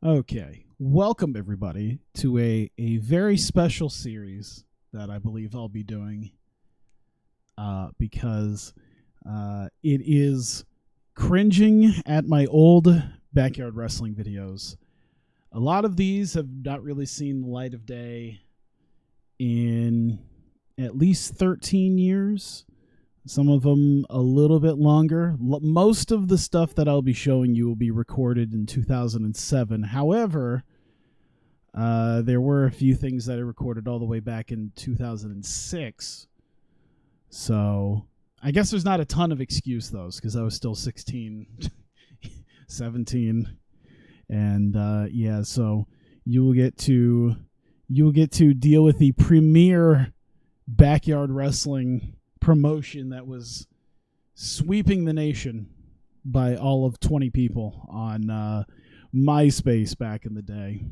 Okay, welcome everybody to a very special series that I believe I'll be doing because it is cringing at my old backyard wrestling videos. A lot of these have not really seen the light of day in at least 13 years. Some of them a little bit longer. Most of the stuff that I'll be showing you will be recorded in 2007. However, there were a few things that I recorded all the way back in 2006. So I guess there's not a ton of excuse, though, because I was still 16, 17. And yeah, so you will get to deal with the premier backyard wrestling promotion that was sweeping the nation by all of 20 people on MySpace back in the day.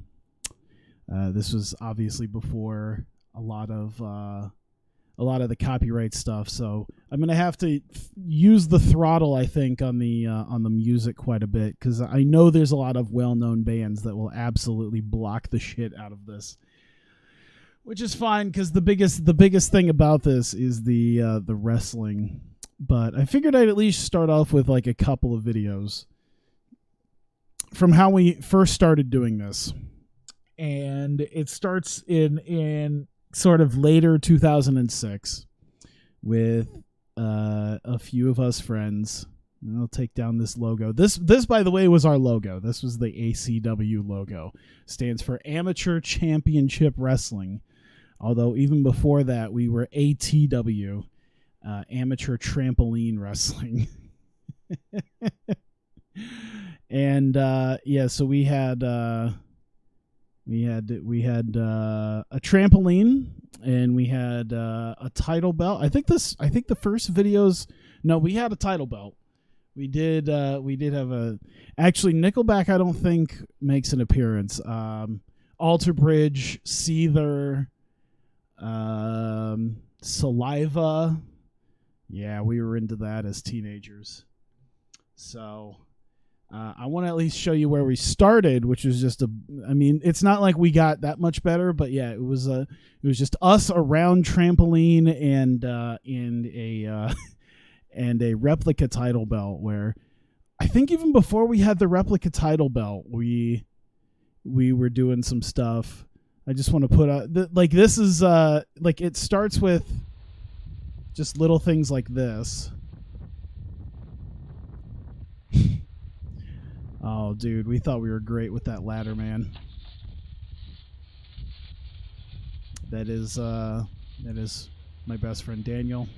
This was obviously before a lot of the copyright stuff, so I'm gonna have to use the throttle, I think, on the music quite a bit, because I know there's a lot of well-known bands that will absolutely block the shit out of this. Which is fine, because the biggest thing about this is the wrestling. But I figured I'd at least start off with like a couple of videos from how we first started doing this. And it starts in sort of later 2006 with a few of us friends. And I'll take down this logo. This, by the way, was our logo. This was the ACW logo. Stands for Amateur Championship Wrestling. Although even before that, we were ATW, Amateur Trampoline Wrestling. And yeah, so we had a trampoline, and we had a title belt. I think the first videos. No, we had a title belt. We did have actually Nickelback, I don't think makes an appearance. Alter Bridge, Caesar, Saliva. Yeah, we were into that as teenagers. So I want to at least show you where we started, which was just it's not like we got that much better, but yeah, it was just us around trampoline and a replica title belt, where I think even before we had the replica title belt, we were doing some stuff. I just want to put out this is it starts with just little things like this. Oh, dude, we thought we were great with that ladder, man. That is my best friend Daniel.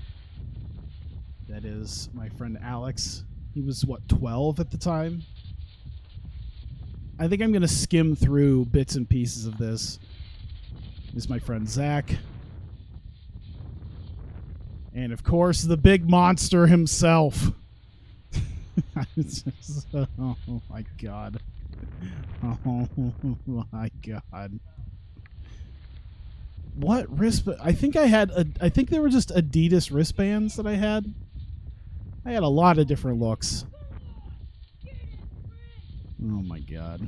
That is my friend Alex. He was, what, 12 at the time? I think I'm going to skim through bits and pieces of this. This is my friend Zach. And, of course, the big monster himself. Oh, my God. Oh, my God. What wristband? I think they were just Adidas wristbands that I had. I had a lot of different looks. Oh my God.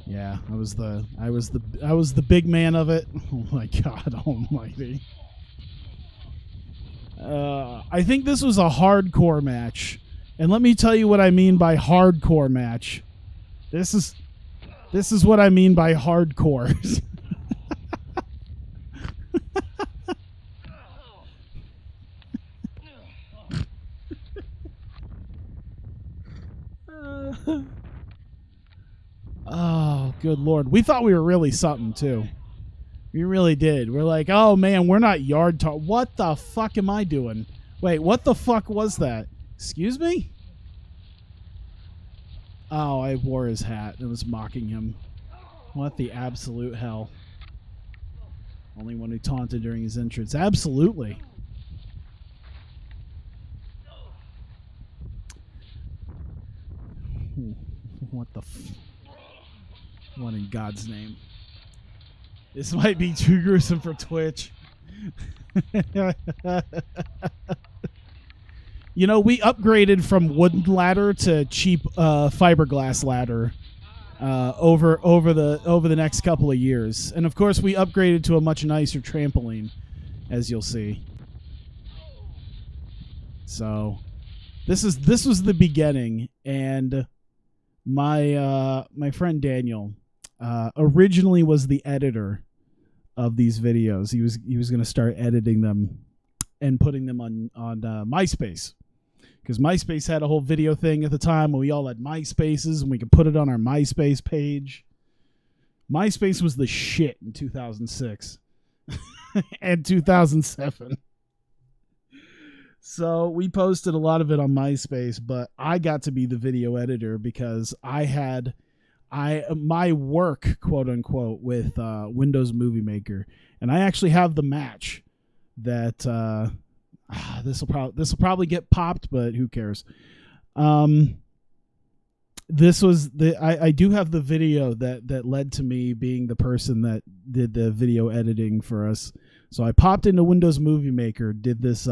Yeah, I was the big man of it. Oh my God almighty. I think this was a hardcore match. And let me tell you what I mean by hardcore match. This is what I mean by hardcore. Oh, good Lord. We thought we were really something, too. We really did. We're like, oh, man, we're not yard talk. What the fuck am I doing? Wait, what the fuck was that? Excuse me? Oh, I wore his hat and was mocking him. What the absolute hell? Only one who taunted during his entrance. Absolutely. What the what in God's name? This might be too gruesome for Twitch. You know, we upgraded from wooden ladder to cheap fiberglass ladder over the next couple of years. And of course, we upgraded to a much nicer trampoline, as you'll see. So this was the beginning, and my friend Daniel originally was the editor of these videos. He was going to start editing them and putting them on MySpace, because MySpace had a whole video thing at the time where we all had MySpaces and we could put it on our MySpace page. MySpace was the shit in 2006 and 2007. So we posted a lot of it on MySpace, but I got to be the video editor because my work, quote unquote, with Windows Movie Maker, and I actually have the match that this will probably get popped, but who cares? This was I do have the video that led to me being the person that did the video editing for us. So I popped into Windows Movie Maker, did this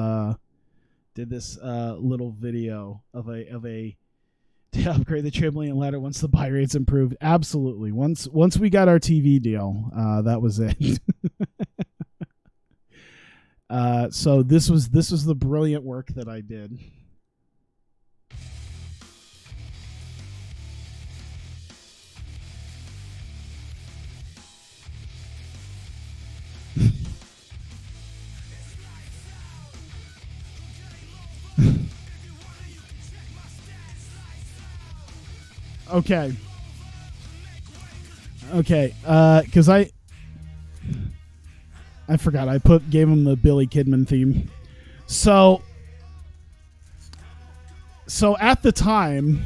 little video of a to upgrade the trampoline ladder once the buy rates improved. Absolutely. Once we got our TV deal, that was it. So this was the brilliant work that I did. Okay, because I forgot I gave him the Billy Kidman theme. So at the time,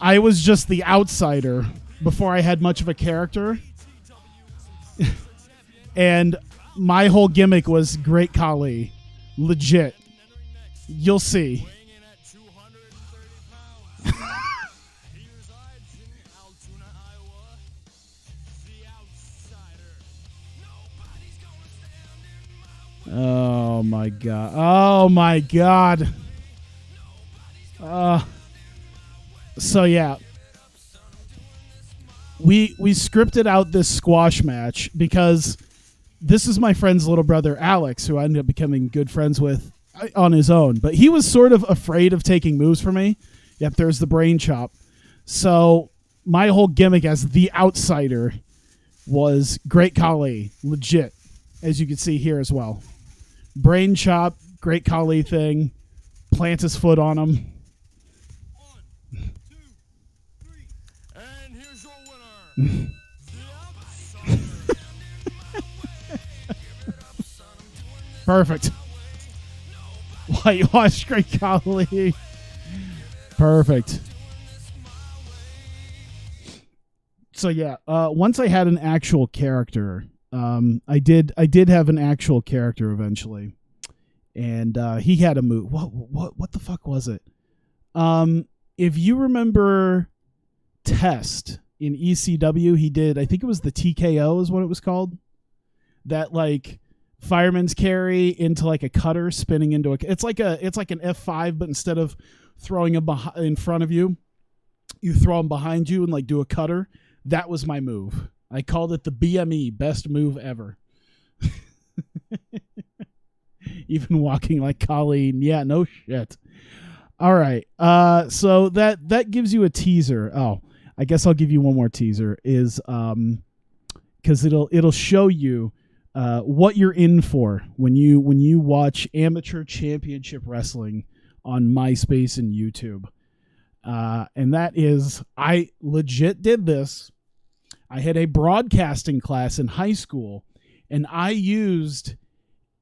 I was just the outsider before I had much of a character, and my whole gimmick was Great Khali, legit. You'll see. Oh my god. Oh my god. So yeah. We scripted out this squash match because this is my friend's little brother Alex, who I ended up becoming good friends with on his own. But he was sort of afraid of taking moves from me. Yep, there's the brain chop. So my whole gimmick as the outsider was Great Khali, legit, as you can see here as well. Brain chop, Great Khali thing, plant his foot on him. 1, 2, 3, and here's your winner. Perfect. Whitewash Great Khali. Perfect. So yeah, once I had an actual character, I did have an actual character eventually, and he had a move. What the fuck was it? If you remember Test in ECW, he did, I think it was the TKO is what it was called. That like fireman's carry into like a cutter spinning into a. It's like an F5, but instead of throwing him in front of you, you throw him behind you and like do a cutter. That was my move. I called it the BME, best move ever. Even walking like Colleen. Yeah, no shit. All right. So that gives you a teaser. Oh, I guess I'll give you one more teaser. Is because it'll show you what you're in for when you watch amateur championship wrestling on MySpace and YouTube. And that is, I legit did this. I had a broadcasting class in high school, and I used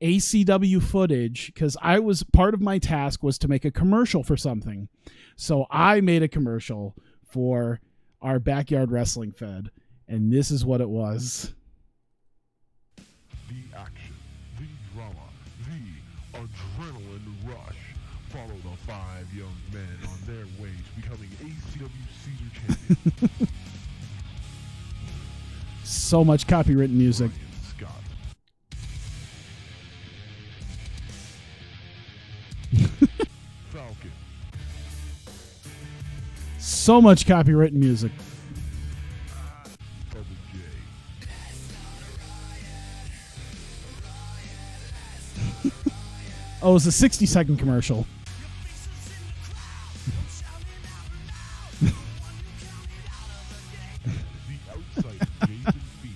ACW footage because part of my task was to make a commercial for something. So I made a commercial for our backyard wrestling fed, and this is what it was. The action, the drama, the adrenaline rush. Follow the 5 young men on their way to becoming ACW Caesar Champions. So much copywritten music. Scott. Falcon. So much copyrighted music. Double J. Oh, it's a 60-second commercial. The outside Jason B.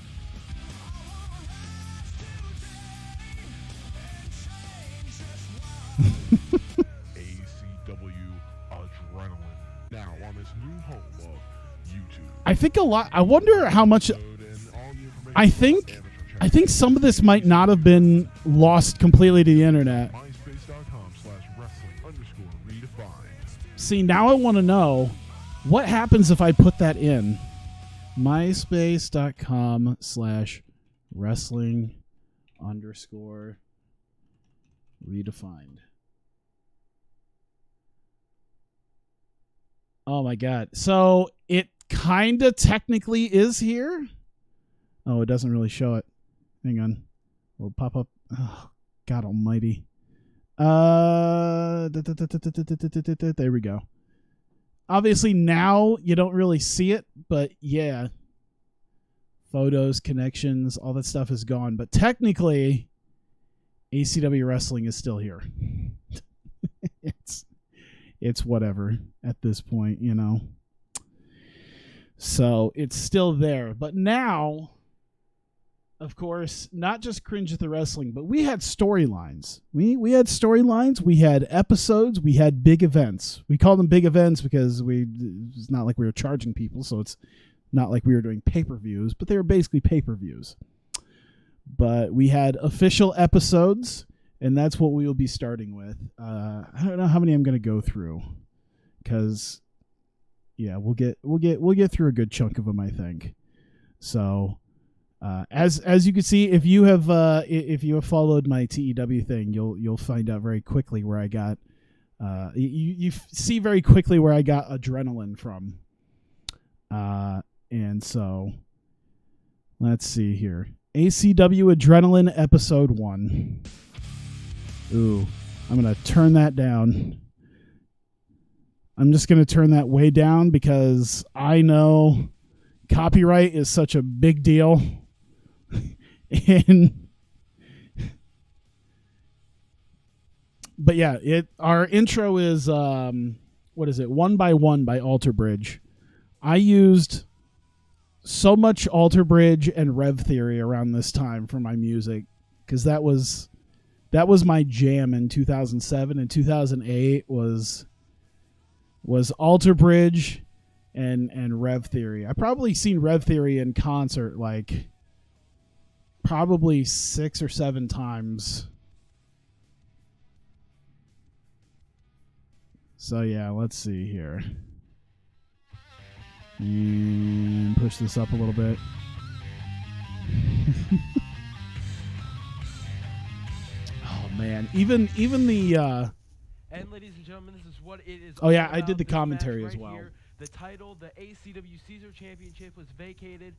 ACW Adrenaline. Now on this new home of YouTube. I think a lot. I wonder how much. I think some of this might not have been lost completely to the internet. MySpace.com/wrestling_redefined. See, now I want to know what happens if I put that in. MySpace.com/wrestling_redefined. Oh my God. So it kind of technically is here. Oh, it doesn't really show it. Hang on. We'll pop up. Oh, God almighty. There we go. Obviously now you don't really see it, but yeah. Photos, connections, all that stuff is gone. But technically, ACW Wrestling is still here. It's whatever at this point, you know. So it's still there. But now, of course, not just Cringe at the Wrestling, but we had storylines. We had storylines, we had episodes, we had big events. We call them big events because it's not like we were charging people, so it's not like we were doing pay-per-views, but they were basically pay-per-views. But we had official episodes, and that's what we will be starting with. I don't know how many I'm going to go through, because yeah, we'll get through a good chunk of them, I think. So, as you can see, if you have followed my TEW thing, you'll find out very quickly where I got. You see very quickly where I got adrenaline from. And so, let's see here. ACW Adrenaline Episode 1. Ooh, I'm going to turn that down. I'm just going to turn that way down because I know copyright is such a big deal. But yeah, our intro is, what is it? 1 by 1 by Alter Bridge. I used so much Alter Bridge and Rev Theory around this time for my music because that was my jam in 2007 and 2008 was Alter Bridge and Rev Theory. I probably seen Rev Theory in concert like probably 6 or 7 times. So yeah, let's see here. And push this up a little bit. Oh man, even the And ladies and gentlemen, this is what it is. Oh yeah, all I did about. the This commentary match as right well. Here, the title, the ACW Caesar Championship, was vacated,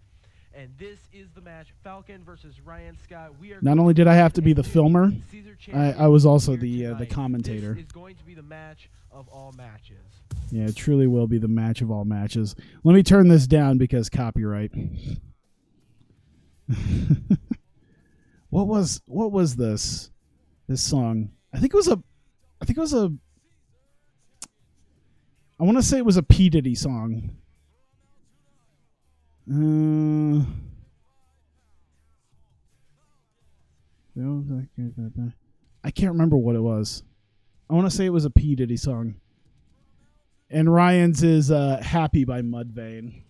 and this is the match: Falcon versus Ryan Scott. We are not only did I have to be the filmer, Caesar I was also here the tonight. commentator. This is going to be the match of all matches. Yeah, it truly will be the match of all matches. Let me turn this down because copyright. What was this song? I want to say it was a P. Diddy song. I can't remember what it was. I want to say it was a P. Diddy song. And Ryan's is Happy by Mudvayne.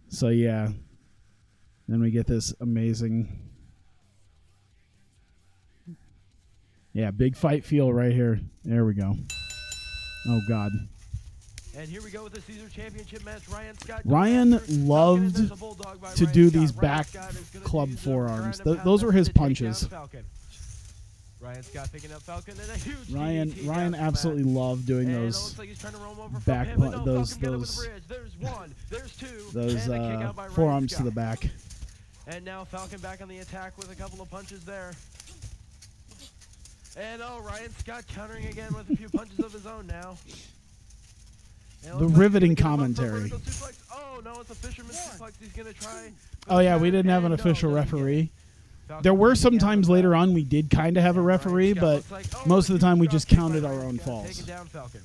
So yeah. Then we get this amazing... Yeah, big fight feel right here. There we go. Oh, God. And here we go with the Caesar Championship match. Ryan loved to do these back club forearms. Those were his punches. Ryan Scott picking up Falcon and a huge Ryan absolutely loved doing those back those forearms to the back. And now Falcon back on the attack with a couple of punches there. And Ryan Scott countering again with a few punches of his own now. The riveting commentary. Oh, no, it's a fisherman suplex. He's going to try. Oh, yeah, we didn't have an official referee. There were some times later on we did kind of have a referee, but most of the time we just counted our own falls. Taking down Falcon.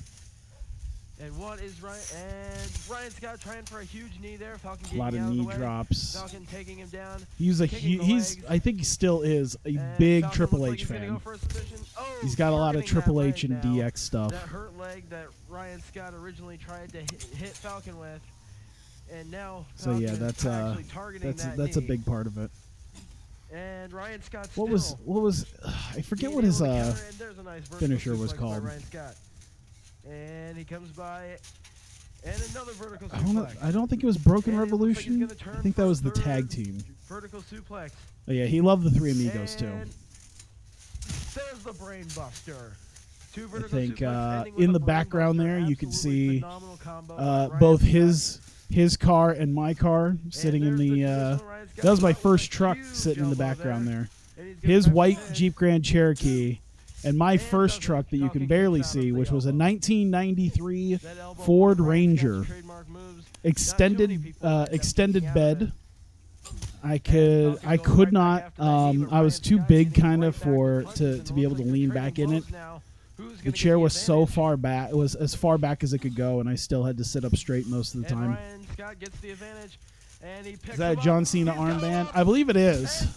And what is Ryan? And Ryan Scott trying for a huge knee there. Falcon getting A lot of out knee the way. drops. Falcon taking him down. I think he still is a big Falcon Triple looks H he's gonna fan. go for a submission. Oh, He's got a lot of targeting Triple that H leg and now. DX stuff. That hurt leg that Ryan Scott originally tried to hit Falcon with, and now So Falcon yeah, is actually targeting that that's a knee. big part of it. And Ryan Scott What was I forget what his finisher was called. Ryan Scott. And he comes by, and another vertical suplex. I don't think it was Broken And it looks like he's Revolution. gonna turn I think that for a was the third tag team. Vertical suplex. Oh, yeah, he loved the Three Amigos too. And there's the brain buster. Two I vertical think suplex ending with in a the brain background buster. there you can Absolutely see phenomenal combo by Ryan both Scott. his car and my car sitting in there's the. traditional Ryan Scott That was my with a first truck huge sitting in the elbow background there. And he's gonna His press white ahead. Jeep Grand Cherokee, and my And first doesn't. truck that you can Falcon barely kicks out of see, the which was a elbow. 1993 That elbow Ford on Ryan Ranger. Scott's trademark moves. extended bed. I Falcon could going right not. back after that knee, but I was Ryan too Scott big, getting kind right of, back for with punches, to and be it able to looks like lean they're back trading in it. blows now. Who's The gonna chair get was so advantage? far back. It was as far back as it could go, and I still had to sit up straight most of the And time. Ryan Scott gets the advantage, and he picks Is that a him John up. Cena He's got him armband? up. I believe it is. And,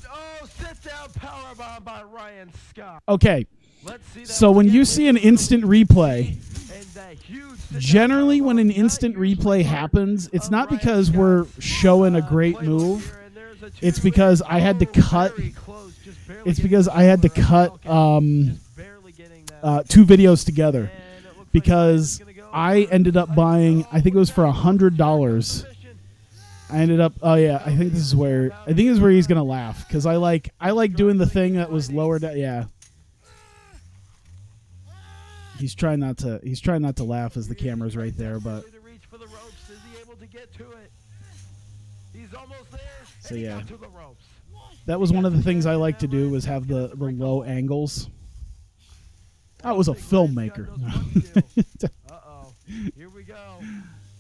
sit down powerbomb by Ryan Scott. Okay, Let's see that so once when again, you see an ladies and instant gentlemen. replay, And that huge sit-down generally when an powerbomb, not instant usually replay part happens, it's of not Ryan because we're Scott's, showing a great playbook move. here, and there's a It's two-way- because I had to cut. very close, just barely It's getting because the I had to shoulder cut Falcon, just barely getting that. 2 videos together And it looks like because Ryan's gonna go I for ended up a buying. I think it was for $100. submission. I ended up. Oh yeah, I think this is where he's gonna laugh because I like doing the thing that was lower down. Yeah. He's trying not to laugh as the camera's right there, but To reach for the ropes. Is he able to get to it? He's almost there. So, and he yeah. got to the ropes. that was one of the things I like to do was have the low angles. I was a filmmaker. Uh-oh. Here we go.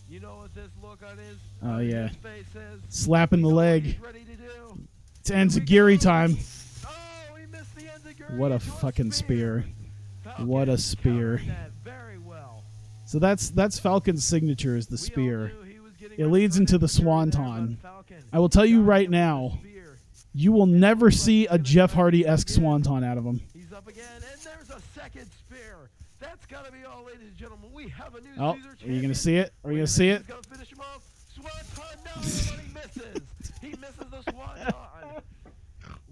You know what this look on his, Oh, yeah. his face says? Slapping the You know what leg. he's ready to do. It's Enziguri time. Oh, he missed the enziguri What a into fucking spear. Falcon What a spear. countered that very well. So that's Falcon's signature is the We all spear. knew he was getting It ready leads for into the enziguri there, swanton. but Falcon I will tell you got right him with the now, spear. you will never see a Jeff Hardy-esque swanton out of him. He's up again, and there's a second spear. That's got to be all, ladies and gentlemen. We have a new Oh, Caesar are you champion. gonna see it? Are you Wait gonna a see minute, it? He's gonna finish him off. Swanton, no, but he misses. He misses the swanton.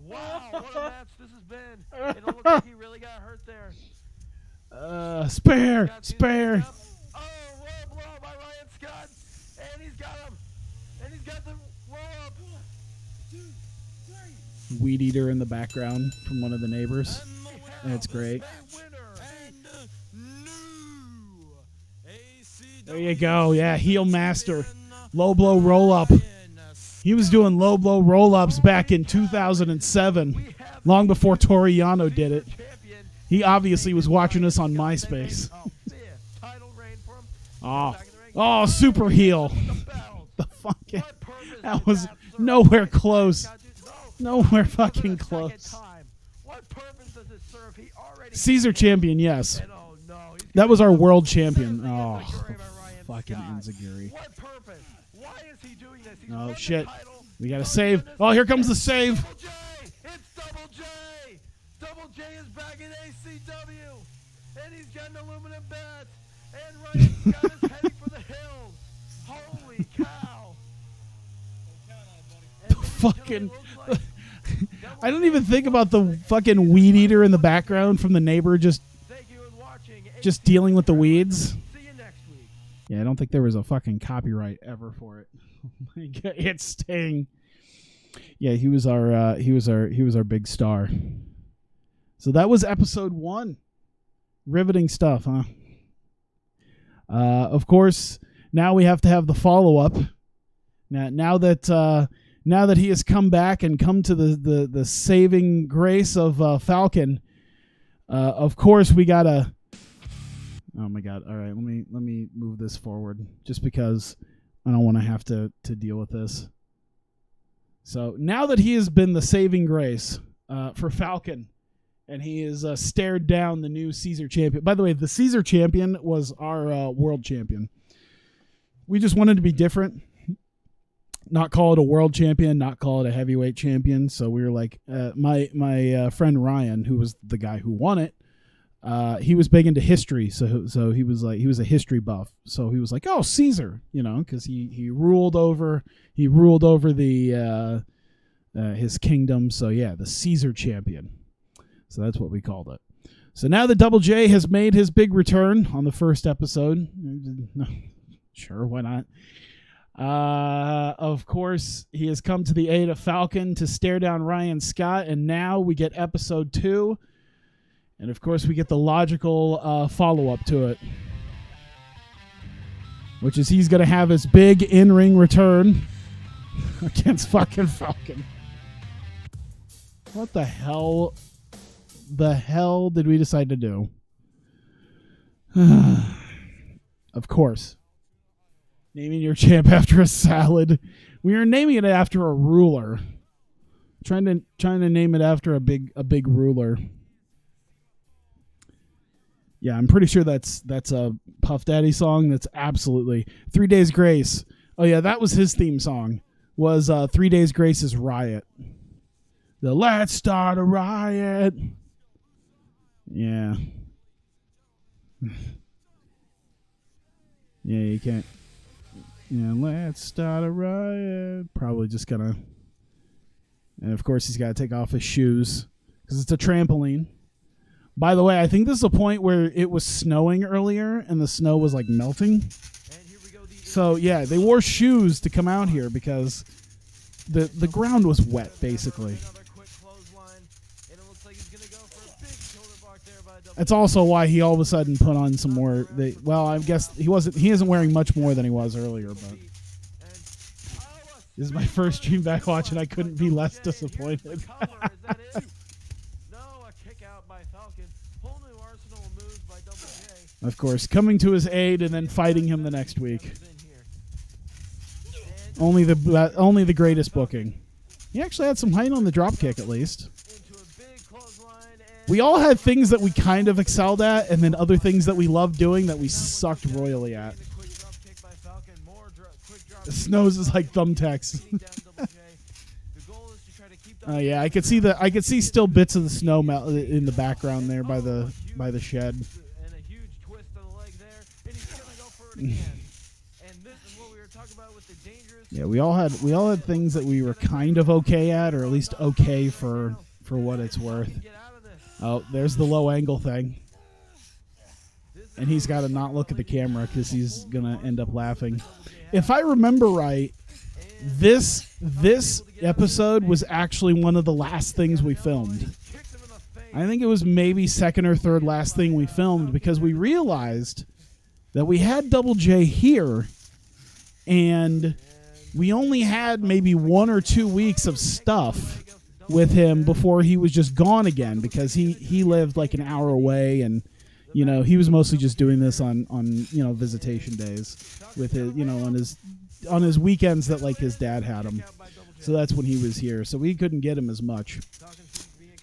Wow, what a match this has been. It looked like he really got hurt there. Spare, Got to the spare. top. Oh, roll blow by Ryan Scott, and he's got him. And he's got the roll up. Weed eater in the background from one of the neighbors. That's great. There you go. Yeah, heel master. Low blow roll up. He was doing low blow roll ups back in 2007, long before Toriano did it. He obviously was watching us on MySpace. Oh, super heel. The fucking. That was nowhere close. Nowhere fucking close. Caesar champion, yes. That was our world champion. Oh, fucking Enziguri. What purpose? Why is he doing this? He's Oh, won the shit. title. We got to save. Oh, here comes the save. Double J! It's Double J! Double J is back in ACW! And he's got an aluminum bat! And Ryan Scott is heading for the hills! Holy cow! And ladies and Fucking. gentlemen, it looks like I don't even think about the fucking weed eater in the background from the neighbor just thank you for watching. dealing with the weeds. See you next week. Yeah, I don't think there was a fucking copyright ever for it. It's Sting. Yeah, he was our big star. So that was episode 1. Riveting stuff, huh? Of course, now we have to have the follow-up. Now that he has come back and come to the saving grace of Falcon, Of course, we gotta. Oh my God! All right, let me move this forward, just because I don't want to have to deal with this. So now that he has been the saving grace for Falcon, and he has stared down the new Caesar champion. By the way, the Caesar champion was our world champion. We just wanted to be different. Not call it a world champion, not call it a heavyweight champion. So we were like, my friend Ryan, who was the guy who won it, he was big into history. So he was a history buff. So he was like, oh, Caesar, because he ruled over the his kingdom. So yeah, the Caesar champion. So that's what we called it. So now the Double J has made his big return on the first episode. Sure, why not? Of course, he has come to the aid of Falcon to stare down Ryan Scott, and now we get episode 2, and of course we get the logical follow-up to it, which is he's going to have his big in-ring return against fucking Falcon. What the hell did we decide to do? Of course. Naming your champ after a salad. We are naming it after a ruler. Trying to name it after a big ruler. Yeah, I'm pretty sure that's a Puff Daddy song. That's absolutely 3 Days Grace. Oh yeah, that was his theme song. Was 3 Days Grace's Riot. The Let's Start a Riot. Yeah. Yeah, you can't. Yeah, let's start a riot. Probably just gonna. And of course, he's got to take off his shoes because it's a trampoline. By the way, I think this is a point where it was snowing earlier and the snow was like melting. So yeah, they wore shoes to come out here because the ground was wet basically. That's also why he all of a sudden put on some more. I guess he isn't wearing much more than he was earlier, but this is my first stream back watch and I couldn't be less disappointed. Of course, coming to his aid and then fighting him the next week. Only the greatest booking. He actually had some height on the drop kick at least. We all had things that we kind of excelled at, and then other things that we loved doing that we sucked royally at. Snows is like thumbtacks. Yeah, I could see still bits of the snow in the background there by the shed. Yeah, we all had things that we were kind of okay at, or at least okay for what it's worth. Oh, there's the low angle thing. And he's got to not look at the camera because he's going to end up laughing. If I remember right, this episode was actually one of the last things we filmed. I think it was maybe second or third last thing we filmed because we realized that we had Double J here and we only had maybe 1 or 2 weeks of stuff with him before he was just gone again because he lived like an hour away and he was mostly just doing this on visitation days with his on his weekends that like his dad had him. So that's when he was here. So we couldn't get him as much.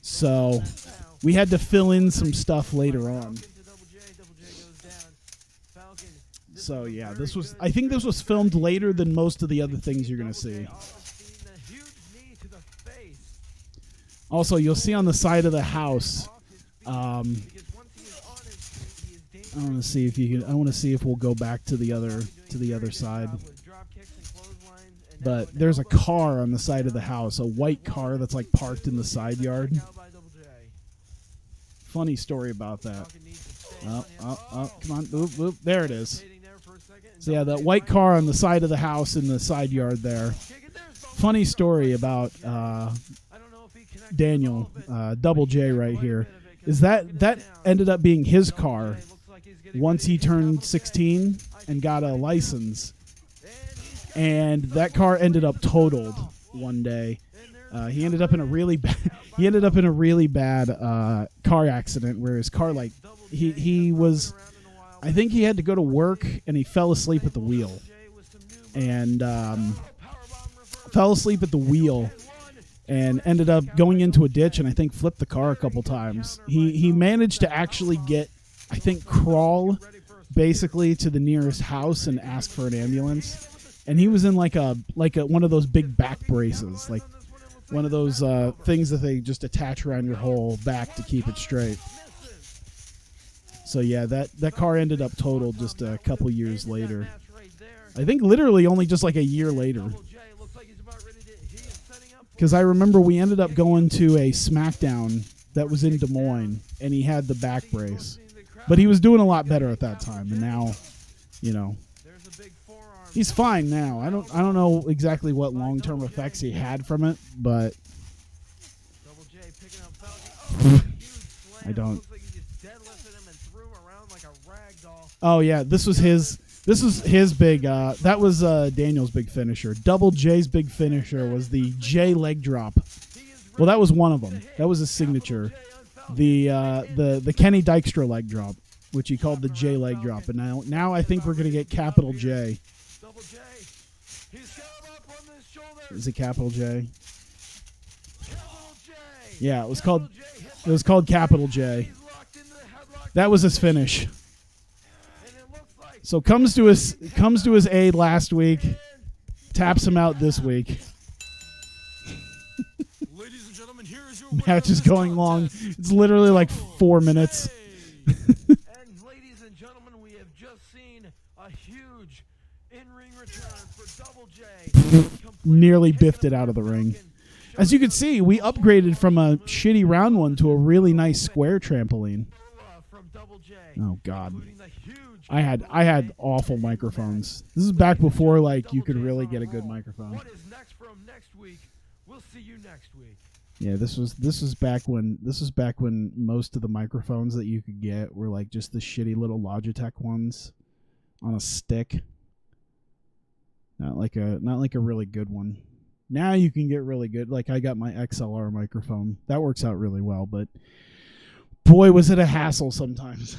So we had to fill in some stuff later on. So yeah, I think this was filmed later than most of the other things you're going to see. Also, you'll see on the side of the house. I want to see if we'll go back to the other side. But there's a car on the side of the house, a white car that's like parked in the side yard. Funny story about that. Oh, come on, oop, there it is. So yeah, that white car on the side of the house in the side yard there. Funny story about Daniel, Double J right here, is that ended up being his car once he turned 16 and got a license. And that car ended up totaled one day. He ended up in a really he ended up in a really bad car accident where his car, like, he was, I think he had to go to work and he fell asleep at the wheel. And fell asleep at the wheel and ended up going into a ditch and I think flipped the car a couple times. He managed to actually get, I think, crawl basically to the nearest house and ask for an ambulance. And he was in like a one of those big back braces, like one of those things that they just attach around your whole back to keep it straight. So yeah, that car ended up totaled just a couple years later. I think literally only just like a year later. Because I remember we ended up going to a SmackDown that was in Des Moines, and he had the back brace. But he was doing a lot better at that time, and now, you know, he's fine now. I don't know exactly what long-term effects he had from it, but I don't. Oh yeah, this was his big. That was Daniel's big finisher. Double J's big finisher was the J leg drop. Well, that was one of them. That was his signature. The Kenny Dykstra leg drop, which he called the J leg drop. And now I think we're gonna get capital J. Is it capital J? Yeah, it was called capital J. That was his finish. So comes to his aid last week, taps him out this week. Ladies and gentlemen, here is your match is going long. It's literally like 4 minutes. And ladies and gentlemen, we have just seen a huge in-ring return for Double J. Nearly biffed it out of the ring. As you can see, we upgraded from a shitty round one to a really nice square trampoline. Oh God. I had awful microphones. This is back before like you could really get a good microphone. What is next from next week? We'll see you next week. Yeah, this was back when most of the microphones that you could get were like just the shitty little Logitech ones on a stick. Not like a really good one. Now you can get really good. Like I got my XLR microphone. That works out really well, but boy was it a hassle sometimes.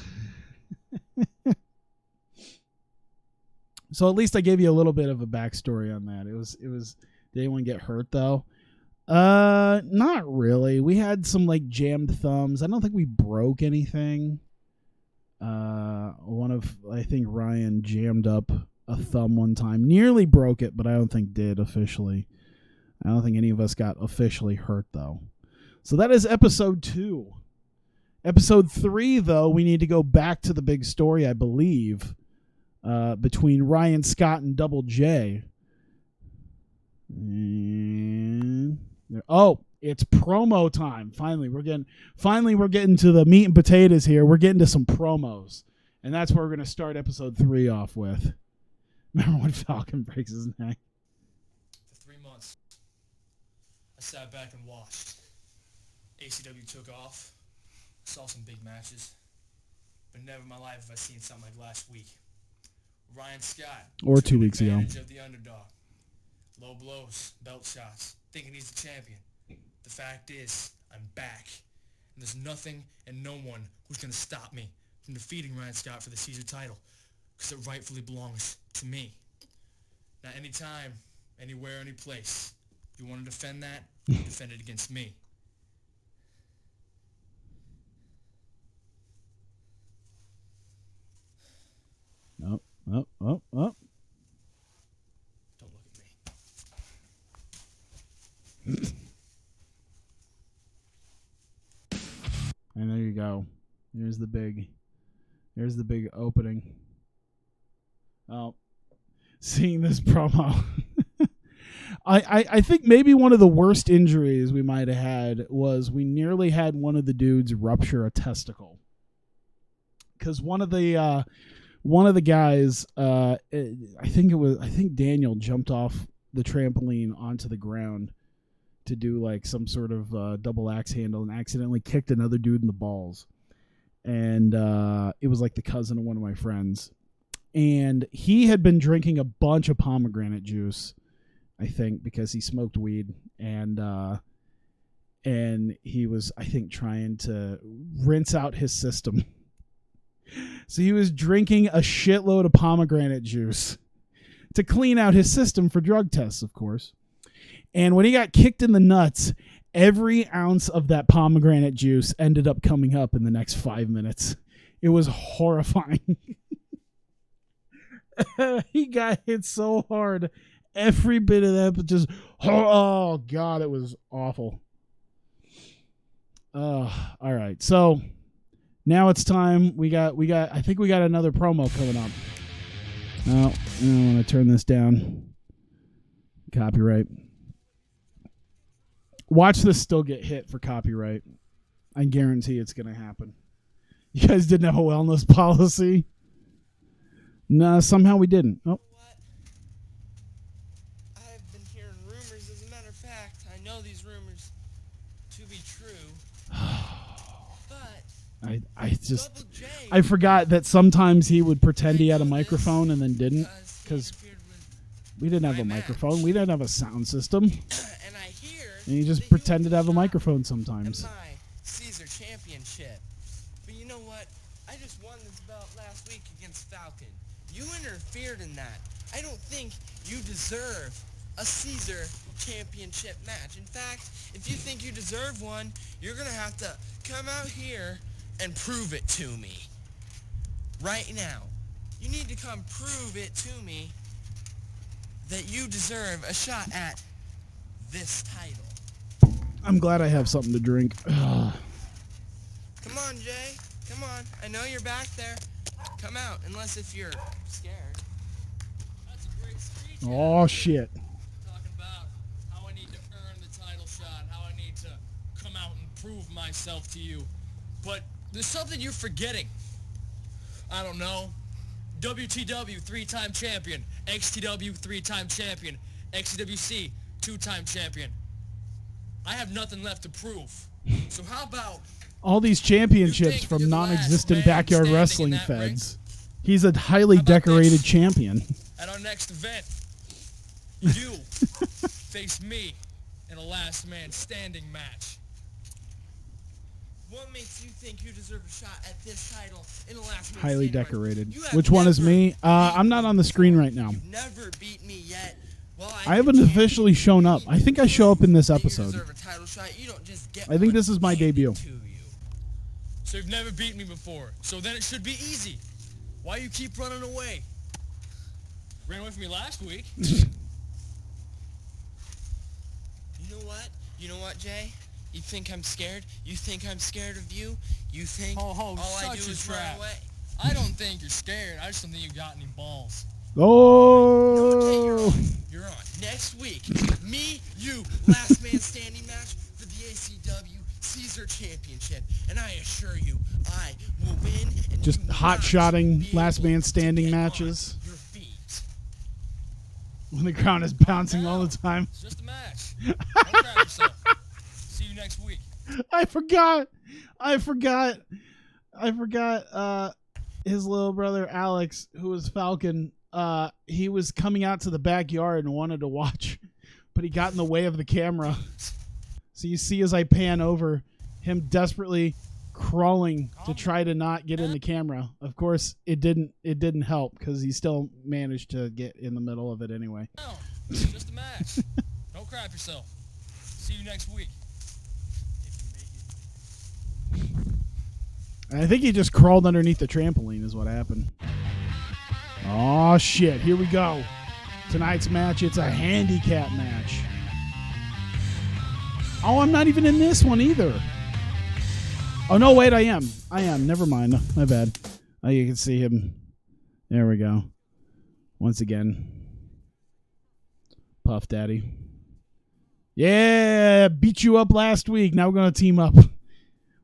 So at least I gave you a little bit of a backstory on that. It was did anyone get hurt though? Not really. We had some like jammed thumbs. I don't think we broke anything. I think Ryan jammed up a thumb one time. Nearly broke it, but I don't think did officially. I don't think any of us got officially hurt though. So that is episode 2. Episode 3 though, we need to go back to the big story, I believe. Between Ryan Scott and Double J. Oh, it's promo time. Finally, we're getting to the meat and potatoes here. We're getting to some promos. And that's where we're going to start episode 3 off with. Remember when Falcon breaks his neck? For 3 months, I sat back and watched. ACW took off. Saw some big matches. But never in my life have I seen something like last week. Ryan Scott. Or 2 weeks ago. Of the underdog. Low blows, belt shots, thinking he's the champion. The fact is, I'm back. And there's nothing and no one who's going to stop me from defeating Ryan Scott for the Caesar title. Because it rightfully belongs to me. Now, anytime, anywhere, any place, you want to defend that, defend it against me. Oh. Don't look at me. And there you go. Here's the big opening. Oh, seeing this promo. I think maybe one of the worst injuries we might have had was we nearly had one of the dudes rupture a testicle. Because one of the guys, I think Daniel jumped off the trampoline onto the ground to do like some sort of double axe handle and accidentally kicked another dude in the balls. And it was like the cousin of one of my friends. And he had been drinking a bunch of pomegranate juice, I think, because he smoked weed. And and he was, I think, trying to rinse out his system. So he was drinking a shitload of pomegranate juice to clean out his system for drug tests, of course. And when he got kicked in the nuts, every ounce of that pomegranate juice ended up coming up in the next 5 minutes. It was horrifying. He got hit so hard. Every bit of that, but just, oh God, it was awful. All right. So now it's time. I think we got another promo coming up. Oh, I want to turn this down. Copyright. Watch this still get hit for copyright. I guarantee it's going to happen. You guys didn't have a wellness policy? No, somehow we didn't. Oh. What? I've been hearing rumors. As a matter of fact, I know these rumors to be true. But I forgot that sometimes he would pretend he had a microphone and then didn't, because we didn't have a microphone. We didn't have a sound system. And I hear And he just pretended to have a microphone sometimes. my Caesar Championship. But you know what? I just won this belt last week against Falcon. You interfered in that. I don't think you deserve a Caesar Championship match. In fact, if you think you deserve one, you're going to have to come out here and prove it to me. Right now. You need to come prove it to me that you deserve a shot at this title. I'm glad I have something to drink. Ugh. Come on, Jay. Come on. I know you're back there. Come out, unless if you're scared. That's a great speech. Oh, shit. Talking about how I need to earn the title shot, how I need to come out and prove myself to you. But there's something you're forgetting. I don't know. WTW, 3-time champion. XTW, 3-time champion. XCWC, 2-time champion. I have nothing left to prove. So how about... All these championships from non-existent backyard wrestling feds. He's a highly decorated champion. At our next event, you face me in a last man standing match. What makes you think you deserve a shot at this title in the last man Highly standing match? decorated. You have Which one is never me? beat I'm not me on the screen before. right now. You've never beat me yet. Well, I haven't officially shown up. I think I show up in this episode. You deserve a title shot. You don't just get I think one this is my handed debut. to you. So you've never beat me before. So then it should be easy. Why you keep running away? Ran away from me last week. You know what? You know what, Jay? You think I'm scared? You think I'm scared of you? You think Ho, all I such do a is run trap. away? I don't think you're scared. I just don't think you got any balls. Oh! You're on. Next week, me, you, last man standing match for the ACW Caesar Championship. And I assure you, I will win. And Just you will hot-shotting not be last able man to standing get on matches. your feet. When the ground is bouncing all the time. It's just a match. Don't grab yourself. See you next week. I forgot. His little brother Alex, who was Falcon, he was coming out to the backyard and wanted to watch, but he got in the way of the camera. So you see as I pan over, him desperately crawling to try to not get in the camera. Of course, it didn't help because he still managed to get in the middle of it anyway. No, it's just a match. Don't crap yourself. See you next week. If you make it. I think he just crawled underneath the trampoline is what happened. Oh, shit. Here we go. Tonight's match, it's a handicap match. Oh, I'm not even in this one either. Oh, no, wait, I am. Never mind. My bad. Oh, you can see him. There we go. Once again. Puff Daddy. Yeah, beat you up last week. Now we're going to team up.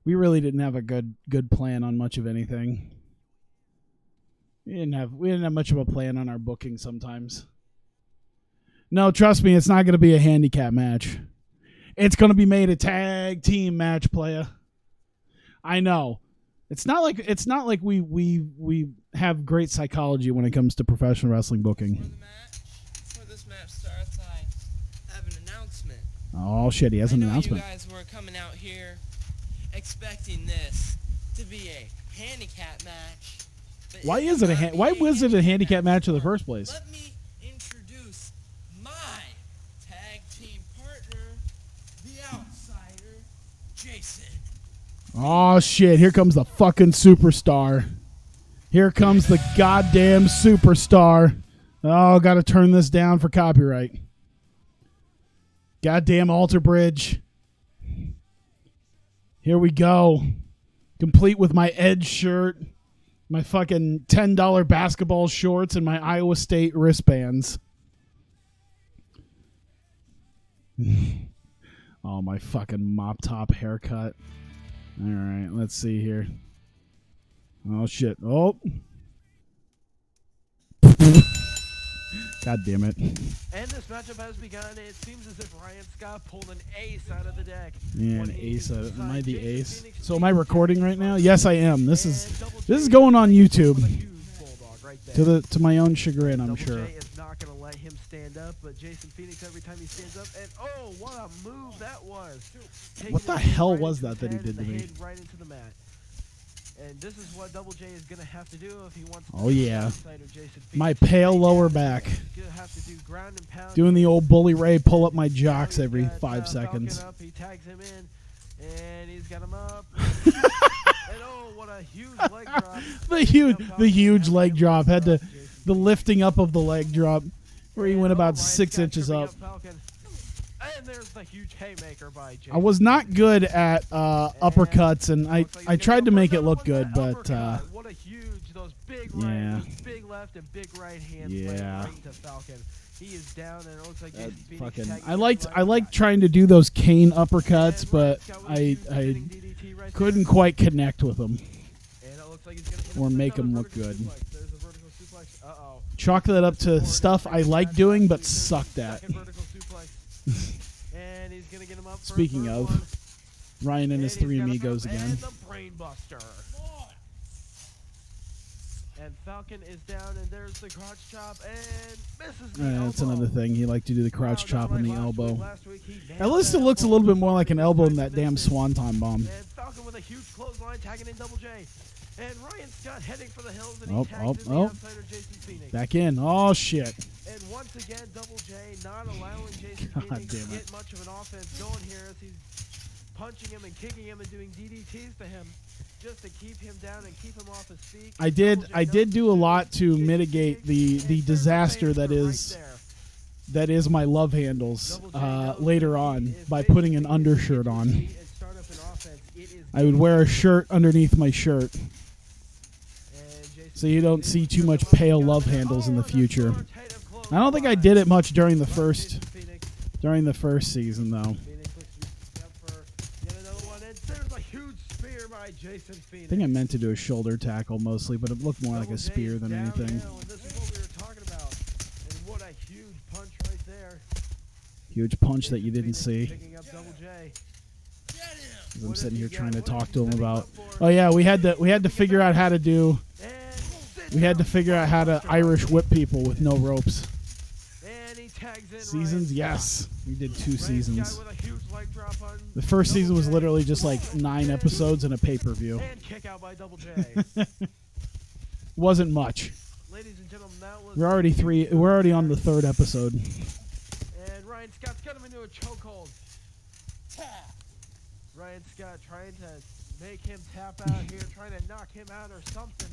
We really didn't have a good plan on much of anything. We didn't have much of a plan on our booking sometimes. No, trust me, it's not going to be a handicap match. It's going to be made a tag team match, playa. I know. It's not like we have great psychology when it comes to professional wrestling booking. Before this match starts, I have an announcement. Oh shit, he has an announcement. You guys were coming out here expecting this to be a handicap match. Why is it why was it a handicap match in the first place? Let me introduce my tag team partner, the outsider, Jason. Oh shit, here comes the fucking superstar. Here comes the goddamn superstar. Oh, gotta turn this down for copyright. Goddamn alter bridge. Here we go. Complete with my Edge shirt, my fucking $10 basketball shorts, and my Iowa State wristbands. Oh, my fucking mop top haircut. All right, let's see here. Oh, shit. Oh. God damn it. And this matchup has begun. It seems as if Ryan Scott pulled an ace out of the deck. Yeah, an ace. Am I the ace? So am I recording right now? Yes, I am. This is going on YouTube. To my own chagrin, I'm sure. J is not going to let him stand up, but Jason Phoenix every time he stands up, and oh, what a move that was! What the hell was that he did to me? Right into the mat. And this is what Double J is going to have to do if he wants to. Oh, yeah. My pale lower back. He's going to have to do ground and pound. Doing the old Bully Ray pull up my jocks every 5 seconds. Up, he tags him in, and he's got him up. And oh, what a huge leg drop. the huge leg drop. Had the lifting up of the leg drop where he went about 6 inches up. And there's the huge haymaker by Jason. I was not good at uppercuts, and I tried to make it look good, but what a huge those big yeah. right, big left, and big right hands yeah. right into Falcon. He is down, and it looks like Jason fucking. Phoenix I liked trying to do those cane uppercuts, but I couldn't quite connect with them or make them look good. Chalk that up to stuff I like doing but sucked at. And he's gonna get him up. Speaking of, Ryan and his three amigos again. And the brainbuster. And Falcon is down, and there's the crotch chop, and misses the elbow. That's another thing. He liked to do the crouch chop on the elbow. At least it looks a little bit more like an elbow than that damn swanton bomb. And Falcon with a huge clothesline tagging in Double J. And Ryan Scott heading for the hills, and he tags in the outsider Jason Phoenix. Back in. Oh, shit. And once again, Double J not allowing Jason Phoenix to get much of an offense going here as he's punching him and kicking him and doing DDTs to him just to keep him down and keep him off his feet. I did do a lot to mitigate the disaster that is my love handles later on by putting an undershirt on. I would wear a shirt underneath my shirt, so you don't see too much pale love handles in the future. I don't think I did it much during the first season though. I think I meant to do a shoulder tackle mostly, but it looked more like a spear than anything. Huge punch that you didn't see. As I'm sitting here trying to talk to him about. Oh yeah, we had to figure out how to do. We had to figure out how to Irish whip people with no ropes. Seasons, yes, we did 2 seasons. The first season was literally just like 9 episodes and a pay-per-view. Wasn't much. We're already on the 3rd episode. And Ryan Scott's got him into a chokehold. Ryan Scott trying to make him tap out here, trying to knock him out or something.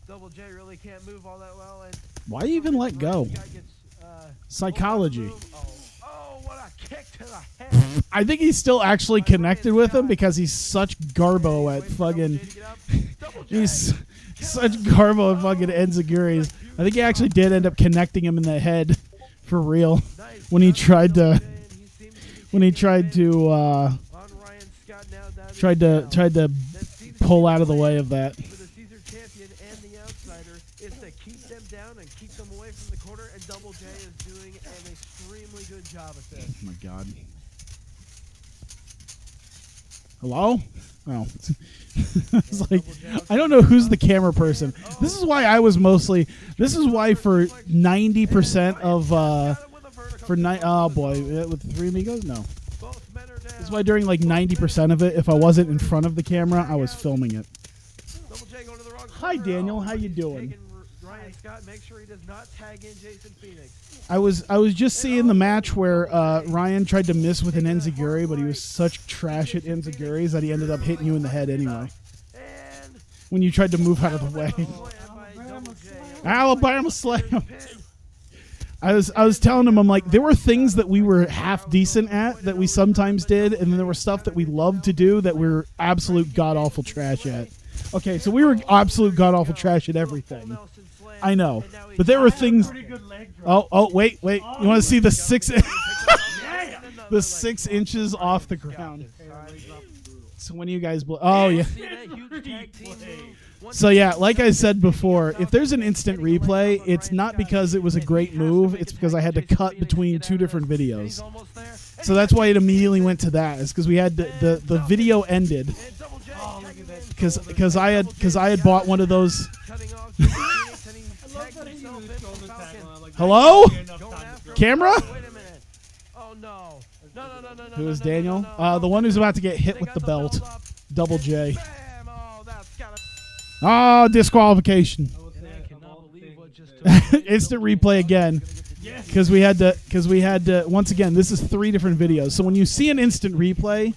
Double J really can't move all that well. And why even let go? Psychology. Oh, what a kick to the head. I think he's still actually connected with him because he's such garbo at fucking. He's such garbo at fucking enziguris. I think he actually did end up connecting him in the head for real when he tried to pull out of the way of that. For the Caesar champion and the outsider is to keep them down and keep them away from the corner, and Double J is doing an extremely good job at this. Oh my god. Hello? Oh. It's like, I don't know who's the camera person. This is why for 90% of oh boy, with the 3 amigos? No. That's why during like 90% of it, if I wasn't in front of the camera, I was filming it. Double J going to the wrong Hi, corner. Daniel. How you doing? Taking Ryan Scott, make sure he does not tag in Jason Phoenix. I was just seeing the match where Ryan tried to miss with an enziguri, but he was such trash at enziguris that he ended up hitting you in the head anyway. And When you tried to move out of the way. Alabama Slam. I was telling him, I'm like, there were things that we were half decent at that we sometimes did, and then there were stuff that we loved to do that we were absolute god awful trash at. Okay, so we were absolute god awful trash at everything. I know, but there were things. Oh, wait! You want to see the the 6 inches off the ground? So when you guys oh yeah. So yeah, like I said before, if there's an instant replay, it's not because it was a great move, it's because I had to cut between 2 different videos. So that's why it immediately went to that. Is because we had the video ended because I had bought one of those. Hello? Camera? Who is Daniel? The one who's about to get hit with the belt. Double J. Oh, disqualification. Instant replay again. Because we had to, once again, this is 3 different videos. So when you see an instant replay,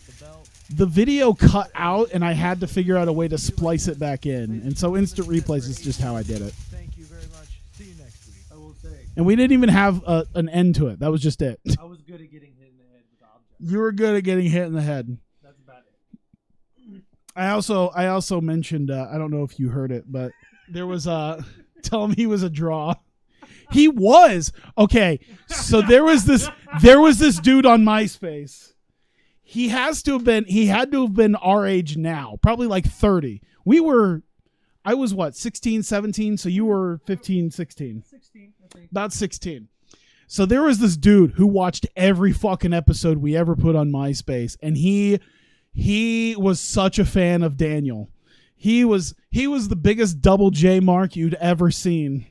the video cut out and I had to figure out a way to splice it back in. And so instant replays is just how I did it. Thank you very much. See you next week. I will say. And we didn't even have an end to it. That was just it. I was good at getting hit in the head with objects. You were good at getting hit in the head. That's about it. I also mentioned, I don't know if you heard it, but there was tell him he was a draw. He was. Okay. So there was this dude on MySpace. He had to have been our age now, probably like 30. I was what, 16, 17, so you were 15, 16. 16, I think. About 16. So there was this dude who watched every fucking episode we ever put on MySpace, and he was such a fan of Daniel. He was the biggest Double J mark you'd ever seen.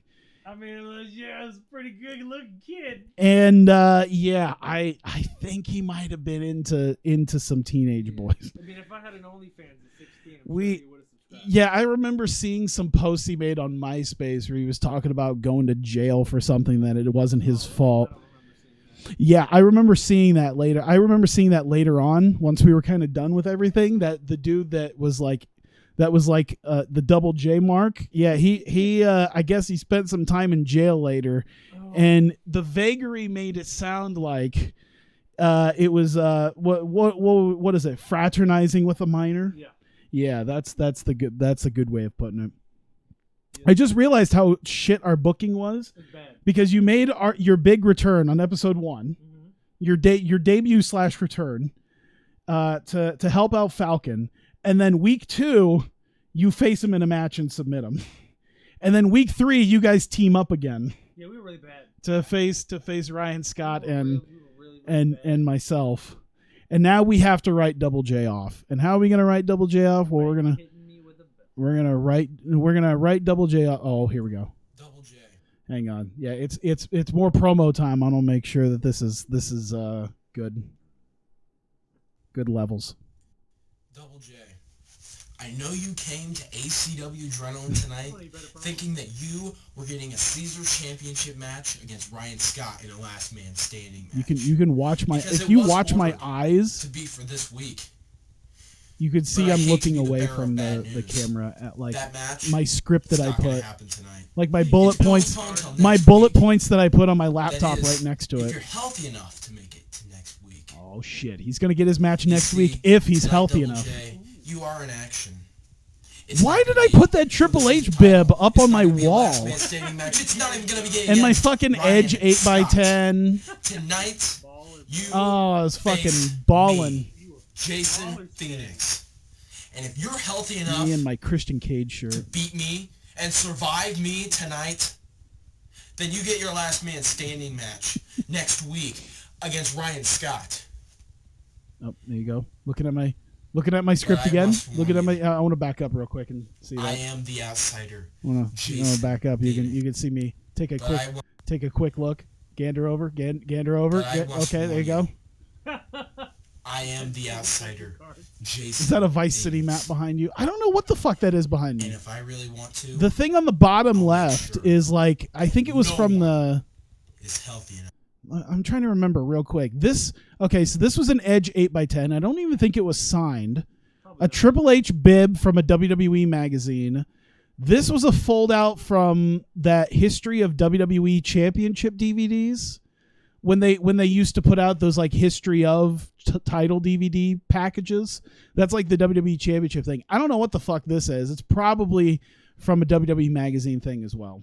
I mean, it was a pretty good looking kid. And yeah, I think he might have been into some teenage boys. I mean, if I had an OnlyFans at 16, We- he would have subscribed. Yeah, I remember seeing some posts he made on MySpace where he was talking about going to jail for something that it wasn't his fault. I don't remember seeing that. Yeah, I remember seeing that later. I remember seeing that later on once we were kind of done with everything. That the dude that was like the Double J mark. Yeah, he I guess he spent some time in jail later, and the vagary made it sound like it was what is it? Fraternizing with a minor. Yeah. Yeah, that's a good way of putting it. I just realized how shit our booking was It's bad. because you made your big return on episode 1, Mm-hmm. your debut / return, to help out Falcon, and then week 2 you face him in a match and submit him, and then week 3 you guys team up again Yeah, we were really bad. to face Ryan Scott We were really bad. and myself. And now we have to write Double J off. And how are we gonna write Double J off? Well, Hitting me with a belt. we're gonna write Double J off. Oh, here we go. Double J. Hang on. Yeah, it's more promo time. I don't make sure that this is good levels. Double J. I know you came to ACW Adrenaline tonight thinking that you were getting a Caesar Championship match against Ryan Scott in a last man standing match. You can watch my Because if it you was watch my ordered eyes, to be for this week. you could see But I I'm hate to looking be the away bearer from of bad the news. camera at like That match, my script that it's I not gonna put, happen tonight. like my bullet It's points, postponed till my next bullet week. points that I put on my That laptop is, right next to if it. you're healthy enough to make it to next week. Oh shit, he's gonna get his match You next see, week if he's tonight, healthy Double enough. J, you are in action. It's Why not did gonna I be put that for Triple the H Caesar bib title. up It's on not my gonna be a wall? last man standing match. It's not even gonna be And my against fucking Ryan Edge 8x10. Scott. Tonight, you Oh, I was fucking face balling. me, Jason Phoenix. And if you're healthy enough Me in my Christian Cage shirt. to beat me and survive me tonight, then you get your last man standing match next week against Ryan Scott. Oh, there you go. Looking at my script I again. must Looking at warn my. I want to back up real quick and see I that. am the outsider. I want to back up. You can see me take a quick look. Gander over. Gander over. But I must Okay, there you go. warn I am the outsider, Jason. Is that a Vice City map behind you? I don't know what the fuck that is behind And me. if I really want to, The thing on the bottom I'll make left sure is like, I think it was no from one the... is healthy enough. I'm trying to remember real quick. Okay, so this was an Edge 8x10. I don't even think it was signed. A Triple H bib from a WWE magazine. This was a fold-out from that History of WWE Championship DVDs. When they used to put out those like History of title DVD packages. That's like the WWE Championship thing. I don't know what the fuck this is. It's probably from a WWE magazine thing as well.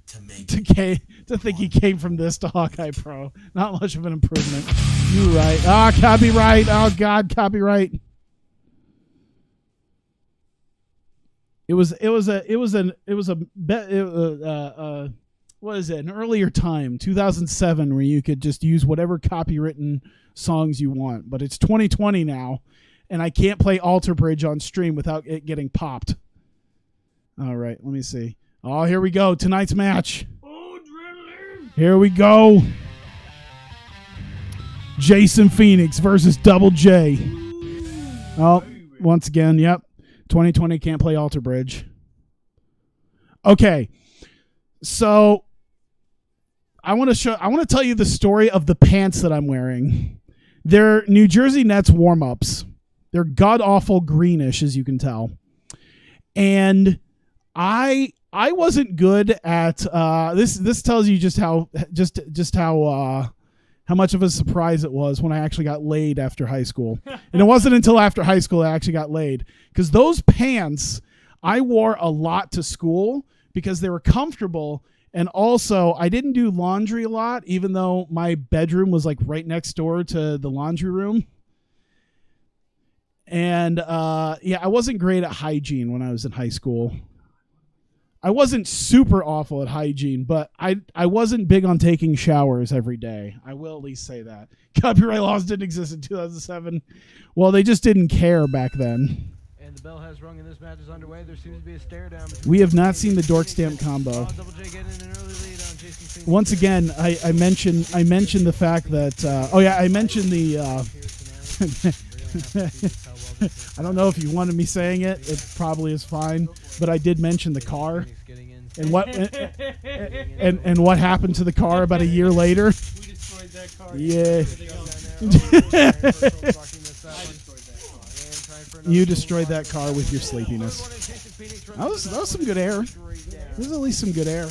To think he came from this to Hawkeye Pro. Not much of an improvement. You're right. Copyright. Oh God, copyright. What is it? An earlier time, 2007, where you could just use whatever copywritten songs you want. But it's 2020 now, and I can't play Alter Bridge on stream without it getting popped. All right, let me see. Oh, here we go. Tonight's match. Here we go. Jason Phoenix versus Double J. Oh, once again, yep. 2020 can't play Alter Bridge. Okay. So I want to tell you the story of the pants that I'm wearing. They're New Jersey Nets warm-ups. They're god-awful greenish, as you can tell. And I wasn't good at this tells you just how much of a surprise it was when I actually got laid after high school. And it wasn't until after high school I actually got laid, because those pants I wore a lot to school because they were comfortable, and also I didn't do laundry a lot, even though my bedroom was like right next door to the laundry room. And I wasn't great at hygiene when I was in high school. I wasn't super awful at hygiene, but I wasn't big on taking showers every day. I will at least say that. Copyright laws didn't exist in 2007. Well, they just didn't care back then. And the bell has rung and this match is underway. There seems to be a stare down. We have not seen the dork stamp combo. Once again, I mentioned the fact that I mentioned the I don't know if you wanted me saying it. It probably is fine, but I did mention the car and what and what happened to the car about a year later. We destroyed that car. Yeah. You destroyed that car with your sleepiness. That was some good air. There's at least some good air.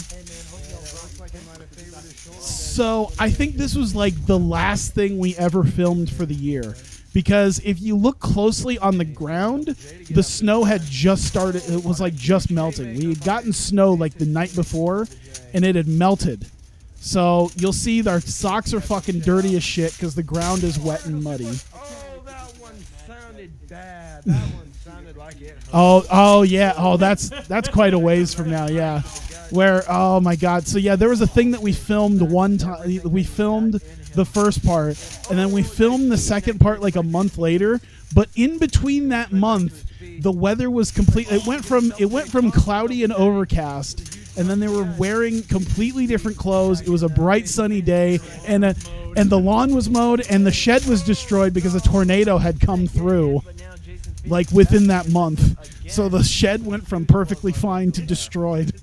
So I think this was like the last thing we ever filmed for the year. Because if you look closely on the ground, the snow had just started. It was like just melting. We had gotten snow like the night before, and it had melted. So you'll see our socks are fucking dirty as shit because the ground is wet and muddy. Oh, that one sounded bad. That one sounded like it. Oh yeah. Oh, that's quite a ways from now. Yeah. Where, oh my God. So yeah, there was a thing that we filmed one time. We filmed the first part, and then we filmed the second part like a month later. But in between that month, the weather was complete. It went from cloudy and overcast, and then they were wearing completely different clothes. It was a bright sunny day, and the lawn was mowed, and the shed was destroyed because a tornado had come through, like within that month. So the shed went from perfectly fine to destroyed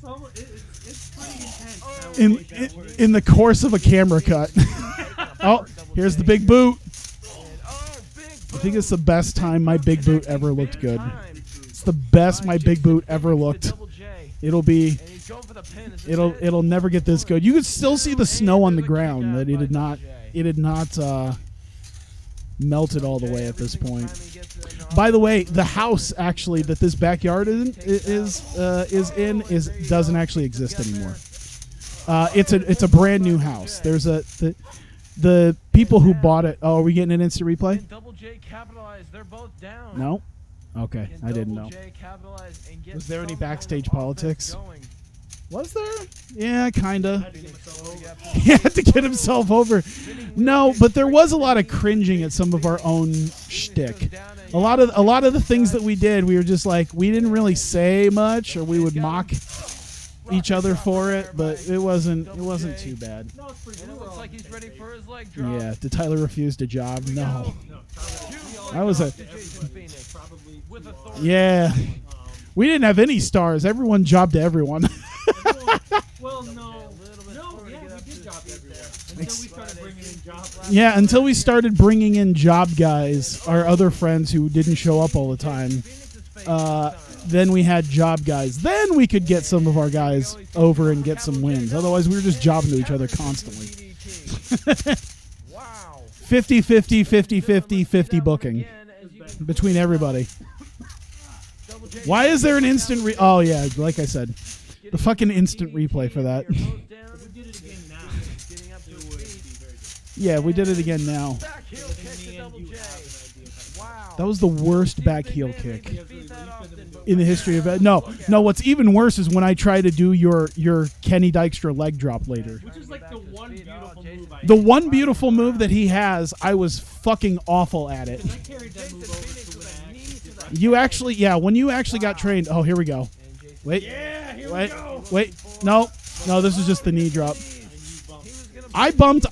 in the course of a camera cut. Oh, here's the big boot. I think it's the best time my big boot ever looked good. It's the best my big boot ever looked. It'll never get this good. You can still see the snow on the ground that it had not melted all the way at this point. By the way, the house actually that this backyard doesn't actually exist anymore. It's a brand new house. There's the people who bought it. Oh, are we getting an instant replay? Double J capitalized. They're both down. No. Okay, I didn't know. Was there any backstage politics? Was there? Yeah, kinda. He had to get himself over. No, but there was a lot of cringing at some of our own shtick. A lot of the things that we did, we were just like, we didn't really say much, or we would mock each other for it, but it wasn't too bad. No, it's pretty And it good. looks like he's ready for his leg drop. Yeah, did Tyler refuse a job? No. No, I was a Jason Phoenix. probably With too, authority. yeah. We didn't have any stars. Everyone jobbed to everyone. well, no, yeah, we did job everywhere until we started bringing in jobs. Yeah, until we started bringing in job guys, our other friends who didn't show up all the time. Then we had job guys. Then we could get some of our guys over and get some wins. Otherwise, we were just jobbing to each other constantly. Wow. 50-50, 50-50, 50 booking between everybody. Why is there an instant oh, yeah, like I said. The fucking instant replay for that. If we did it again now, it would be very good. Yeah, we did it again now. Back heel kick to Double J. Wow. That was the worst back heel kick in the history of it. No, what's even worse is when I try to do your Kenny Dykstra leg drop later. Which is like the one beautiful move I The one beautiful move that he has, I was fucking awful at it. I carried that move over to Max. You actually, yeah, when you actually got trained. Oh, here we go. Wait. Yeah, here we Wait. go. Wait. No, this is just the knee drop. I bumped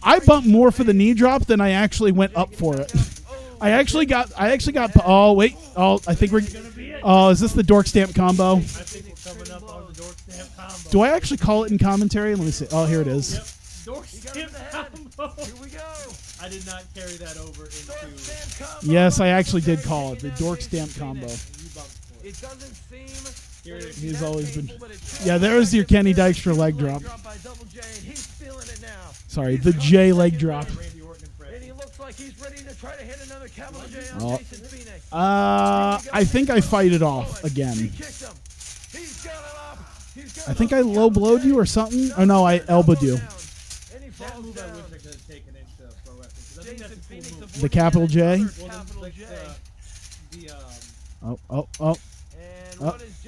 more for the knee drop than I actually went up for it. I actually got. Oh wait. Oh, I think we're. Oh, is this the dork stamp combo? I think we're coming up on the dork stamp combo. Do I actually call it in commentary? Let me see. Oh, here it is. Yep. Dork stamp combo. Here we go. I did not carry that over into. Yes, I actually did call it the dork stamp combo. You bumped for it. It doesn't seem. Here it is. He's always been. Yeah, there's your Kenny Dykstra leg drop. By Double J, and he's feeling it now. Sorry, the J leg drop. Randy Orton and Fred. And he looks like he's ready to try to hit another capital J on Oh. Jason Phoenix. I think I fight it off He again. kicked him. He's got it up. He's got I it think up. I low blowed you or something. Oh no, I elbowed you. And he That falls move I down. wish I could have taken into pro wrestling. 'Cause I think Jason that's a Phoenix cool move. avoiding The capital J. another Well, capital like J. the Oh.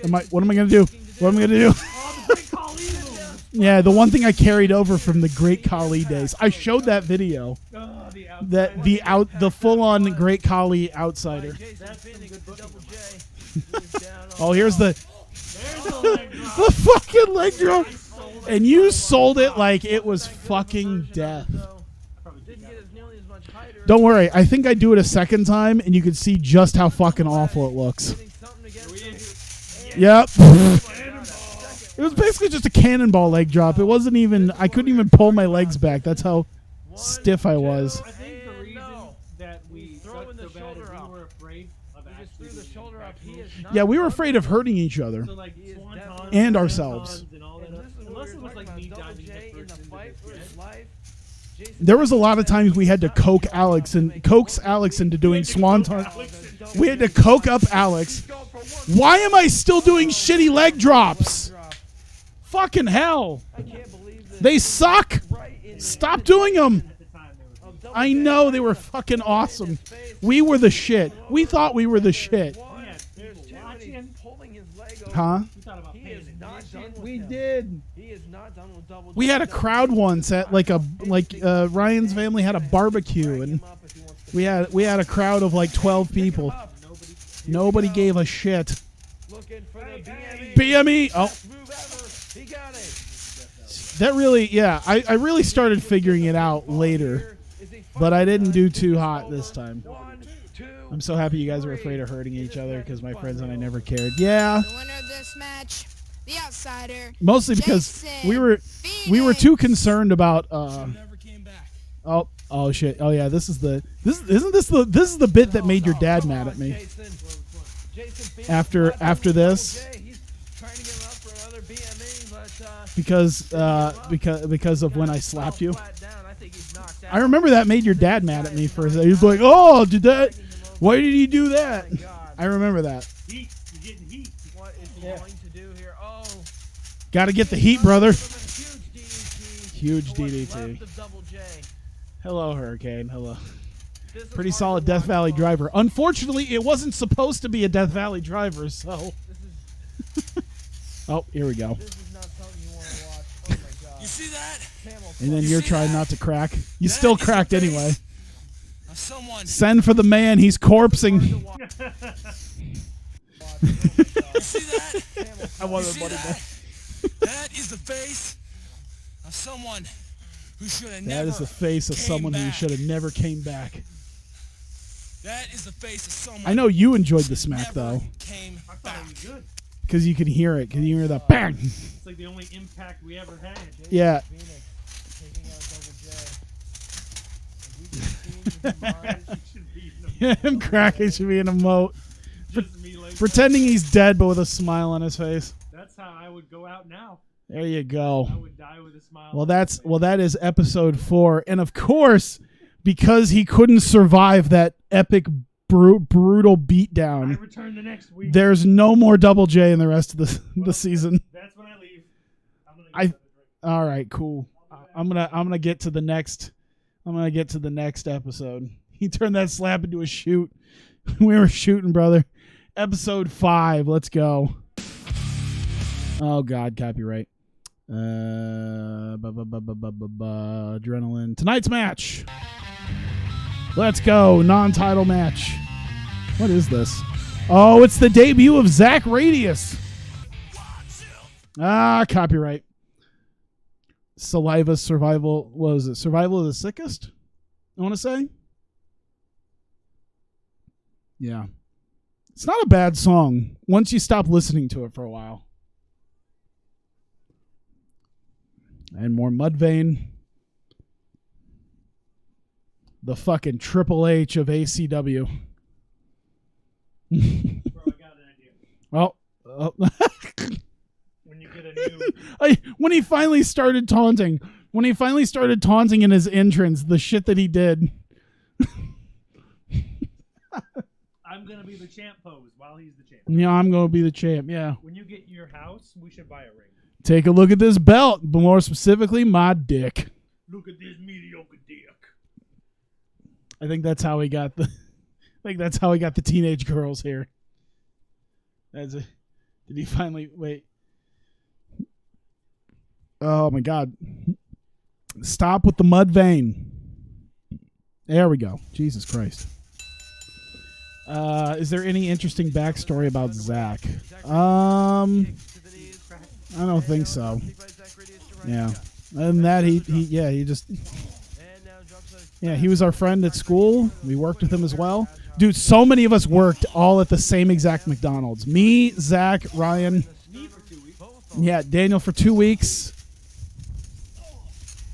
And what is What am I gonna do? What am I gonna do? Oh, the Great Khali move. Yeah, the one thing I carried over from the Great Khali days. I showed that video. Oh, the That the full on Great Khali outsider. Jason Phoenix to Double J. Oh, here's the There's the leg drop. the fucking leg drop. And you sold it like it was fucking death. Didn't get as nearly as much height or Don't worry, I think I do it a second time and you can see just how fucking awful it looks. something against him. Yep. It was basically just a cannonball leg drop. It wasn't even, I couldn't even pull my legs back. That's how stiff I was. I think the reason that we throwing sucked the so bad shoulder is up. we were afraid of He just actually threw the being shoulder up. He is not Yeah, we were afraid of hurting each other. So like He is swantons definitely- And ourselves. and all And that. this is what Unless we it were was like talking me about. Double diving J in headfirst the into fight the for his fence. life. Jason There was a lot of times we had to coax Alex into doing swanton. We had to coke up Alex. Why am I still doing shitty leg drops? Fucking hell. I can't believe this. They suck. Right in Stop doing them. At the time, they were of Double I J know they were fucking awesome. We were the shit. We thought we were the shit. One, Yeah, there's people two, and watching. he's pulling his leg over. Huh? We thought about He paying is it. not done with We him. did. He is not done with Double J. We had a crowd once at like Ryan's family had a barbecue and we had a crowd of like 12 people. Nobody gave a shit. Looking for the BME. BME. Oh, Best move ever. He got it. that really, yeah. I really started figuring it out later, but I didn't do too hot this time. 1, 2. I'm so happy you guys are afraid of hurting each other because my friends and I never cared. Yeah, The winner of this match, the outsider. mostly because we were too concerned about. Oh shit. Oh yeah. This is the bit that made your dad mad at me. After this. He's trying to get him up for another BME, but Because of when I slapped you. flat down. I think he's knocked out. I remember that made your dad mad at me for a second. He was like, "Oh, did that? Why did he do that?" I remember that. Heat. You're getting heat. What is he going to do here? Oh, Got to get the heat, brother. huge DDT. Huge for what's DDT. left of Double J. Hello, Hurricane. Hello. This is Pretty hard solid to Death watch Valley live. driver. Unfortunately, it wasn't supposed to be a Death Valley driver, so. This is Oh, here we go. this is not something you want to watch. Oh my god. You see that? Camel And then You you're see trying that? not to crack. You That still is the cracked face anyway. of someone. Send for the man. He's corpsing. You see that? I wasn't See buddy that? That is the face of someone who should have never That is the face of came someone who back. should have never came back. That is the face of someone. I know you enjoyed the who smack, never though, Came I thought back. it was good. because you can hear it. Can you hear the bang? It's like the only impact we ever had. Yeah. Him cracking should be in a moat. Just me like Pretending he's dead, but with a smile on his face. that's how I would go out now. There you go. I would die with a smile. Well, on my that's face. that is episode 4, and of course, because he couldn't survive that epic brutal I beatdown, return the next week. there's no more Double J in the rest of the season. That's when I leave. I'm gonna I- get another drink. All right, cool. I'm gonna get to the next. I'm gonna get to the next episode. He turned that slap into a shoot. We were shooting, brother. Episode 5. Let's go. Oh God, copyright. Adrenaline. Tonight's match. Let's go. Non-title match. What is this? Oh, it's the debut of Zach Radius. Ah, copyright. Saliva survival. What was it? Survival of the sickest? I want to say. Yeah. It's not a bad song once you stop listening to it for a while. And more Mudvayne. The fucking Triple H of ACW. Bro, I got an idea. Oh. When you get a new, When he finally started taunting. When he finally started taunting in his entrance, the shit that he did. I'm gonna be the champ pose while he's the champ. Yeah, I'm going to be the champ. Yeah. When you get your house, we should buy a ring. Take a look at this belt, but more specifically, my dick. Look at this mediocre dick. I think that's how he got the. I think that's how he got the teenage girls here. Did he finally wait? Oh my God! Stop with the mud vein. There we go. Jesus Christ. Is there any interesting backstory about Zach? I don't think so. Yeah. And that he was our friend at school. We worked with him as well. Dude, so many of us worked all at the same exact McDonald's. Me, Zach, Ryan. Yeah, Daniel for 2 weeks.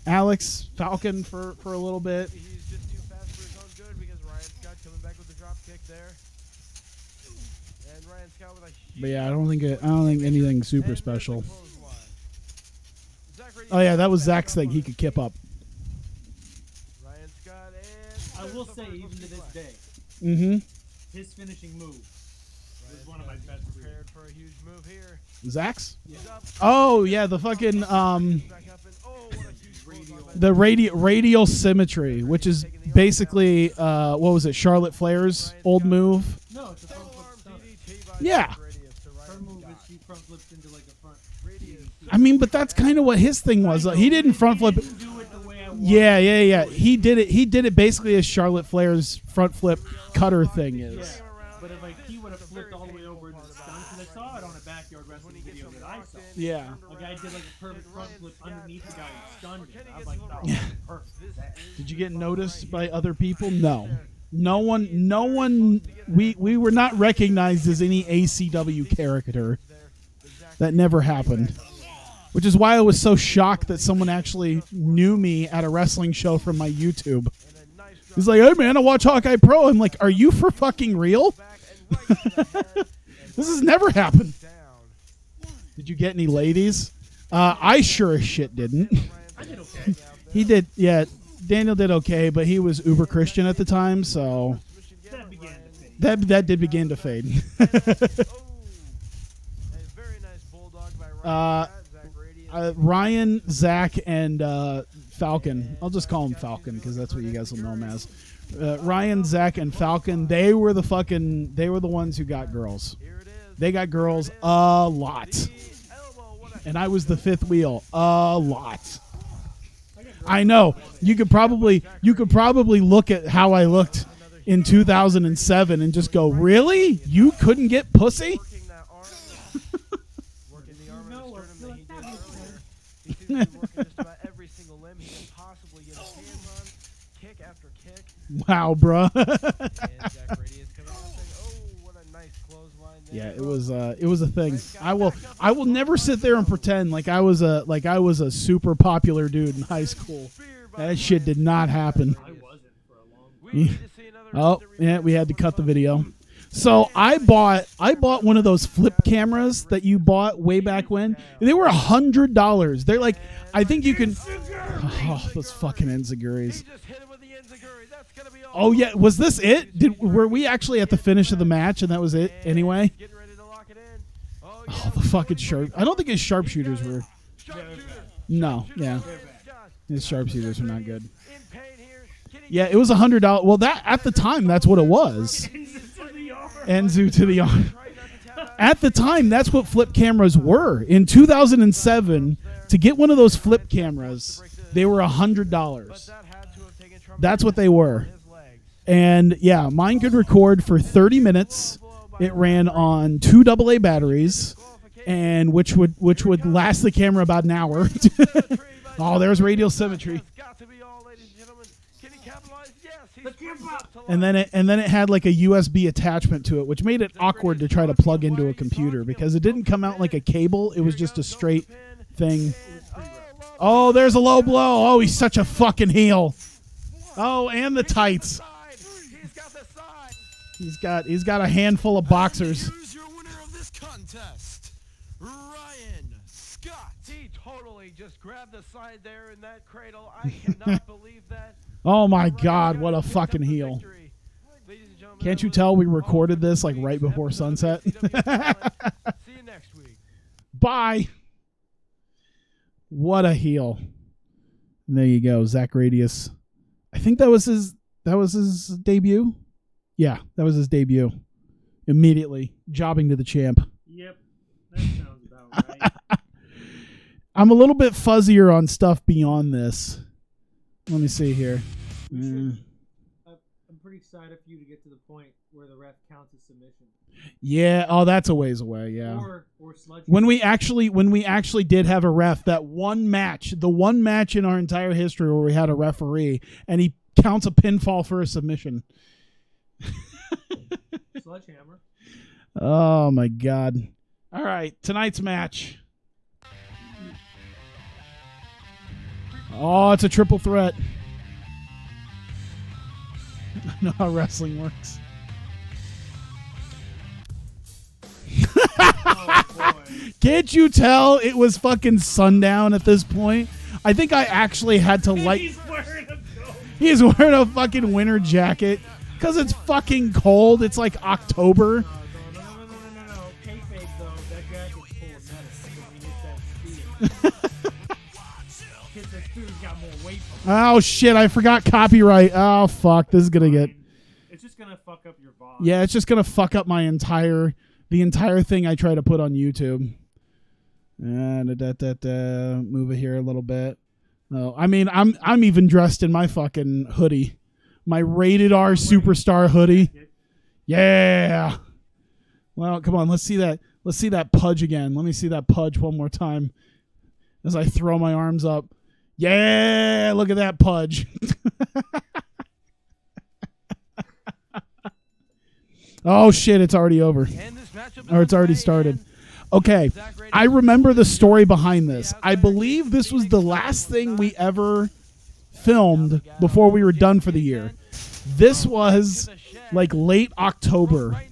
Alex, Falcon for a little bit. He's just too fast for his own good because Ryan Scott coming back with the drop kick there. And Ryan Scott with a huge But yeah, I don't think anything super special. Oh yeah, that was Zach's thing. He could kip up. Ryan Scott and I will say, even to this day, Mm-hmm. his finishing move was one of my best prepared for a huge move here. Zach's? He's up, Oh yeah, the fucking back up, and oh, what a huge bulldog by the radial symmetry, which is basically what was it? Charlotte Flair's old move. No, it's a front flip stunner. DDT by Yeah. Zach Radius to Her Ryan move Scott. is she front flips into like a front. Radius. I mean, but that's kind of what his thing was. He didn't front flip. He didn't do it the way I wanted. Yeah. He did it basically as Charlotte Flair's front flip cutter thing Yeah, is. but if like he would have flipped all the way over into the stun, because I saw it on a backyard wrestling video that I saw. Yeah. A guy did like a perfect front flip underneath the guy and stunned him. I was like, that was perfect. Did you get noticed by other people? No. No one. We were not recognized as any ACW character. That never happened. Which is why I was so shocked that someone actually knew me at a wrestling show from my YouTube. He's like, "Hey man, I watch Hawkeye Pro." I'm like, "Are you for fucking real?" This has never happened. Did you get any ladies? I sure as shit didn't. I did okay. He did, yeah. Daniel did okay, but he was uber Christian at the time, so That began to fade. that did begin to fade. A very nice bulldog by Ryan Scott, Zach Radius. Ryan, Zach, and Falcon. I'll just call him Falcon because that's what you guys will know him as. Ryan, Zach, and Falcon. They were the ones who got girls. Here it is. They got girls a lot, Elbow, what a and I was the fifth wheel a lot. I know you could probably look at how I looked in 2007 and just go, really? You couldn't get pussy? working that arm. Working the arm. No, sternum that he did earlier. He seems to be working just about every single limb he can possibly get his hands on, kick after kick. Wow, bruh. And Zach Brady is coming out saying, "Oh, what a nice clothesline there." Yeah, it was a thing. I will never sit there and pretend like I was a super popular dude in high school. That shit did not happen. I wasn't for a long time. Oh, yeah, we had to cut the video. So I bought one of those flip cameras that you bought way back when. They were $100. They're like, I think you can. Oh, those fucking enziguris. Oh yeah, was this it? Were we actually at the finish of the match and that was it anyway? Oh, the fucking sharp. I don't think his sharpshooters were. No, yeah, his sharpshooters were not good. Yeah, it was $100. Well, that at the time, that's what it was. Enzu to the arm. At the time, that's what flip cameras were. In 2007, to get one of those flip cameras, they were $100. That's what they were. And yeah, mine could record for 30 minutes. It ran on 2 AA batteries, and which would last the camera about an hour. Oh, there's radial symmetry. And then it had like a USB attachment to it, which made it awkward to try to plug into a computer because it didn't come out like a cable. It was just a straight thing. Oh, there's a low blow. Oh, he's such a fucking heel. Oh, and the tights. He's got a handful of boxers. Here's your winner of this contest, Ryan Scott. He totally just grabbed the side there in that cradle. I cannot believe that. Oh my God, what a fucking heel. Can't you tell we recorded this like right before sunset? See you next week. Bye. What a heel. And there you go, Zach Radius. I think that was his debut. Yeah, that was his debut. Immediately jobbing to the champ. Yep, that sounds about right. I'm a little bit fuzzier on stuff beyond this. Let me see here. I'm pretty excited for you to get to the point where the ref counts as submission. Yeah. Oh, that's a ways away. Yeah. Or sludge. When we actually did have a ref, that one match, the one match in our entire history where we had a referee, and he counts a pinfall for a submission. Sledgehammer. Oh my God! All right, tonight's match. Oh, it's a triple threat. I know how wrestling works. Oh, boy. Can't you tell it was fucking sundown at this point? I think I actually had to light. He's wearing a fucking winter jacket because it's fucking cold. It's like October. No. Kayfabe, though, that jacket's full of medicine. We need that speed. Kids, that dude's got more weight. Oh shit! I forgot copyright. Oh fuck! This is gonna get. It's just gonna fuck up your vibe. Yeah, it's just gonna fuck up the entire thing I try to put on YouTube. And move it here a little bit. Oh, I mean, I'm even dressed in my fucking hoodie, my rated R superstar hoodie. Yeah. Well, come on, let's see that. Let's see that pudge again. Let me see that pudge one more time as I throw my arms up. Yeah, look at that pudge. Oh shit, it's already over. Or it's already started. Okay, I remember the story behind this. I believe this was the last thing we ever filmed before we were done for the year. This was like late October.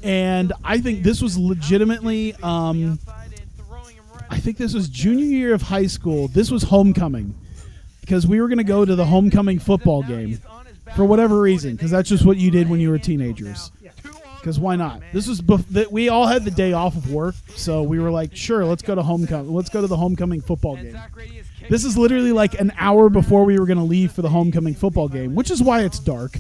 And I think this was legitimately, I think this was junior year of high school. This was homecoming. Because we were going to go to the homecoming football game. For whatever reason. Because that's just what you did when you were teenagers. Because why not? This was we all had the day off of work, so we were like, sure, let's go to homecoming. Let's go to the homecoming football game. This is literally like an hour before we were going to leave for the homecoming football game, which is why it's dark.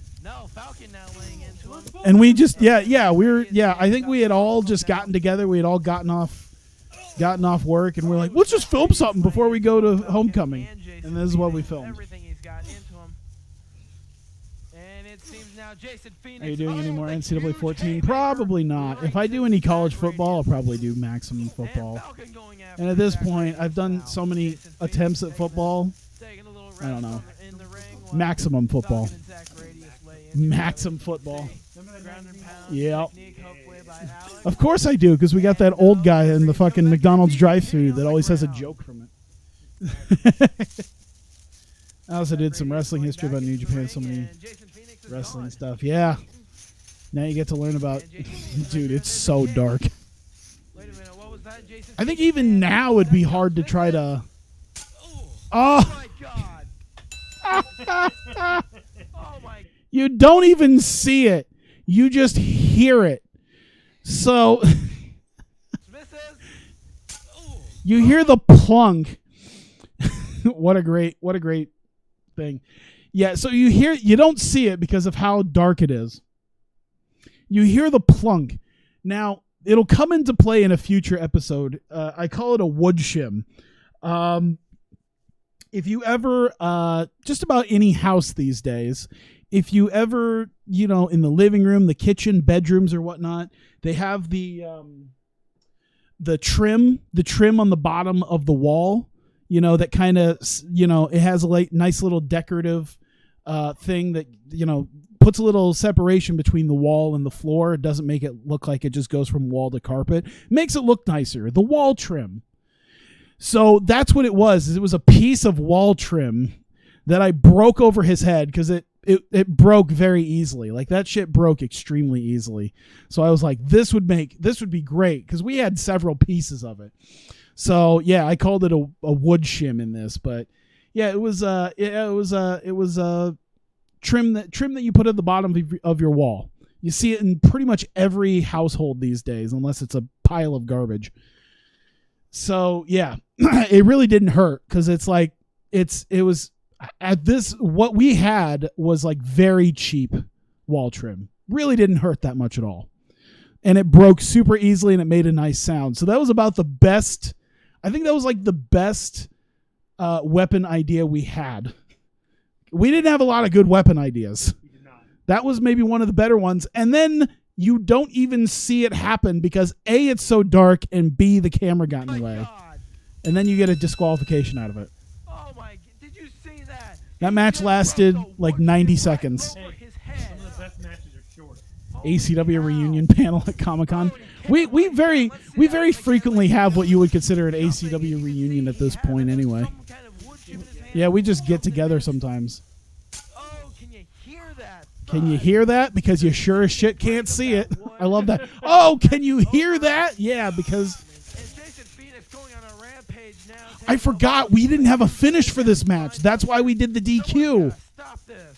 And we just I think we had all just gotten together. We had all gotten off work, and we're like, let's just film something before we go to homecoming. And this is what we filmed. now, Jason Phoenix. Are you doing any more the NCAA huge 14? haymaker Probably not. If I do any college football, I'll probably do maximum football. Falcon going after And at this Zach point, Radius I've done now. so many Jason Phoenix attempts at taking a- football. taking a little I don't rest know. in the ring while Maximum football. Falcon and Zach Radius lay into Maximum each other. football. Ground and pound Yep. technique, hopefully by Alex. Of course I do, because we got that old guy in the fucking McDonald's drive-thru that always has a joke from it. I also did some wrestling history about New Japan, so many wrestling stuff. Yeah. Now you get to learn about... Dude, it's so dark. Wait a minute, what was that, Jason? I think even now it'd be hard to try to... Oh Oh! my god! Oh my! You don't even see it. You just hear it. So... Misses. You hear the plunk. What a great thing. Yeah, so you don't see it because of how dark it is. You hear the plunk. Now, it'll come into play in a future episode. I call it a wood shim. If you ever, just about any house these days, if you ever, in the living room, the kitchen, bedrooms or whatnot, they have the trim on the bottom of the wall, that kind of, it has a nice little decorative thing that, puts a little separation between the wall and the floor. It doesn't make it look like it just goes from wall to carpet. Makes it look nicer. The wall trim. So that's what it was. It was a piece of wall trim that I broke over his head because it broke very easily. Like that shit broke extremely easily. So I was like, this would be great because we had several pieces of it. So yeah, I called it a wood shim in this, but yeah, it was trim that you put at the bottom of your wall. You see it in pretty much every household these days, unless it's a pile of garbage. So yeah, it really didn't hurt because it's like it was at this, what we had was like very cheap wall trim. Really didn't hurt that much at all. And it broke super easily and it made a nice sound. So that was about the best. I think that was like the best weapon idea we had. We didn't have a lot of good weapon ideas. We did not. That was maybe one of the better ones. And then you don't even see it happen because A, it's so dark, and B, the camera got in the way. God. And then you get a disqualification out of it. Oh my! Did you see that? That match lasted like 90 seconds. Over his Some head. of the best matches are short. ACW reunion panel at Comic-Con. We very frequently have what you would consider an ACW reunion at this point anyway. Some kind of wood chip in his hand. Yeah, we just get together sometimes. Oh, can you hear that? Can you hear that? Because you sure as shit can't see it. I love that. Oh, can you hear that? Yeah, because And Jason Phoenix going on a rampage now. I forgot we didn't have a finish for this match. That's why we did the DQ. Stop this.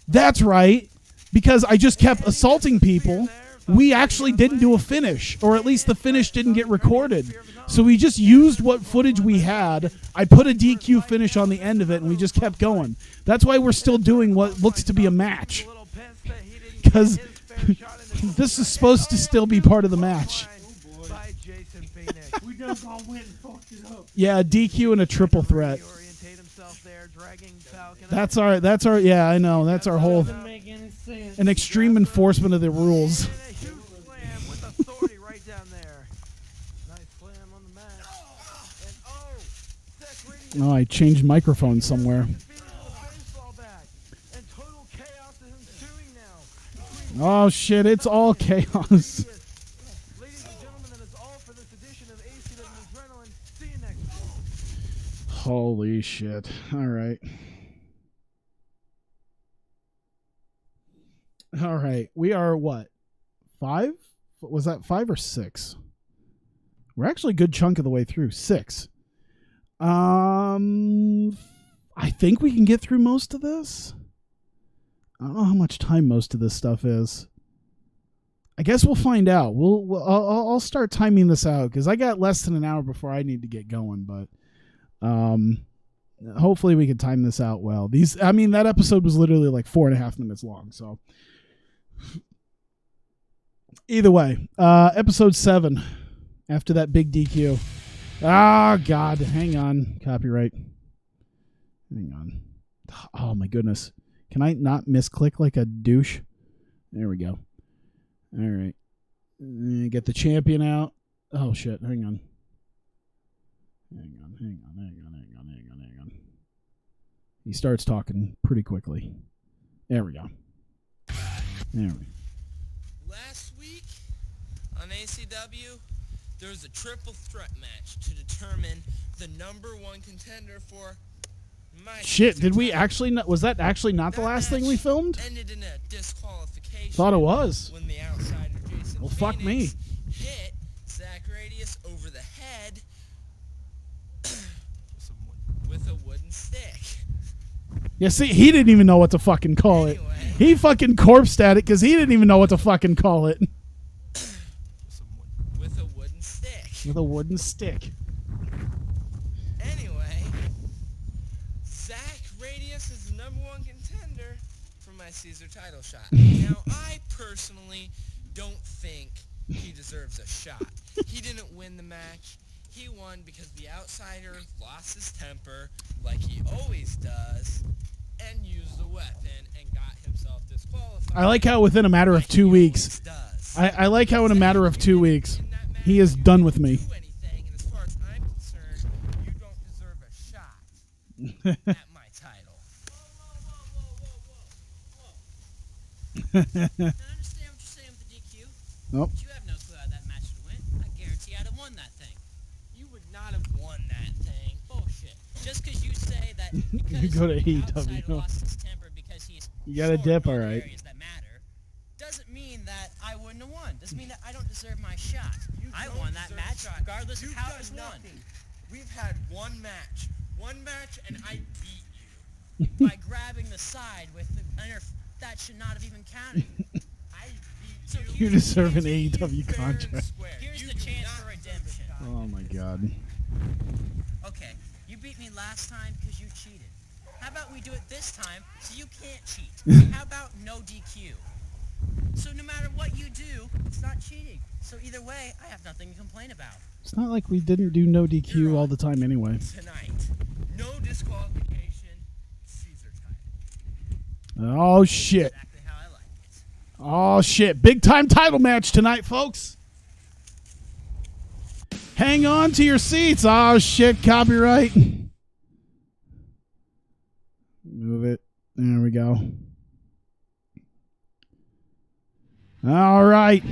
That's right. Because I just kept assaulting people. We actually didn't do a finish, or at least the finish didn't get recorded. So we just used what footage we had. I put a DQ finish on the end of it, and we just kept going. That's why we're still doing what looks to be a match. Because this is supposed to still be part of the match. By Jason Phoenix. We just all went and fucked it up. Yeah, DQ and a triple threat. Reorientate himself there, dragging Falcon. That's our yeah, I know. That's our whole, Doesn't make any sense. an extreme enforcement of the rules. And a huge slam with authority right down there. Nice slam on the mat. And Zach Radius Oh, I changed microphones somewhere. defeated with a baseball bat. And total chaos is ensuing now. Oh shit, it's all chaos. Ladies and gentlemen, that is all for this edition of ACW Adrenaline. See you next week. Holy shit. All right. All right. We are what? 5? Was that 5 or 6? We're actually a good chunk of the way through. 6. I think we can get through most of this. I don't know how much time most of this stuff is. I guess we'll find out. I'll start timing this out because I got less than an hour before I need to get going. But hopefully we can time this out well. That episode was literally like 4.5 minutes long. So either way, episode 7 after that big DQ. Ah, God, hang on, copyright. Hang on. Oh my goodness. Can I not misclick like a douche? There we go. All right. Get the champion out. Oh, shit. Hang on. He starts talking pretty quickly. There we go. Last week on ACW, there was a triple threat match to determine the #1 contender for my Shit, season did we title. actually not, was that actually not the That last thing match we filmed? Ended in a disqualification. Thought it was. When the outsider Jason Well, fuck me. Phoenix hit Zach Radius over the head with a wooden stick. Yeah, see, he didn't even know what to fucking call it. Anyway. He fucking corpsed at it because he didn't even know what to fucking call it. With a wooden stick. With a wooden stick. Anyway, Zach Radius is the #1 contender for my Caesar title shot. Now, I personally don't think he deserves a shot. He didn't win the match. He won because the outsider lost his temper, like he always does, and used the weapon and got himself disqualified. I like how within a matter of 2 weeks, I like how in a matter of 2 weeks, he is done with me. Anything, and as far as I'm concerned, you don't deserve a shot at my title. I understand what you're saying with the DQ. Nope. But you have no clue how that match would win. I guarantee I'd have won that thing. You would not have won that thing. Bullshit. Just because you say that because You go to the AEW. outsider lost his temper because he's You got a short dip, in other alright. areas that matter, doesn't mean that I wouldn't have won. Doesn't mean that I don't deserve my shot. I don't won that deserve match a shot. regardless You've of how done it was won. nothing. We've had one match, and I beat you. By grabbing the side with the that should not have even counted. I beat So you. You here's deserve the an chance- AEW fair and contract. square. Here's You the do chance not for deserve a redemption. shot. Oh my god. Okay, you beat me last time because you cheated. How about we do it this time so you can't cheat? How about no DQ? So no matter what you do, it's not cheating. So either way, I have nothing to complain about. It's not like we didn't do no DQ all the time anyway. Tonight, no disqualification, Caesar title. Oh shit. Exactly how I like it. Oh shit. Big time title match tonight, folks. Hang on to your seats. Oh shit, copyright. Move it. There we go. All right.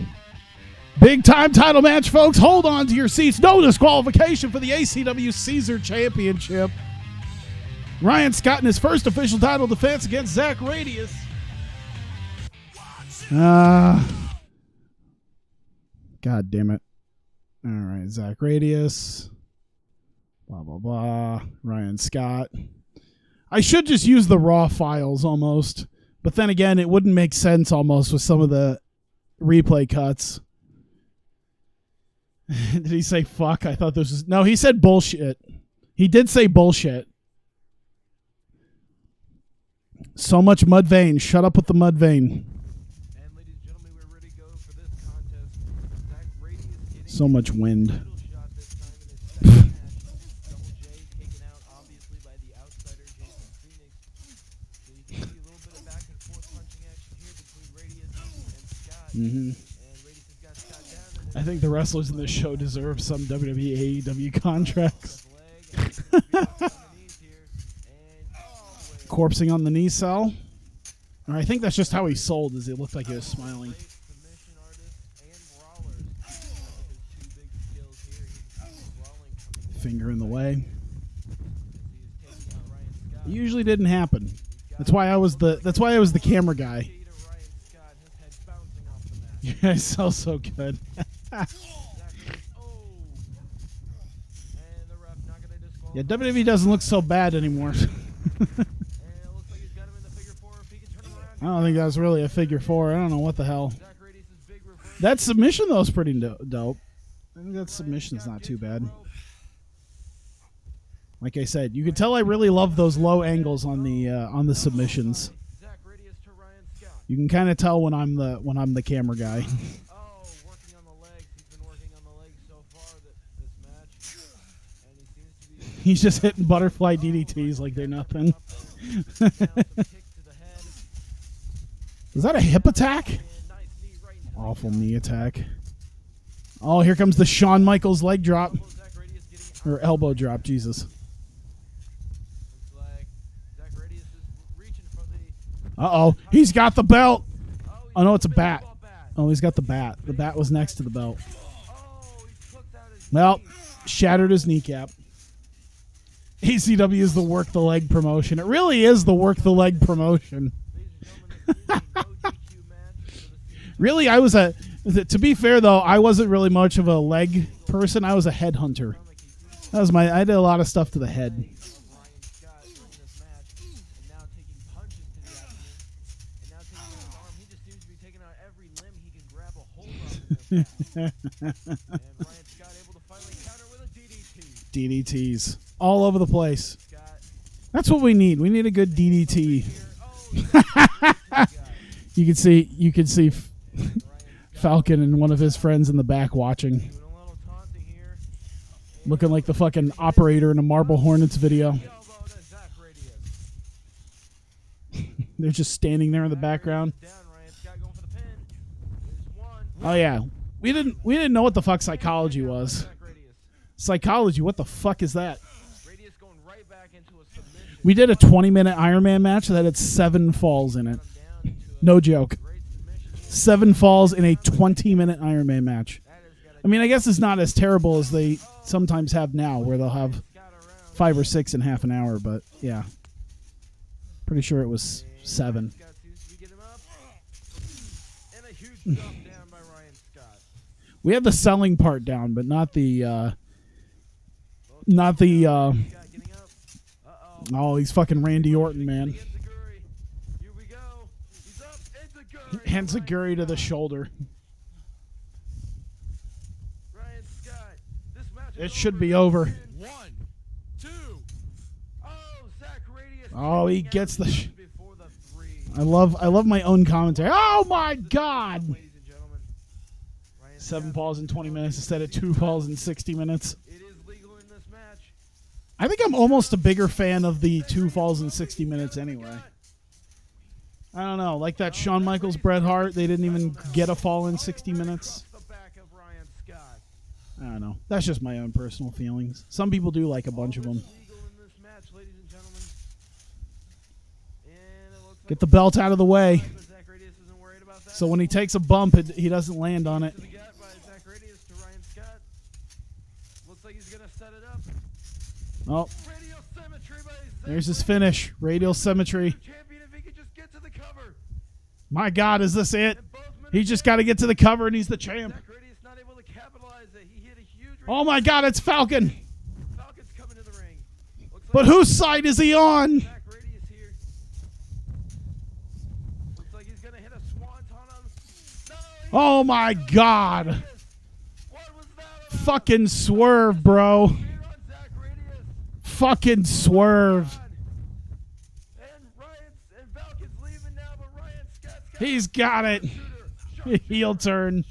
Big time title match, folks. Hold on to your seats. No disqualification for the ACW Caesar Championship. Ryan Scott in his first official title defense against Zach Radius. God damn it. All right, Zach Radius. Blah, blah, blah. Ryan Scott. I should just use the raw files almost. But then again, it wouldn't make sense almost with some of the replay cuts. Did he say fuck? I thought this was... No, he said bullshit. He did say bullshit. So much mud vein. Shut up with the mud vein. And ladies and gentlemen, we're ready to go for this contest. Zach Radius getting So much wind. title shot this time in his second match. Double J taken out obviously by the outsider Jason Phoenix. So you can see a little bit of back and forth punching action here between Radius and Scott. Mm-hmm. And Radius has got Scott down. And I think the wrestlers in this show deserve some WWE AEW contracts. Corpsing on the knee cell. Or I think that's just how he sold, as it looked like he was smiling. Submission artist and brawlers. His two big skills here. He's brawling coming in. Finger in the way. He is taking out Ryan Scott. It usually didn't happen. That's why I was the camera guy. To Ryan Scott, his head bouncing off the mat. You guys sell so good. Oh. And the ref not gonna disqualify. Yeah, WWE doesn't look so bad anymore. And it looks like he's got him in the figure four. If he can turn him around. I don't think that was really a figure four. I don't know what the hell. Zach Radius' big reverse. That submission though is pretty dope. I think that submission's not too bad. Like I said, you can tell I really love those low angles on the submissions. Zach Radius to Ryan Scott. You can kind of tell when I'm the camera guy. Oh, working on the legs. He's been working on the legs so far this match. And he seems to be He's just hitting butterfly DDTs like they're nothing. down some kick to the head. Is that a hip attack? And Awful knee attack. Oh, here comes the Shawn Michaels leg drop. Or elbow drop, Jesus. Uh-oh, he's got the belt. Oh, no, it's a bat. Oh, he's got the bat. The bat was next to the belt. Well, shattered his kneecap. ACW is the work the leg promotion. It really is the work the leg promotion. Really, to be fair though, I wasn't really much of a leg person. I was a head hunter. I did a lot of stuff to the head. DDTs all over the place. That's what we need. We need a good DDT. You can see Falcon and one of his friends in the back watching, looking like the fucking operator in a Marble Hornets video. They're just standing there in the background. Oh yeah, we didn't know what the fuck psychology was. Psychology, what the fuck is that? We did a 20-minute Iron Man match that had 7 falls in it. No joke. 7 falls in a 20-minute Iron Man match. I mean, I guess it's not as terrible as they sometimes have now, where they'll have 5 or 6 in half an hour, but yeah. Pretty sure it was 7. We had the selling part down, but not the oh, he's fucking Randy Orton, man. Enziguri to the shoulder. It should be over. 1, 2. Oh, he gets the. I love my own commentary. Oh my God! 7 falls in 20 minutes instead of 2 falls in 60 minutes. I think I'm almost a bigger fan of the 2 falls in 60 minutes anyway. I don't know. Like that Shawn Michaels, Bret Hart, they didn't even get a fall in 60 minutes. I don't know. That's just my own personal feelings. Some people do like a bunch of them. Get the belt out of the way. So when he takes a bump, he doesn't land on it. Oh, there's his finish. Radial symmetry. My God, is this it? He just got to get to the cover and he's the champ. Oh my God, it's Falcon. But whose side is he on? Oh my God. Fucking swerve, bro. Fucking swerve. He's got it. Heel turn.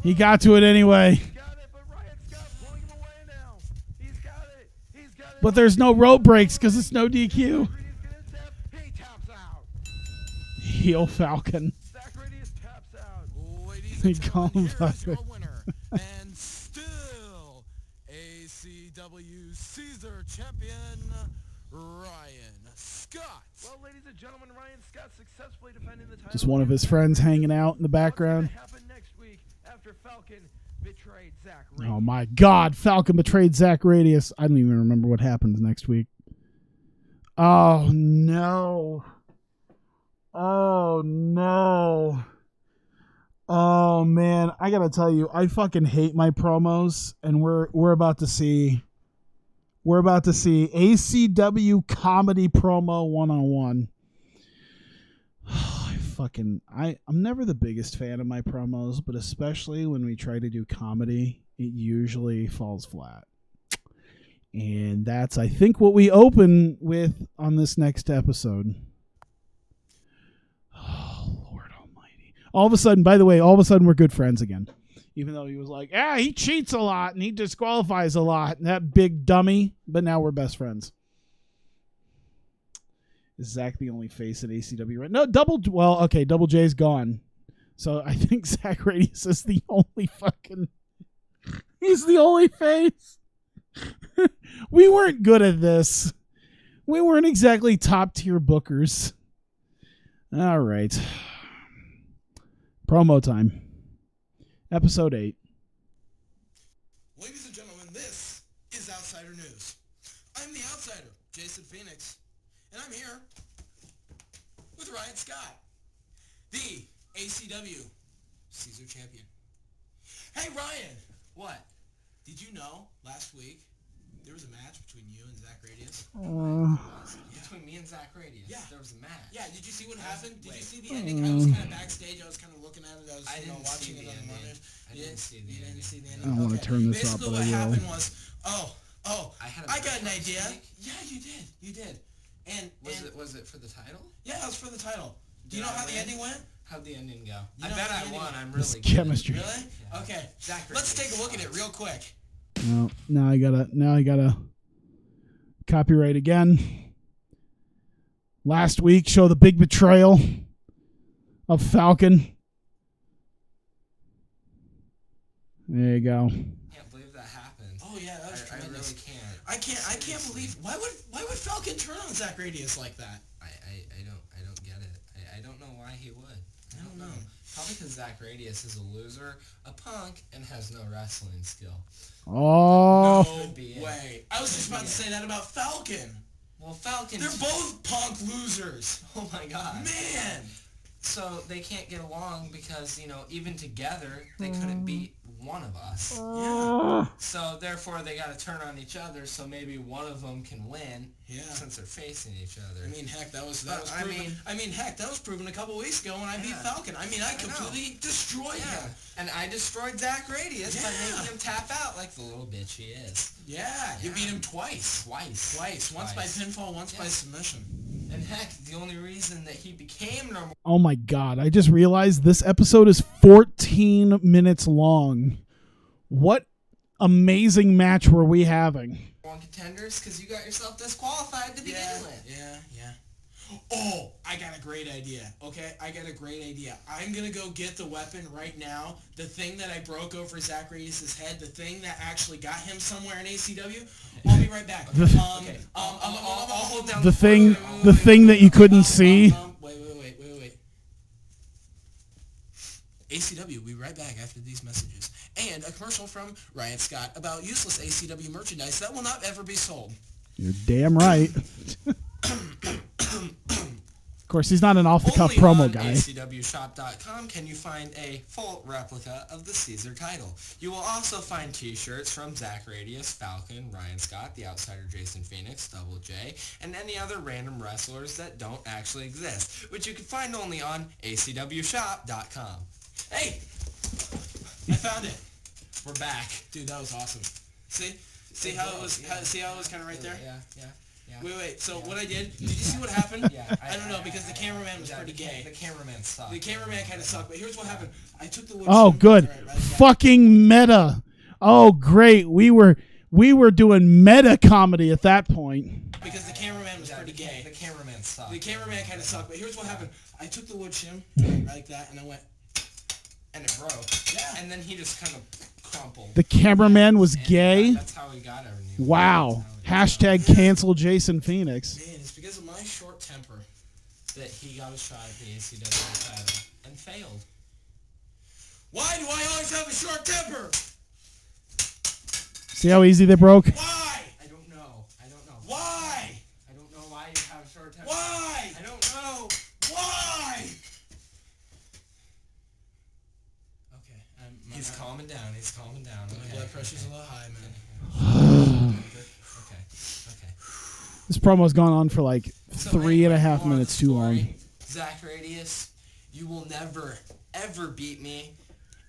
He got to it anyway. But there's no rope breaks because it's no DQ. Heel Falcon. They call him Falcon. And still ACW Caesar Champion Ryan Scott. Well, ladies and gentlemen, Ryan Scott successfully defending the title. Just one of his friends hanging out in the background. What's going to happen next week after Falcon betrayed Zach Radius? Oh my God, Falcon betrayed Zach Radius. I don't even remember what happens next week. Oh no. Oh no. Oh man, I gotta tell you, I fucking hate my promos, and we're about to see ACW comedy promo 101. I'm never the biggest fan of my promos, but especially when we try to do comedy, it usually falls flat. And that's, I think, what we open with on this next episode. Oh, Lord almighty. All of a sudden, by the way, we're good friends again. Even though he was like, he cheats a lot and he disqualifies a lot. And that big dummy. But now we're best friends. Is Zach the only face at ACW? Right? No, Double J's gone. So I think Zach Radius is the only he's the only face. We weren't good at this. We weren't exactly top tier bookers. All right. Promo time. Episode 8. Ladies and gentlemen, this is Outsider News. I'm the Outsider, Jason Phoenix, and I'm here with Ryan Scott, the ACW Caesar Champion. Hey, Ryan! What? Did you know last week there was a match between you and Zach Radius? Between me and Zach Radius, there was a match. Yeah, did you see what happened? Did you see the ending? I was kind of backstage. I was kind of looking at it. I was watching it on the monitor. I didn't see the ending. I don't want to turn this up, Basically, but what I will. happened was, I got an idea. Yeah, you did. And Was it for the title? yeah, it was for the title. Do you know how the ending went? How'd the ending go? You I know bet how I the won. ending- I'm This really good. chemistry. Really? Yeah. Okay. Zach Let's take Radius a look at it sucks. real quick. No, now I gotta copyright again. Last week, show the big betrayal of Falcon. There you go. Can't believe that happened. Oh yeah, that was I tremendous. really can't. I can't believe why would Falcon turn on Zach Radius like that? I don't get it. I don't know why he would. I don't know. Probably because Zach Radius is a loser, a punk, and has no wrestling skill. Oh, Could be it. Way. I was just about to say that about Falcon. Well, Falcon. They're both punk losers. Oh my god. Man. So they can't get along because, even together, they couldn't beat one of us. Yeah. So therefore, they got to turn on each other so maybe one of them can win Yeah. since they're facing each other. I mean, heck, that was But, proven. Heck, that was proven a couple weeks ago when I beat Yeah. Falcon. I mean, I completely destroyed yeah. him. And I destroyed Zach Radius by Yeah. making him tap out like the little bitch he is. Yeah, you Yeah. beat him twice. Twice. Once by pinfall, once by Yeah. submission. And heck, the only reason that he became number oh my God! I just realized this episode is 14 minutes long. What amazing match were we having? one contender is because you got yourself disqualified to begin with. Yeah. Oh, I got a great idea. Okay, I got a great idea. I'm gonna go get the weapon right now. The thing that I broke over Zach Radius' head. The thing that actually got him somewhere in ACW. I'll be right back. Okay. I'll hold down The phone. thing that you couldn't see. Wait. ACW, we'll be right back after these messages. And a commercial from Ryan Scott about useless ACW merchandise that will not ever be sold. You're damn right. Of course, he's not an off-the-cuff Only promo on guy. ACWshop.com can you find a full replica of the Caesar title. You will also find t-shirts from Zach Radius, Falcon, Ryan Scott, The Outsider Jason Phoenix, Double J, and any other random wrestlers that don't actually exist, which you can find only on ACWshop.com. Hey! I found it. We're back. Dude, that was awesome. See how it was kind of right there? Yeah. Wait. So what I did you see what happened? Yeah. I don't know because the cameraman was pretty gay. The cameraman sucked. The cameraman kind of sucked, but here's what happened. I took the wood Oh, shim- good. Right, back. Fucking meta. Oh, great. We were doing meta comedy at that point. Because the cameraman was pretty gay. The cameraman sucked. The cameraman kind of sucked, but here's what happened. I took the wood shim like that, and I went. And it broke. Yeah. And then he just kind of crumpled. The cameraman was And gay. That's how he got our new. Wow. That's how he got Hashtag cancel Jason Phoenix. Man, it's because of my short temper. that he got a shot at the ACW title and failed. Why do I always have a short temper? See how easy they broke? Why? I don't know. Why? I don't know why you have a short temper. Why? I don't know. Why? Okay. He's calming down. My blood pressure's a little high, man. Okay. This promo's gone on for like So 3.5 anyway, minutes too long. story. Zach Radius, you will never, ever beat me,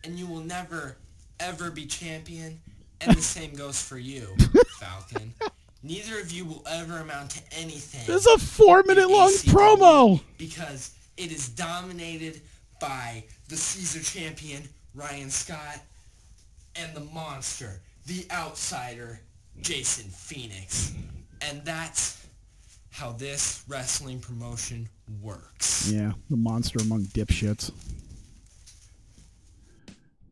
and you will never, ever be champion, and the same goes for you, Falcon. Neither of you will ever amount to anything. This is a 4-minute long ACW promo. because it is dominated by the Caesar champion, Ryan Scott, and the monster, the outsider, Jason Phoenix. And that's how this wrestling promotion works. Yeah, the monster among dipshits.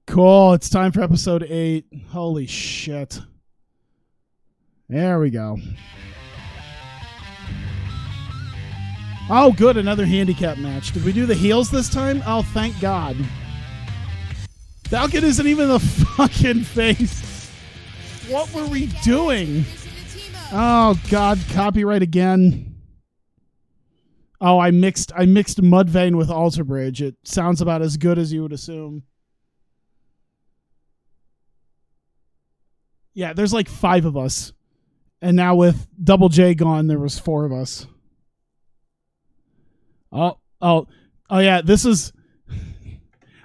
Cool, it's time for episode 8. Holy shit. There we go. Oh, good, another handicap match. Did we do the heels this time? Oh, thank God. Falcon isn't even the fucking face. What were we doing? Oh, God, copyright again. Oh, I mixed Mudvayne with Alter Bridge. It sounds about as good as you would assume. Yeah, there's like 5 of us. And now with Double J gone, there was 4 of us. Oh yeah, this is...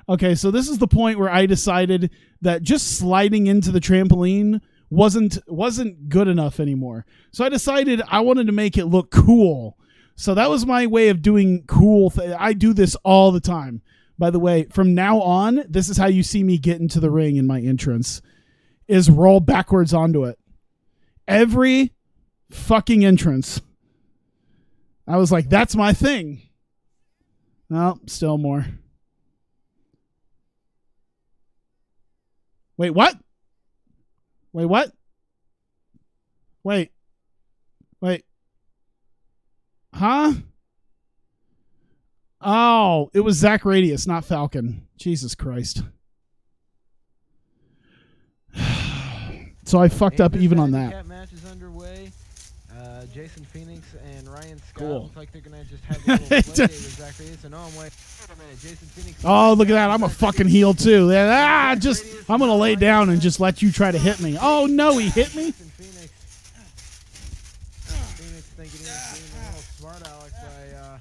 Okay, so this is the point where I decided that just sliding into the trampoline wasn't good enough anymore. So I decided I wanted to make it look cool. So that was my way of doing cool I do this all the time. By the way, from now on, this is how you see me get into the ring in my entrance, is roll backwards onto it. Every fucking entrance. I was like, that's my thing. No, still more. Wait, what? Wait, what? Wait. Huh? Oh, it was Zach Radius, not Falcon. Jesus Christ. So I fucked up even on that. Handicap match is underway. Jason Phoenix and Ryan Scott Cool. look like they're gonna just have a little play date with Zach Radius. And I'm like, wait a minute, Jason Phoenix. Oh, look at that. I'm a fucking heel too. I'm going to lay down and just let you try to hit me. Oh, no, he hit me? Jason Phoenix thinking he was being a little smart aleck by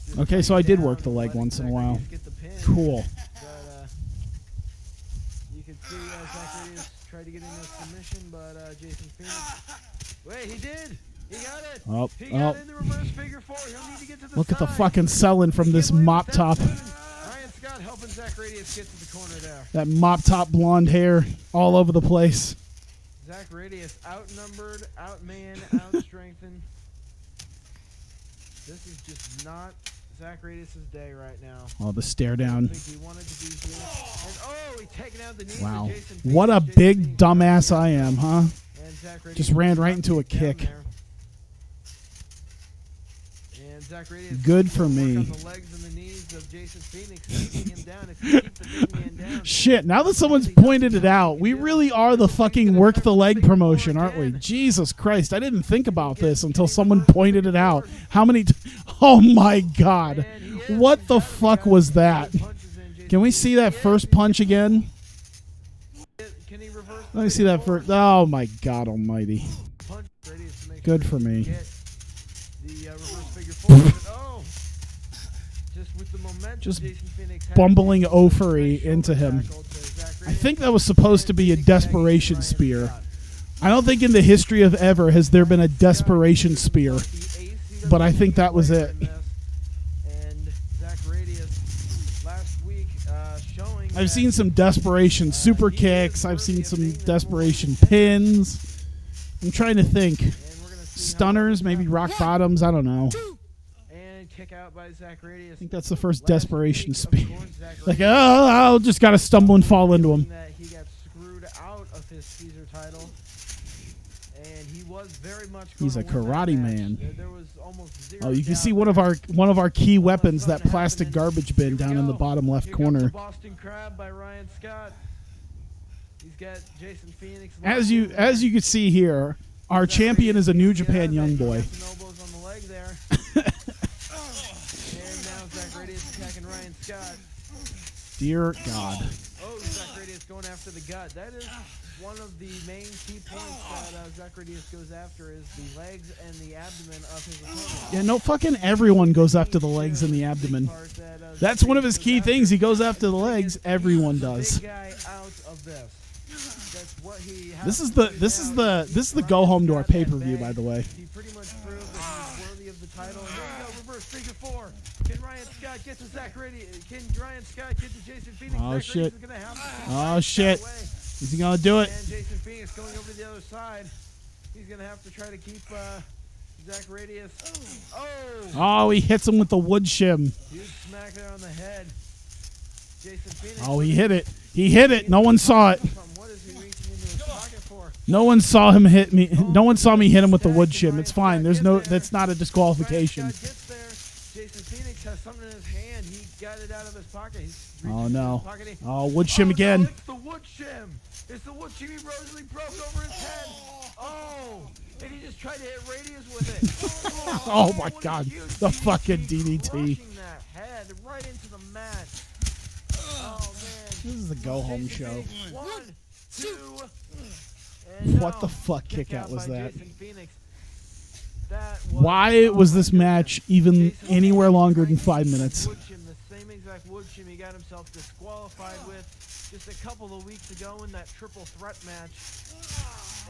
just Okay, so I did down work the and leg letting once in a Zach while. Radius get the pin. Cool. But you can see Zach Radius tried to get into a submission, but Jason Phoenix. Wait, he did. He got it. He got it in the reverse figure 4. He'll need to get to the Look at the side. fucking selling from this mop top. Ryan Scott helping Zach Radius get to the corner there. That mop top blonde hair all over the place. Zach Radius outnumbered, outmanned, outstrengthened. This is just not Zach Radius's day right now. Oh, the stare I down. think he wanted to be here. And he's taking out the knee Wow. to Jason Phoenix. What a Jason big Phoenix dumbass I am, huh? and Zach Radius Just ran right down into a kick. there. And Zach Radius Good for work me. on the legs and the knees of Jason Phoenix, keeping him down. If you keep the big man down, Shit, now that someone's pointed it out, we really are the fucking work the leg promotion, aren't we? Jesus Christ, I didn't think about this until someone pointed it out. How many... Oh my God. What the fuck was that? Can we see that first punch again? Can he reverse Let me see that first... Oh my God almighty. punch Radius to make Good sure for he me. can get the reverse figure 4. Oh! Just with the momentum, Just Jason Phoenix had bumbling a Ofery shoulder into him. tackle to Zach I Radius. think that was supposed to be a desperation spear. I don't think in the history of ever has there been a desperation spear, but I think that was it. And Zach Radius last week showing I've seen some desperation super kicks. I've seen some desperation pins. I'm trying to think. Stunners, maybe rock bottoms. I don't know. and kick out by Zach Radius. I think that's the first desperation spear. Like, oh, I'll just gotta stumble and fall into him. That he got screwed out of his Caesar title, and he was very much. He's a karate man. There was almost zero Oh, you can doubt see one of our key weapons, that plastic garbage bin Here we down in the go. bottom left Here comes the corner. Boston Crab by Ryan Scott. He's got Jason Phoenix. As you can see here, our champion is a New Japan young boy. Elbows on the leg there. And now Zach Radius attacking Ryan Scott. Dear God. Oh, Zach Radius going after the gut. That is one of the main key points that Zach Radius goes after, is the legs and the abdomen of his opponent. Yeah, no, fucking everyone goes after the legs and the abdomen. That's one of his key things. He goes after the legs. Everyone does. Big guy out of this. That's what he has This is to the do now. go home to our Ryan Scott pay-per-view, that by the way. He pretty much proved that he's worthy of the title. And here we go, reverse figure 4. Can Ryan Scott get to Zach Radius? Can Ryan Scott get to Jason Phoenix? Oh, Zach shit. Radius is gonna have to Oh shit. away. Is he gonna do it? And Jason Phoenix going over to the other side. He's gonna have to try to keep Zach Radius. Oh! Oh, he hits him with the wood shim. Huge smack there on the head. Jason Phoenix. Oh, he hit it. He hit it. No one saw it. What is he reaching into his pocket for? No one saw him hit me. No one saw me hit him with the wood shim. It's fine. There's no. That's not a disqualification. Ryan Scott gets there. Jason Phoenix has something in his hand. He got it out of his pocket. He's Oh reaching into no. his pocket. Oh, wood shim No, again. it's the wood shim. It's the wood shim he Rosalie broke over his head. Oh, and he just tried to hit Radius with it. Oh my what a God. huge The fucking DDT. Crushing that head right into the mat. Oh man. This is the go home Jason show. Phoenix, 1, 2. And What no, the fuck kick out by was that? Jason Phoenix. That was, Why oh was my this goodness. match even Jason anywhere Phoenix longer than trying 5 to minutes? wood shim, the same exact wood shim he got himself disqualified with just a couple of weeks ago in that triple threat match.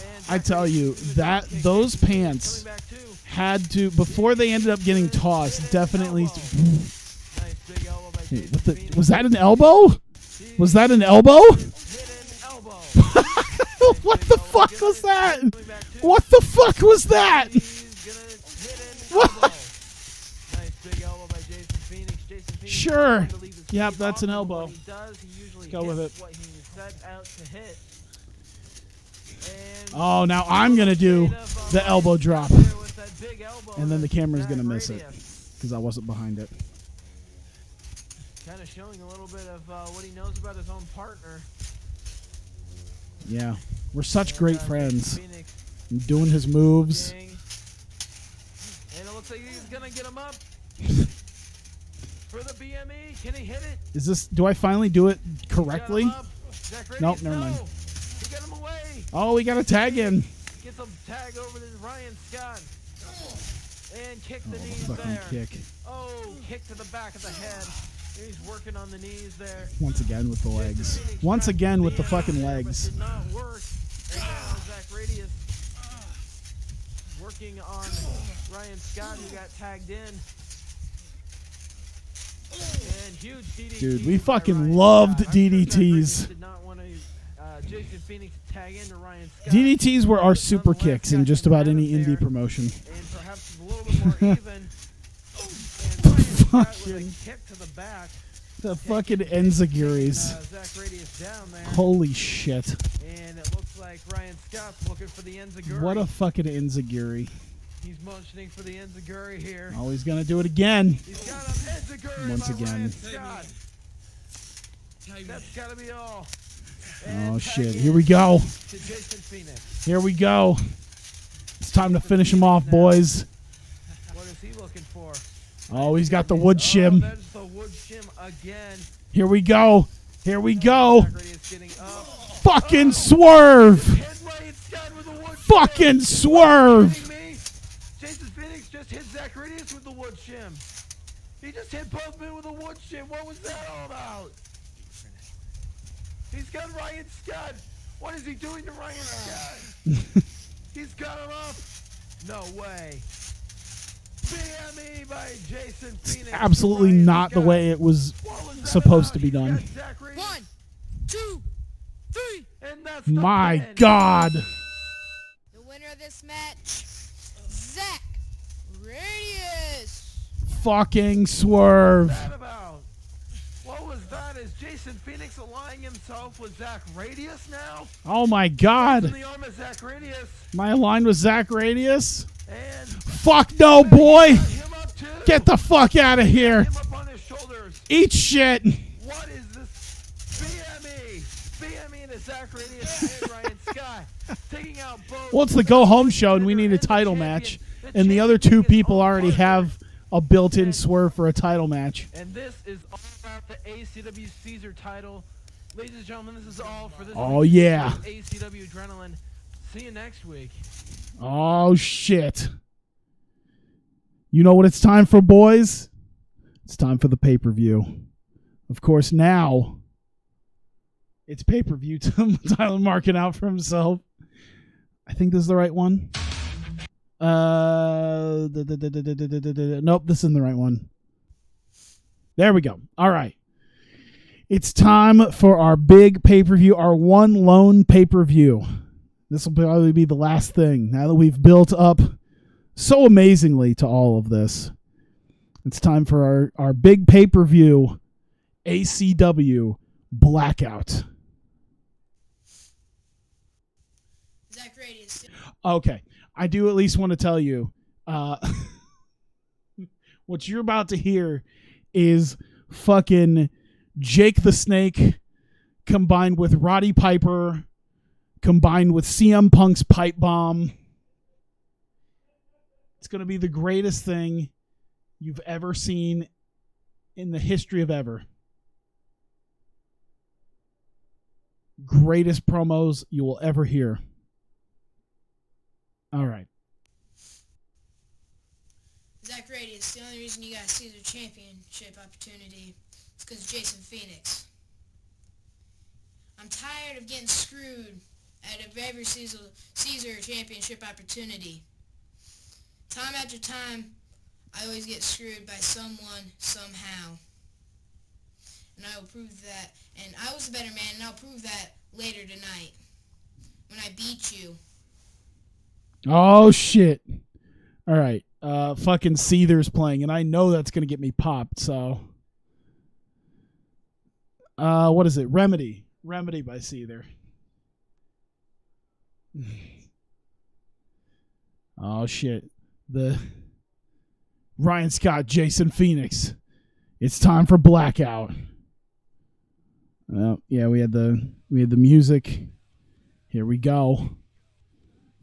And I tell Zachary you, Stevens that kicked those in, pants coming back too. had to, before they ended up getting tossed, definitely. Nice big elbow by Jason What the, Phoenix. was that an elbow? Was that an elbow? Hidden elbow. What the fuck was that? What the fuck was that? He's gonna hit an elbow. Nice big elbow by Jason Phoenix. Jason Phoenix Sure. trying to leave his Yep, feet that's off, an but elbow. when he does, he usually Let's go with hits it. what he set out to hit. And Oh, now I'm gonna do the elbow drop, with that big elbow and then the that camera's Zach gonna miss it Radius. because I wasn't behind it. Kind of showing a little bit of what he knows about his own partner. Yeah, we're such great Jason friends. Phoenix And doing his moves. King. And it looks like he's gonna get him up for the BME. Can he hit it? Is this? Do I finally do it Got correctly? him up. Zach Radius, Nope, never mind. no. He got him away. Oh, we got a tag in. Gets a tag over to Ryan Scott. And kick the Oh, knees fucking there. kick. Oh, kick to the back of the head. He's working on the knees there. Once again with the legs. Jason Phoenix Once tried again to with the be fucking out there, legs. But did not work. And now Zach Radius working on Ryan Scott, who got tagged in. And huge DDTs. Dude, we by fucking Ryan loved Scott. I'm sure Zach Radius DDTs. did not want to Jason Phoenix tag into Ryan Scott. DDTs were our super Nonetheless, kicks in got just him about out any of there, indie promotion. and perhaps a little bit more even. And Ryan Scott with Fucking- a kick to the back. The fucking Enziguris. Zach Radius down there. Holy shit. And it looks like Ryan Scott's looking for the Enziguri. What a fucking Enziguri. He's motioning for the Enziguri here. Oh, he's gonna do it again. He's got him Enziguri Once by again. Ryan Scott. That's gotta be all. And Oh tag shit. in Here we go. to Jason Phoenix. Here we go. It's time to finish him off, boys. What is he looking for? Oh, he's got the wood Oh, shim. there's the wood shim again. Here we go. Here we go. Zach Radius getting up. Fucking swerve. Hit Ryan Scott with the wood Fucking shim. swerve. Kidding me? Jason Phoenix just hit Zach Radius with the wood shim. He just hit both men with a wood shim. What was that all about? He's got Ryan Scott. What is he doing to Ryan Scott? He's got him up. No way. BME by Jason Phoenix. Absolutely Ryan not the Scott. way it was What was that supposed about? to be He's done. got Zach Radius. 1, 2, 3. And that's the My pin. God. The winner of this match, Zach Radius. Fucking swerve. What's that about? What was that? Is Jason Phoenix aligning himself with Zach Radius now? Oh my In God. the arm of Zach Radius. My line was Zach Radius. And Fuck no, boy. got him up too. Get the fuck out of here. Him up on his shoulders. Eat shit. What is this? BME. BME and Zach Radius and Ryan Scott taking out both. Well, it's the go home show, and we need a title match. And the other two people already have a built-in swerve for a title match. And this is all about the ACW Caesar title. Ladies and gentlemen, this is all for this Oh, week's yeah. ACW Adrenaline. See you next week. Oh, shit. You know what it's time for, boys? It's time for the pay-per-view. Of course, now it's pay-per-view time. Tyler marking out for himself. I think this is the right one. Nope, this isn't the right one. There we go. All right. It's time for our big pay-per-view, our one lone pay-per-view. This will probably be the last thing. Now that we've built up so amazingly to all of this. It's time for our big pay-per-view, ACW Blackout. Zach Radius. Okay, I do at least want to tell you, what you're about to hear is fucking Jake the Snake combined with Roddy Piper combined with CM Punk's pipe bomb. It's going to be the greatest thing you've ever seen in the history of ever. Greatest promos you will ever hear. All right. Zach Radius, the only reason you got a Caesar Championship opportunity is because Jason Phoenix. I'm tired of getting screwed out of every Caesar Championship opportunity. Time after time, I always get screwed by someone, somehow. And I will prove that. And I was a better man, and I'll prove that later tonight when I beat you. Oh, shit. All right. Fucking Seether's playing, and I know that's going to get me popped, so. What is it? Remedy. Remedy by Seether. Oh, shit. The Ryan Scott, Jason Phoenix. It's time for Blackout. Yeah, we had the music. Here we go.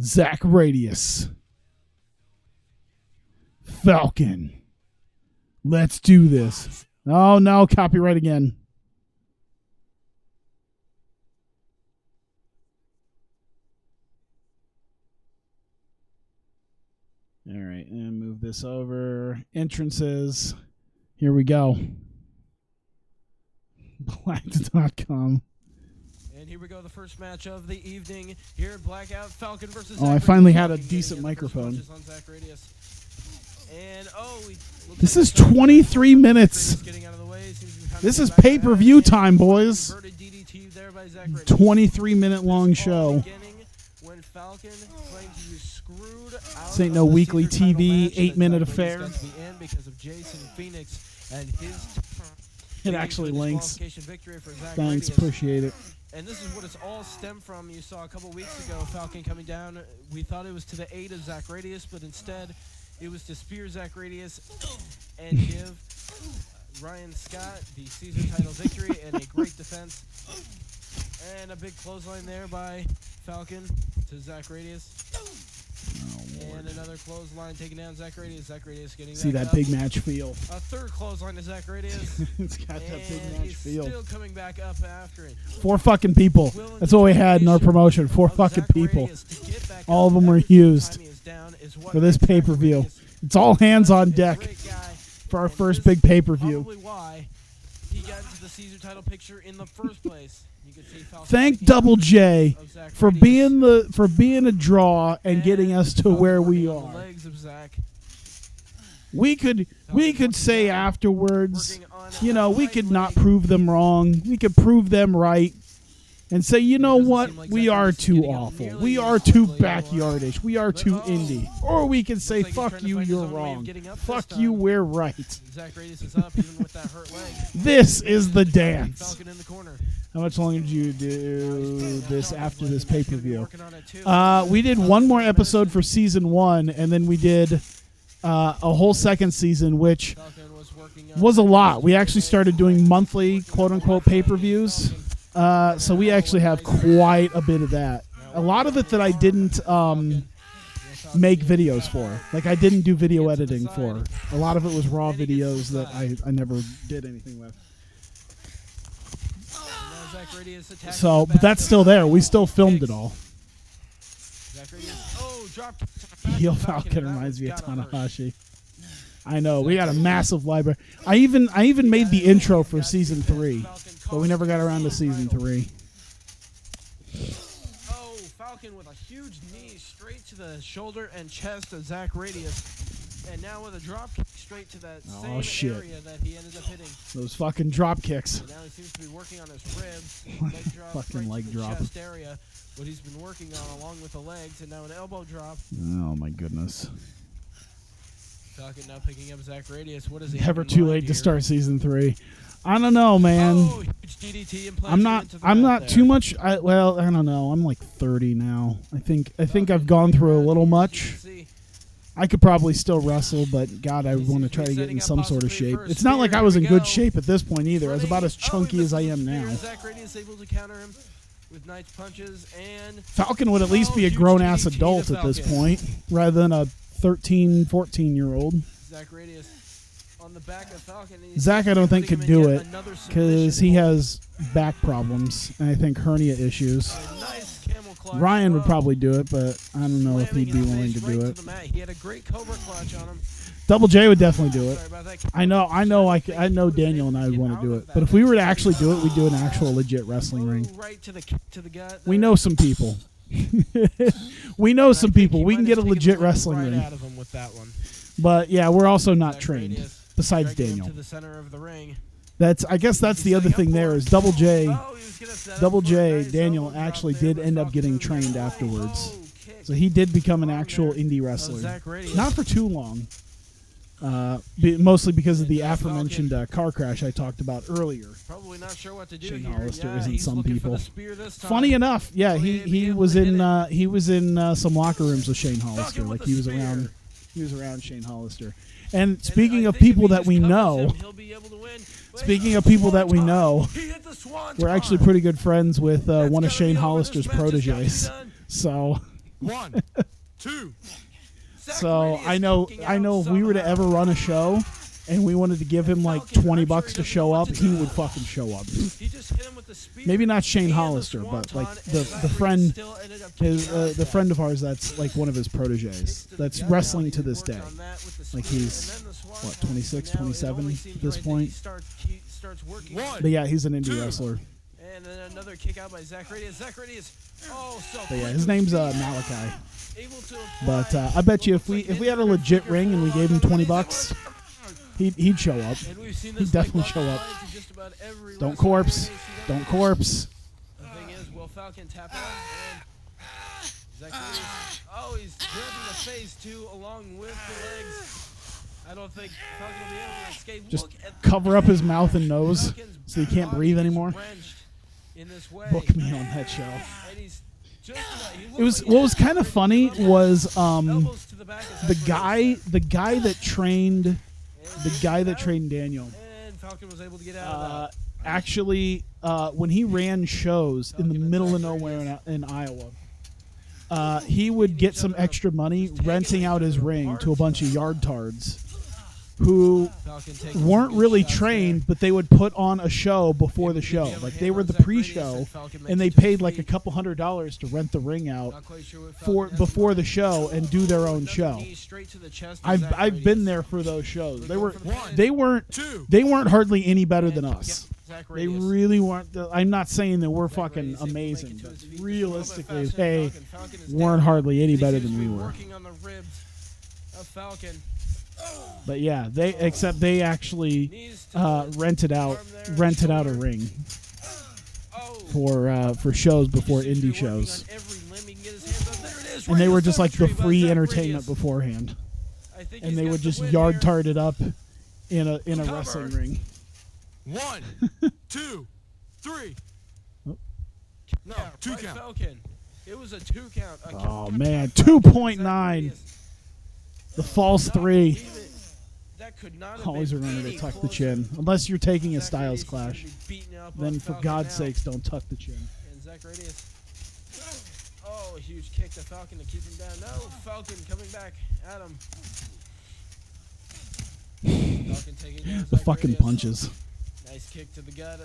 Zach Radius. Falcon. Let's do this. Oh no, copyright again. All right, and move this over. Entrances. Here we go. Blacked.com. And here we go, the first match of the evening here at Blackout, Falcon versus. Oh, I finally had a decent microphone. And this is 23 minutes. This is pay-per-view time, boys. 23-minute long show. This ain't no weekly TV 8-minute affair. It actually links. Thanks, appreciate it. And this is what it's all stemmed from. You saw a couple weeks ago Falcon coming down. We thought it was to the aid of Zach Radius, but instead it was to spear Zach Radius and give Ryan Scott the Caesar title victory and a great defense. And a big clothesline there by Falcon to Zach Radius. And another clothesline taking down Zach Radius. Zach Radius getting see that big match feel. A third clothesline to Zach Radius. It's got that big match feel. Still coming back up after it. 4 fucking people. That's all we had in our promotion. 4 fucking people. All of them were used for this pay-per-view. It's all hands on deck for our first big pay-per-view. Probably why he got into the Caesar title picture in the first place. Thank Double J for being a draw and getting us to where we are. We could say afterwards, you know, we could not prove them wrong. We could prove them right and say, you know what, we are too awful. We are too backyardish. We are too indie. Or we can say, fuck you, you're wrong. Fuck you, we're right. This is the dance. How much longer did you do this after this pay-per-view? We did one more episode for season 1, and then we did a whole second season, which was a lot. We actually started doing monthly, quote-unquote, pay-per-views. So we actually have quite a bit of that. A lot of it that I didn't make videos for. Like, I didn't do video editing for. A lot of it was raw videos that I never did anything with. So, but that's still there. We still filmed it all. Heel Falcon reminds me of Tanahashi. I know, we got a massive library. I even made the intro for season 3, but we never got around to season 3. Oh, Falcon with a huge knee straight to the shoulder and chest of Zach Radius. And now with a drop kick straight to that same area that he ended up hitting. Those fucking drop kicks. And now he seems to be working on his ribs. Leg drop fucking leg drop. Chest area, what he's been working on along with the legs, and now an elbow drop. Oh my goodness. Falcon now picking up Zach Radius. What is he? Never too late to start season 3. I don't know, man. Oh, huge DDT I'm not too much. I don't know. I'm like 30 now. I think I've gone through a little much. I could probably still wrestle, but God, I want to try to get in some sort of shape. It's not like I was in good shape at this point either. I was about as chunky as I am now. Zach Radius able to counter him with nice punches, and Falcon would at least be a grown-ass adult at this point, rather than a 13, 14-year-old. Zach Radius on the back of Falcon. Zach, I don't think, could do it because he has back problems and I think hernia issues. Nice camel clutch. Ryan would probably do it, but I don't know if he'd be willing to do it. He had a great cobra clutch on him. Double J would definitely do it. I know Daniel and I would want to do it. But if we were to actually do it, we'd do an actual legit wrestling ring. Right to the gut. We know some people. We know some people. We can get a legit wrestling ring. Out of him with that one. But yeah, we're also not trained. Besides Daniel. To the center of the ring. I guess that's the other thing there is Double J, Daniel actually did end up getting trained afterwards. So he did become an actual indie wrestler. Not for too long. Mostly because of the aforementioned car crash I talked about earlier. Probably not sure what to do. Shane here. Hollister Yeah, isn't some people. Funny enough, yeah, he was in some locker rooms with Shane Hollister. Like he was around Shane Hollister. And speaking of people that we know, we're actually pretty good friends with one of Shane Hollister's proteges. So 1, 2. So I know if we were to ever run a show and we wanted to give him like $20 to show up, he would fucking show up. Maybe not Shane Hollister, but like the friend, the friend of ours that's like one of his proteges that's wrestling to this day. Like he's what 26, 27 at this point. But yeah, he's an indie wrestler. And then another kick out by Zach Radius. But yeah, his name's Malachi. But I bet you if we had a legit ring and we gave him $20, he'd show up. He'd definitely show up. Don't corpse. Don't corpse. The thing is, will Falcon tap out? And Zach Radius, he's grabbing the face too, along with the legs. I don't think Falcon will be able to escape. Just cover up his mouth and nose so he can't breathe anymore. Book me on that show. It was what was kind of funny was the guy that trained Daniel. And Falcon was able to get out of that. Actually, when he ran shows in the middle of nowhere in Iowa, he would get some extra money renting out his ring to a bunch of yard tards who weren't really trained, but they would put on a show before the show. Like they were the pre-show, and they paid like a couple $100 to rent the ring out before the show and do their own show. I've been there for those shows. They weren't hardly any better than us. They really weren't. I'm not saying that we're fucking amazing, but realistically, they weren't hardly any better than we were. But yeah, they actually rented out a ring for shows before indie shows, and they were just like the free entertainment beforehand, and they would just yard tart it up in a wrestling ring. 1, 2, 3. No, 2 count. Falcon. It was a 2 count. Oh man, 2.9. The false 3. Always remember to tuck the chin. Unless you're taking a Styles Clash. Then for God's sakes, don't tuck the chin. And Zach Radius. A huge kick to Falcon to keep him down. No, Falcon coming back at him. Falcon taking down The Zach fucking Radius. punches. Nice kick to the gut.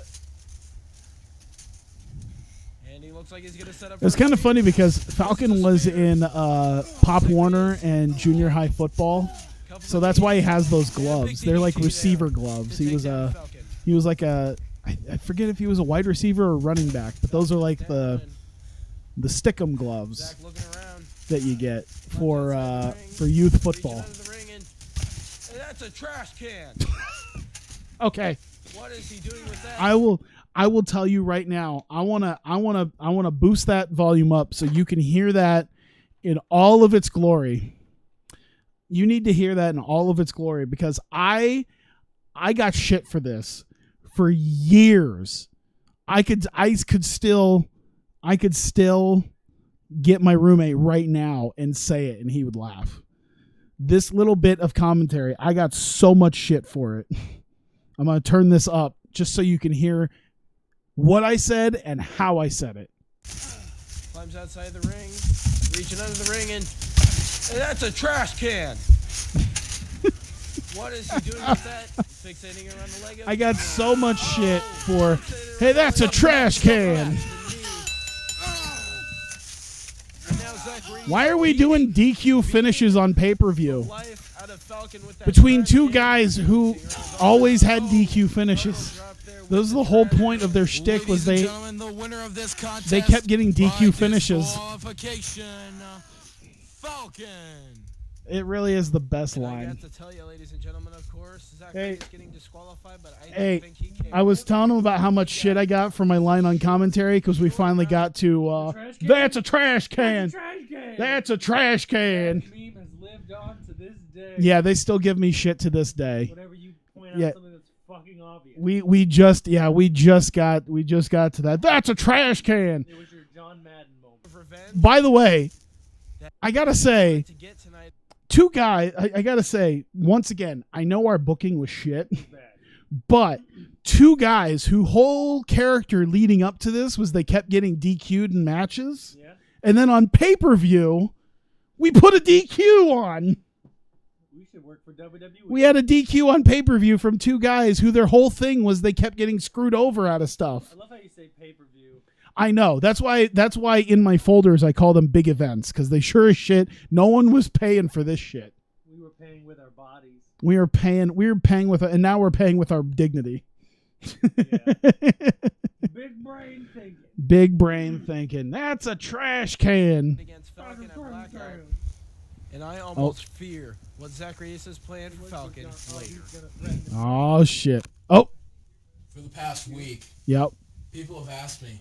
And he looks like he's going to set up. It's kind of funny because Falcon was in Pop Warner and junior high football, so that's why he has those gloves. They're like receiver gloves. He was like a I forget if he was a wide receiver or running back, but those are like the stickum gloves that you get for youth football. That's a trash can. Okay. What is he doing with that? I will tell you right now. I wanna boost that volume up so you can hear that in all of its glory. You need to hear that in all of its glory, because I got shit for this for years. I could still get my roommate right now and say it and he would laugh. This little bit of commentary, I got so much shit for it. I'm going to turn this up just so you can hear what I said and how I said it. Climbs outside the ring, reaching under the ring, and that's a trash can. What is he doing with that? Fixating around the leg of I got so much shit for, hey, that's a trash can. Why are we doing DQ finishes on pay-per-view? Between two guys who always had DQ finishes. That was the whole point of their shtick, was they kept getting DQ finishes. It really is the best line. I got to tell you, ladies and gentlemen, of course, Zach Hey. is getting disqualified, but I Hey, don't think he cares. I was telling him about how much shit I got for my line on commentary because we finally got to, that's a trash can. That's a trash can. That meme has lived on to this day. Yeah, they still give me shit to this day. Whenever you point out Yeah. something that's fucking obvious. We just got to that. That's a trash can. It was your John Madden moment. By the way, I gotta say, To get tonight, two guys. I gotta say, once again, I know our booking was shit, Bad. but two guys whose whole character leading up to this was they kept getting DQ'd in matches, Yeah. and then on pay-per-view, we put a DQ on. We should work for WWE. We had a DQ on pay-per-view from two guys who their whole thing was they kept getting screwed over out of stuff. I love how you say pay-per-view. I know. That's why in my folders I call them big events, because they sure as shit, no one was paying for this shit. We were paying with our bodies. We were paying with, and now we're paying with our dignity. Big brain thinking. Big brain thinking. That's a trash can. against Falcon and Blackout. And I almost fear what Zach Reyes has planned for Falcon later. Oh shit. Oh. For the past week, Yep. people have asked me,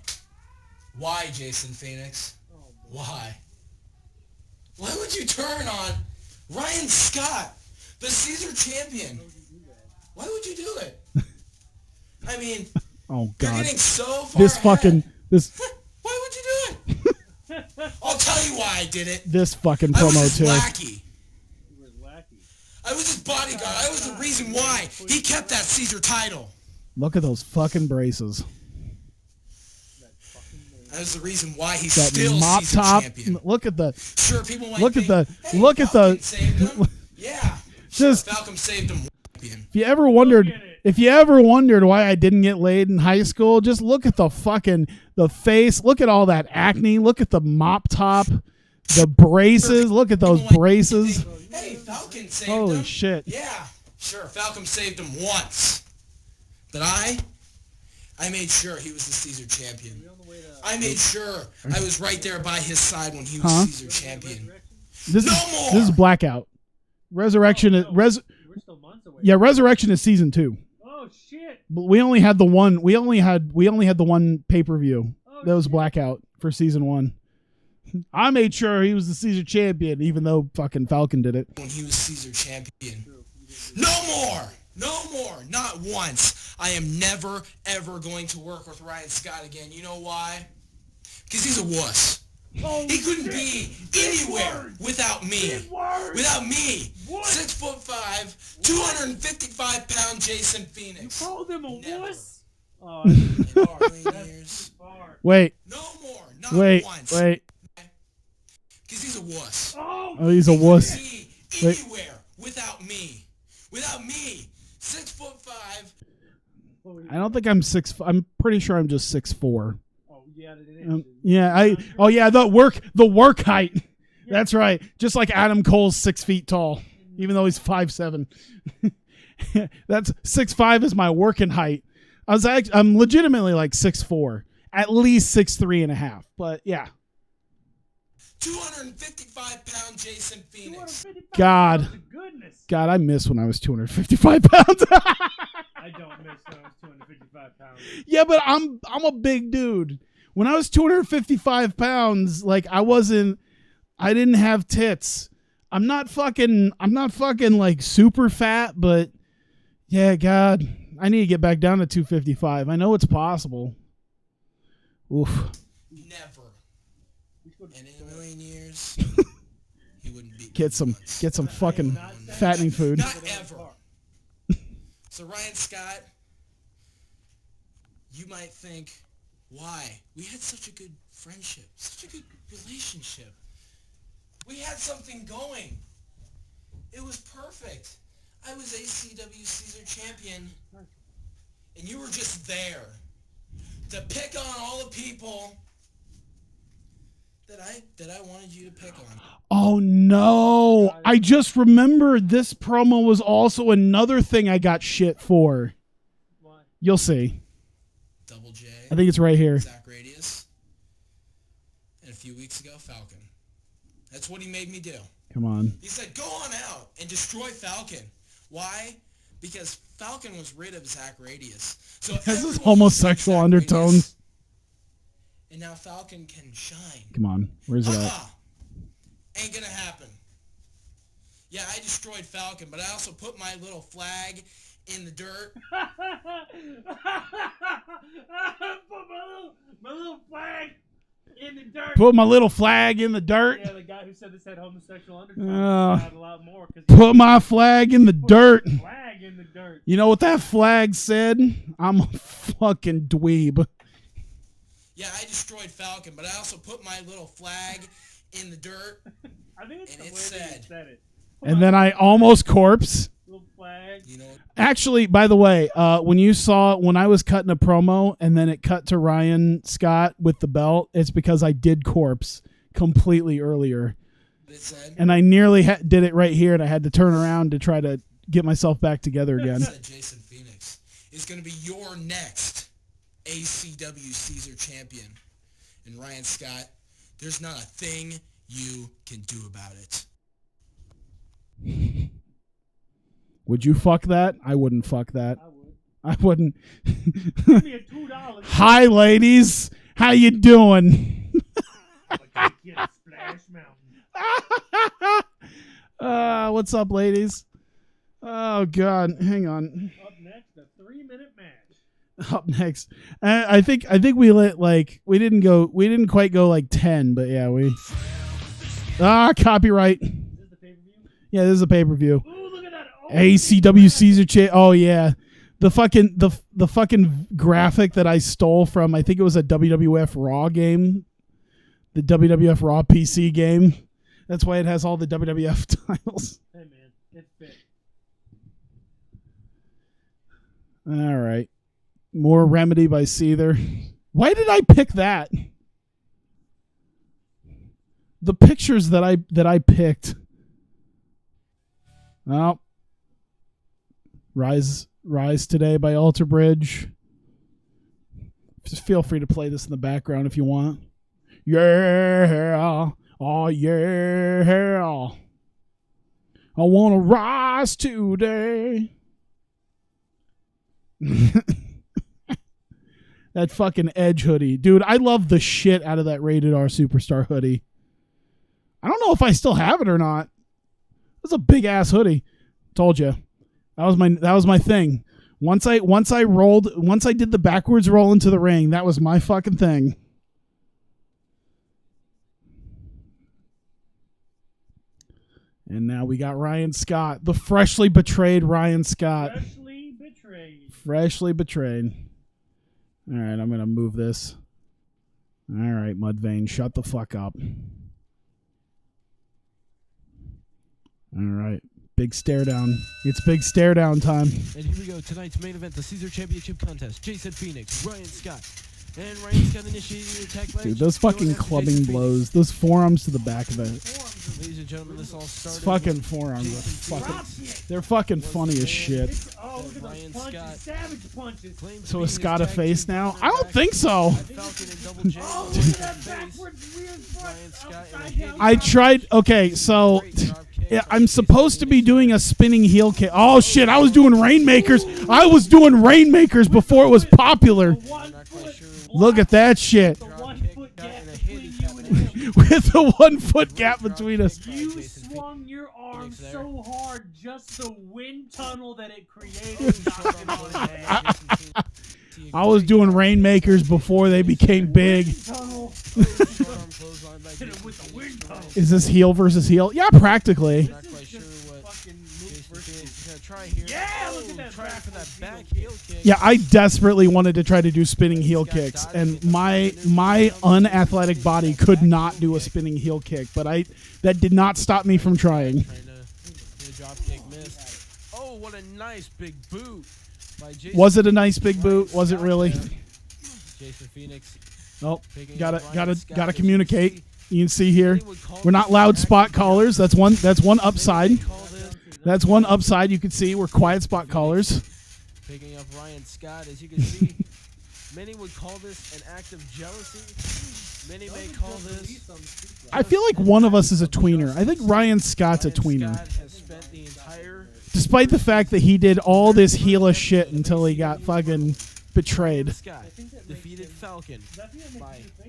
why Jason Phoenix? Why? Why would you turn on Ryan Scott, the Caesar champion? Why would you do it? I mean, Oh you're god. getting so far This ahead. fucking this Why would you do it? I'll tell you why I did it. this fucking I was promo his too. lackey. You were lackey. I was his bodyguard. I was the reason why he kept that Caesar title. Look at those fucking braces. That was the reason why he's That still mop Caesar top. champion. Look at the Sure, people might look at think, the hey, look at Falcon the saved him. Yeah, just Falcon saved him. Champion. if you ever wondered why I didn't get laid in high school, just look at the face, look at all that acne, look at the mop top, the braces, look at those braces. Hey, Falcon saved Holy him. shit. Yeah, sure, Falcon saved him once, but I made sure he was the Caesar champion. I made sure I was right there by his side when he was Caesar champion. This No is more! this is Blackout. Resurrection is We're still months away. yeah, Resurrection is season 2. Oh shit. But we only had the one the one pay-per-view. Oh, That was shit. Blackout for season 1. I made sure he was the Caesar champion, even though fucking Falcon did it. When he was Caesar champion. No more! No more! Not once. I am never, ever going to work with Ryan Scott again. You know why? Because he's a wuss. Oh, He couldn't shit. be anywhere without me. Without me. What? 6'5", 255-pound Jason Phoenix. Called him a Never. wuss? Oh, In a million years. far. Wait, No more. Not wait, once. wait. Because he's a wuss. Oh, he's a wuss. Be Wait. anywhere without me. Without me. 6'5". I don't think I'm 6. I'm pretty sure I'm just 6'4". Oh, yeah, it is. The work height. That's right. Just like Adam Cole's 6 feet tall, even though he's 5'7". That's 6'5" is my working height. I'm legitimately like 6'4", at least 6'3.5". But yeah, 255-pound Jason Phoenix. God. Goodness. God, I miss when I was 255 pounds. I don't miss when I was 255 pounds. Yeah, but I'm a big dude. When I was 255 pounds, like I didn't have tits. I'm not fucking like super fat, but yeah, God, I need to get back down to 255. I know it's possible. Oof. Never. And in a million years, he wouldn't beat Get some fucking fattening food. Not ever. So Ryan Scott, you might think, why? We had such a good friendship, such a good relationship. We had something going. It was perfect. I was ACW Caesar Champion, and you were just there to pick on all the people that I wanted you to pick on. Oh no! I just remembered this promo was also another thing I got shit for. What? You'll see. Double J. I think it's right here. Zach Radius. And a few weeks ago, Falcon. That's what he made me do. Come on. He said, go on out and destroy Falcon. Why? Because Falcon was rid of Zach Radius. So Has this everyone homosexual Zach undertones? Radius, and now Falcon can shine. Come on. Where's it at? Ain't gonna happen. Yeah, I destroyed Falcon, but I also put my little flag in the dirt. my little flag in the dirt. Put my little flag in the dirt. Yeah, the guy who said this had homosexual undertones had a lot more. Put my flag in the dirt. Flag in the dirt. You know what that flag said? I'm a fucking dweeb. Yeah, I destroyed Falcon, but I also put my little flag in the dirt. I think it's and the it way that said, he said it. And then I almost corpse. Little flag. You know, Actually, by the way, when I was cutting a promo and then it cut to Ryan Scott with the belt, it's because I did corpse completely earlier. it said, And I nearly did it right here, and I had to turn around to try to get myself back together again. it said Jason Phoenix is going to be your next ACW Caesar champion. And Ryan Scott, there's not a thing you can do about it. Would you fuck that? I wouldn't fuck that. I would. I wouldn't. Give me a $2. Hi, ladies. How you doing? Get a Splash Mountain. What's up, ladies? Oh, God. Hang on. Up next, a 3-minute match. Up next, I think we we didn't quite go like 10, but yeah, copyright. Is this the pay-per-view? Yeah, this is a pay-per-view. Ooh, look at that. Oh, ACW Caesar Championship. Oh yeah, the fucking graphic that I stole from, I think it was a WWF Raw game, the WWF Raw PC game. That's why it has all the WWF titles. Hey man, it fit. All right. More Remedy by Caesar. Why did I pick that? The pictures that I picked. Oh. Rise Today by Alter Bridge. Just feel free to play this in the background if you want. Yeah. Oh yeah. I want to rise today. That fucking Edge hoodie. Dude, I love the shit out of that Rated R Superstar hoodie. I don't know if I still have it or not. It was a big ass hoodie. Told you. That was my thing. Once I did the backwards roll into the ring, that was my fucking thing. And now we got Ryan Scott, the freshly betrayed Ryan Scott. Freshly betrayed. All right, I'm going to move this. All right, Mudvayne, shut the fuck up. All right, big stare down. It's big stare down time. And here we go, tonight's main event, the Caesar Championship contest. Jason Phoenix, Ryan Scott. And Ryan Scott initiating the attack by... Dude, those fucking clubbing blows. Those forearms to the back of it. Ladies and gentlemen, this all started... Those fucking forearms are fucking... They're fucking funny as shit. Oh, look at those punches. Savage punches. So is Scott a face now? I don't think so. Oh, look at that backwards weird front. I tried... Okay, so... Yeah, I'm supposed to be doing a spinning heel kick. Oh, shit, I was doing Rainmakers. I was doing Rainmakers before it was popular. Look at that shit. The 1 foot gap between you and with a 1 foot gap between us. You swung your arm so hard, just the wind tunnel that it created. I was doing rainmakers before they became big. Is this heel versus heel? Yeah, practically. Not quite sure what Jason Phoenix is gonna try here. Yeah, look at that trying back for that back heel kick. Yeah, I desperately wanted to try to do spinning heel kicks, and my unathletic body could not do a spinning heel kick, but that did not stop me from trying. Trying to drop kick missed. Oh, what a nice big boot by Jason. Was it a nice big boot? Was it really? Jason Phoenix. Oh, gotta communicate. You can see here, we're not loud spot callers. That's one upside. That's one upside. You can see we're quiet spot callers. Picking up Ryan Scott, as you can see. Many would call this an act of jealousy. Many may call this. I feel like one of us is a tweener. I think Ryan Scott's a tweener. Scott has spent the entire. Despite the fact that he did all this heelish shit until he got fucking betrayed. Scott defeated Falcon.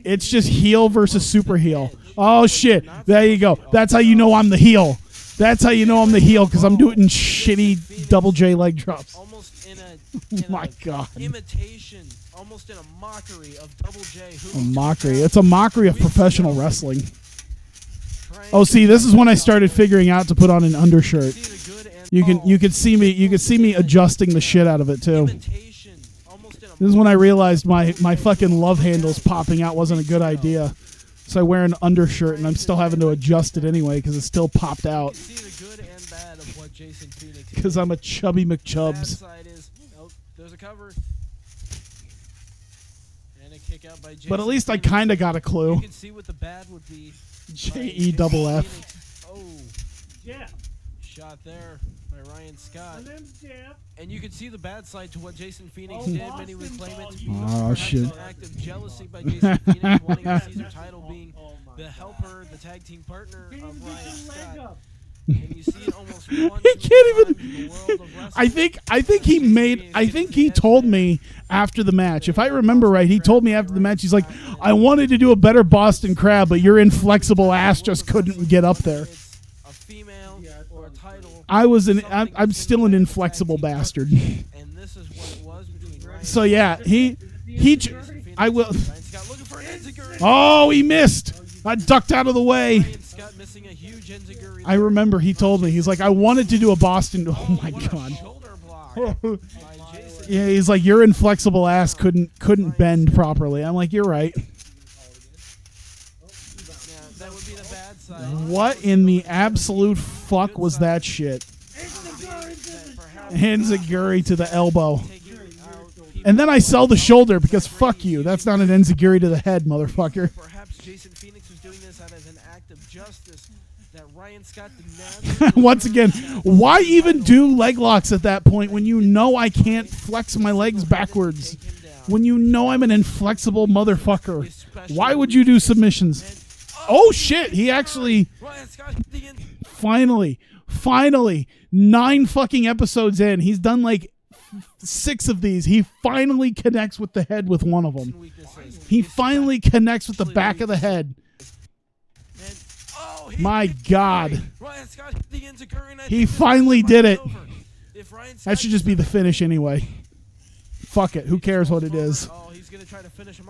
It's just heel versus super heel. Oh shit! There you go. That's how you know I'm the heel. That's how you know I'm the heel, because I'm doing shitty double J leg drops. Almost in Oh my god. imitation, almost in a mockery of Double J. A mockery. It's a mockery of professional wrestling. Oh, see, this is when I started figuring out to put on an undershirt. You could see me adjusting the shit out of it too. This is when I realized my fucking love handles popping out wasn't a good idea. So I wear an undershirt and I'm still having to adjust it anyway because it's still popped out. Because I'm a chubby McChubbs. There's a cover. And a kick out by Jason. But at least I kind of got a clue. You can see what the bad would be. JEFF. Oh. Yeah. Shot there by Ryan Scott. My name's Jeff. And you can see the bad side to what Jason Phoenix did. Many would claim it to be oh, shit. an act of jealousy by Jason Phoenix wanting the Caesar title, being the helper, the tag team partner of Ryan Scott. And you see it almost once. He can't even. I think he told me after the match. If I remember right, he told me after the match. He's like, I wanted to do a better Boston Crab, but your inflexible ass just couldn't get up there. I'm still an inflexible bastard. And this is what it was between Ryan. So yeah, I will. Oh, he missed. I ducked out of the way. I remember he told me, he's like, I wanted to do a Boston. Oh my god. Yeah, he's like, your inflexible ass couldn't bend properly. I'm like, you're right. What in the absolute fuck was that shit? Enziguri to the elbow. And then I sell the shoulder because fuck you. That's not an enziguri to the head, motherfucker. Perhaps Jason Phoenix was doing this as an act of justice that Ryan Scott did not. Once again, why even do leg locks at that point when you know I can't flex my legs backwards? When you know I'm an inflexible motherfucker. Why would you do submissions? Oh shit, he actually finally 9 fucking episodes in, he's done like 6 of these. He finally connects with the head with one of them. He finally connects with the back of the head. My god. He finally did it. That should just be the finish anyway. Fuck it, who cares what it is.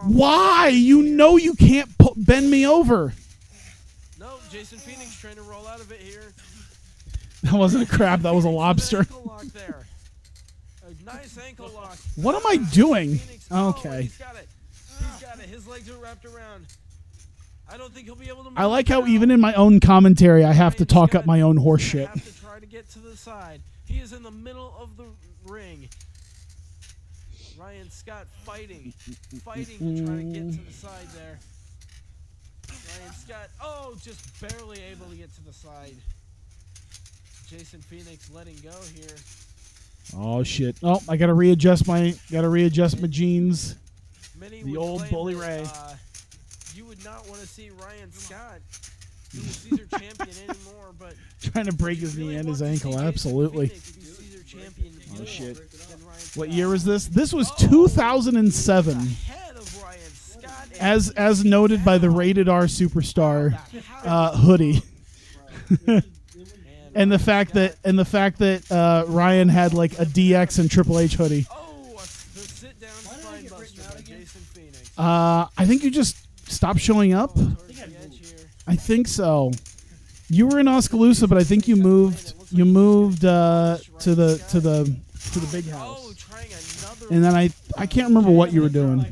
Why? You know you can't bend me over. No, Jason Phoenix trying to roll out of it here. That wasn't a crab, that was a lobster. Nice ankle lock. What am I doing? Okay. He's got it. He's got it. His legs are wrapped around. I don't think he'll be able to move. I like how even in my own commentary I have to talk up my own horse shit. Have to try to get to the side. He is in the middle of the ring. Ryan Scott fighting to try to get to the side there. Ryan Scott, just barely able to get to the side. Jason Phoenix letting go here. Oh shit! Oh, I gotta readjust my jeans. The old Bully Ray. You would not want to see Ryan Scott be the Caesar champion anymore, but trying to break his knee and his ankle. Absolutely. Oh shit! What year was this? This was 2007. as noted by the Rated R Superstar hoodie. And the fact that Ryan had like a DX and Triple H hoodie. Oh, the sit down spine buster by Jason Phoenix. I think you just stopped showing up. I think so. You were in Oskaloosa, but I think you moved to the big house. And then I can't remember what you were doing.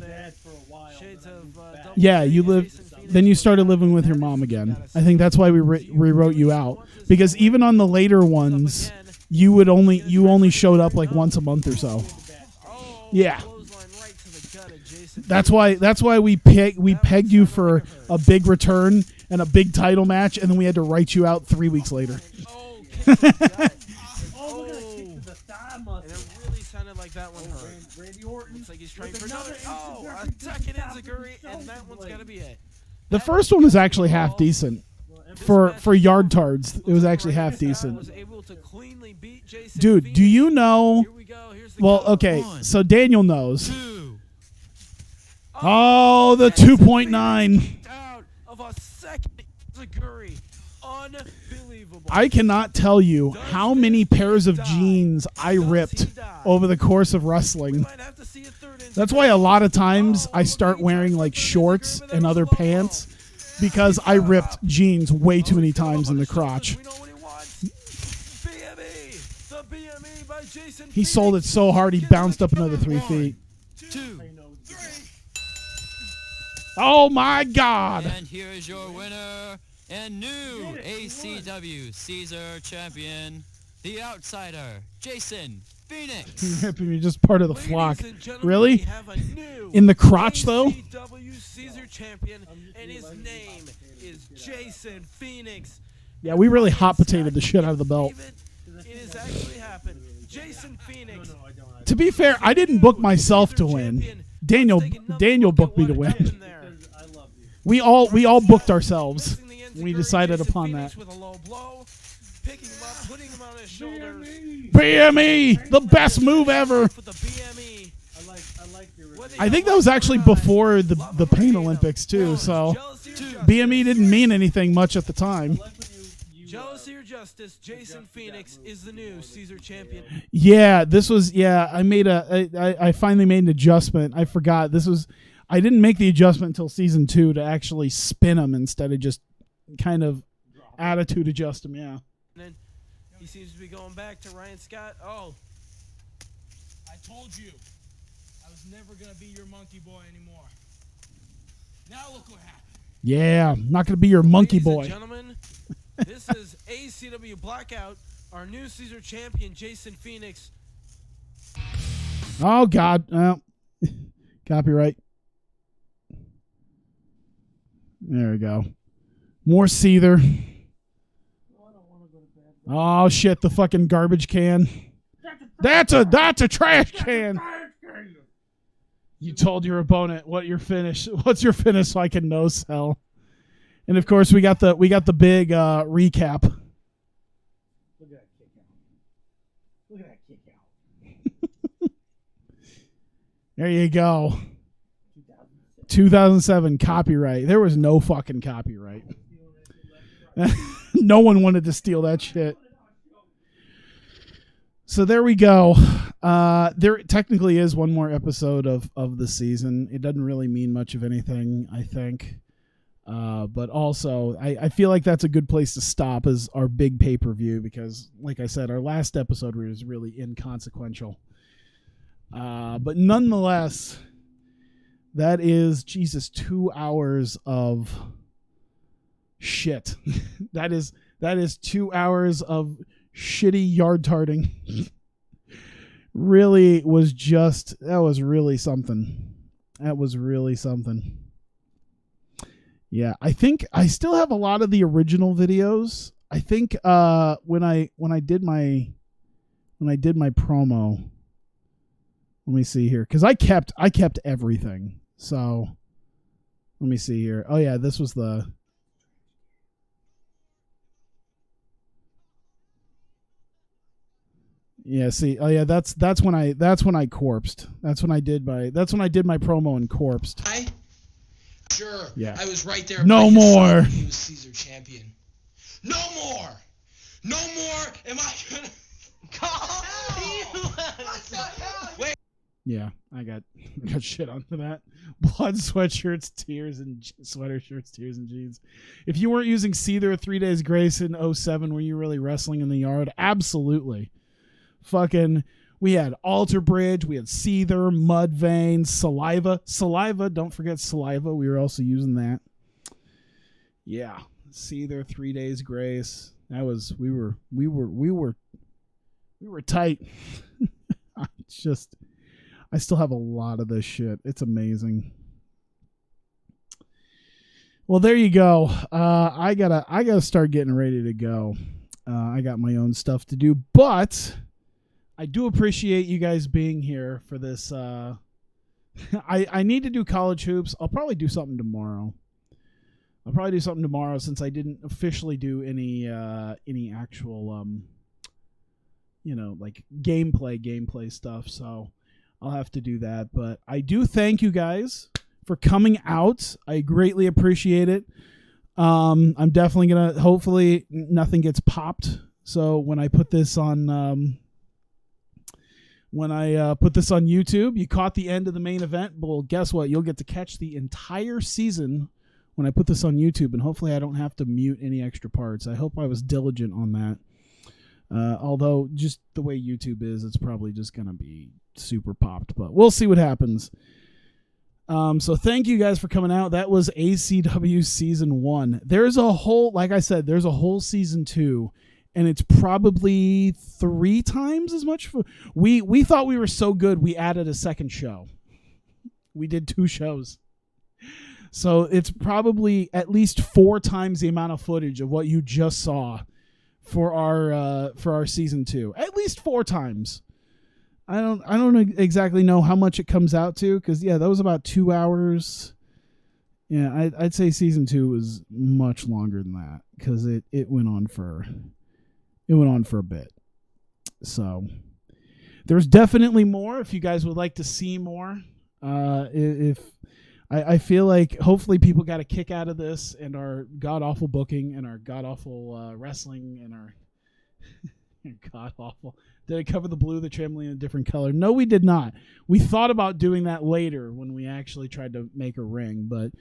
Yeah, you lived. Then you started living with your mom again. I think that's why we rewrote you out, because even on the later ones, you only showed up like once a month or so. Yeah. That's why we pegged you for a big return and a big title match, and then we had to write you out 3 weeks later. And it really sounded like that one hurt. Looks like he's trying for another. Oh, attacking Enziguri, and that one's got to be it. The first one was actually half decent. For yard-tards, it was actually half decent. Dude, do you know... Well, okay, so Daniel knows. Oh, the 2.9. Out of a second, Enziguri. Unbelievable. I cannot tell you how many pairs of jeans I ripped over the course of wrestling. That's why a lot of times I start wearing like shorts and other pants, because I ripped jeans way too many times in the crotch. He sold it so hard he bounced up another 3 feet. 2, 3. Oh my God! And here is your winner and new ACW Caesar Champion, the Outsider, Jason Phoenix. You're just part of the flock. Really? In the crotch, though? ACW Caesar Champion, and his name is Jason Phoenix. Yeah, we really hot potatoed the shit out of the belt. It has actually happened. Jason Phoenix. To be fair, I didn't book myself to win. Daniel booked me to win. We all booked ourselves. We decided upon that. BME, the best move ever. I think that was actually before the Pain Olympics too, so BME didn't mean anything much at the time. Jealousy or Justice, Jason Phoenix is the new Caesar Champion. Yeah, this was, I finally made an adjustment. I forgot. I didn't make the adjustment until season 2 to actually spin him instead of just kind of attitude adjust him, yeah. And he seems to be going back to Ryan Scott. Oh. I told you I was never going to be your monkey boy anymore. Now look what happened. Yeah, I'm not going to be your monkey boy. Ladies and gentlemen, this is ACW Blackout, our new Caesar Champion, Jason Phoenix. Oh, God. Copyright. There we go. More Seether. Oh, shit, the fucking garbage can. That's a trash can. You told your opponent what's your finish so I can no sell. And of course we got the big recap. Look at that kick out. Look at that kick out. There you go. 2007 copyright. There was no fucking copyright. No one wanted to steal that shit. So there we go. There technically is one more episode of the season. It doesn't really mean much of anything, I think. But also, I feel like that's a good place to stop as our big pay-per-view because, like I said, our last episode was really inconsequential. But nonetheless, that is, 2 hours of shit. That is 2 hours of shitty yard tarding. That was really something. That was really something. Yeah, I think I still have a lot of the original videos. I think when I did my promo, let me see here, because I kept everything. So let me see here. Oh yeah, this was the. Yeah, see. Oh yeah, that's when I corpsed. That's when I did my promo and corpsed. sure. Yeah. I was right there. No by his more. side when he was Caesar champion. No more. No more. Am I gonna? Wait. Yeah, I got shit onto that. Blood, sweatshirts, tears, and sweater shirts, tears, and jeans. If you weren't using Caesar 3 Days Grace in 07, were you really wrestling in the yard? Absolutely. Fucking, we had Alter Bridge, we had Seether, Mud Vein, Saliva. Don't forget Saliva. We were also using that. Yeah, Seether 3 Days Grace. That was, we were tight. I still have a lot of this shit. It's amazing. Well, there you go. I gotta start getting ready to go. I got my own stuff to do, but I do appreciate you guys being here for this. I need to do college hoops. I'll probably do something tomorrow. Since I didn't officially do any actual like gameplay stuff. So I'll have to do that. But I do thank you guys for coming out. I greatly appreciate it. I'm definitely gonna. Hopefully nothing gets popped. So when I put this on. When I put this on YouTube, you caught the end of the main event. Well, guess what? You'll get to catch the entire season when I put this on YouTube, and hopefully I don't have to mute any extra parts. I hope I was diligent on that. Although, just the way YouTube is, it's probably just going to be super popped, but we'll see what happens. So thank you guys for coming out. That was ACW Season 1. There's a whole, like I said, there's a whole Season 2. And it's probably 3 times as much. We thought we were so good, we added a second show. We did 2 shows. So it's probably at least 4 times the amount of footage of what you just saw for our Season 2. At least 4 times. I don't exactly know how much it comes out to, because that was about 2 hours. Yeah, I'd say Season 2 was much longer than that, because it went on for... It went on for a bit. So there's definitely more if you guys would like to see more. I feel like hopefully people got a kick out of this and our god-awful booking and our god-awful wrestling and our god-awful. Did I cover the blue, the trampoline in a different color? No, we did not. We thought about doing that later when we actually tried to make a ring, but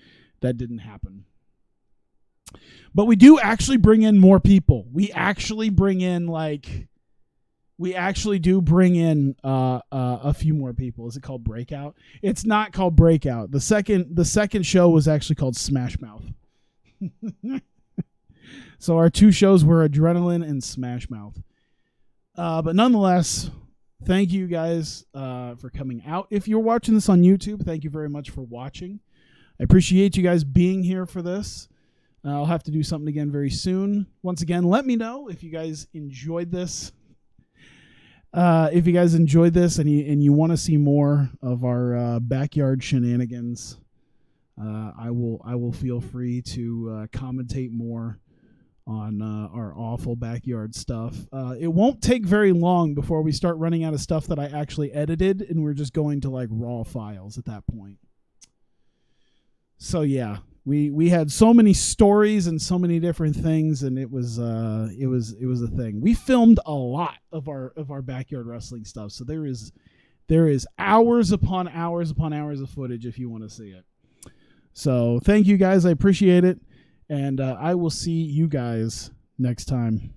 that didn't happen. But we do actually bring in more people. We actually do bring in a few more people. Is it called Breakout? It's not called Breakout. The second show was actually called Smash Mouth. So our 2 shows were Adrenaline and Smash Mouth. But nonetheless, thank you guys for coming out. If you're watching this on YouTube, thank you very much for watching. I appreciate you guys being here for this. I'll have to do something again very soon. Once again, let me know if you guys enjoyed this. If you guys enjoyed this and you want to see more of our backyard shenanigans, I will feel free to commentate more on our awful backyard stuff. It won't take very long before we start running out of stuff that I actually edited, and we're just going to like raw files at that point. So yeah. We had so many stories and so many different things, and it was a thing. We filmed a lot of our backyard wrestling stuff, so there is hours upon hours upon hours of footage if you want to see it. So thank you guys, I appreciate it, and I will see you guys next time.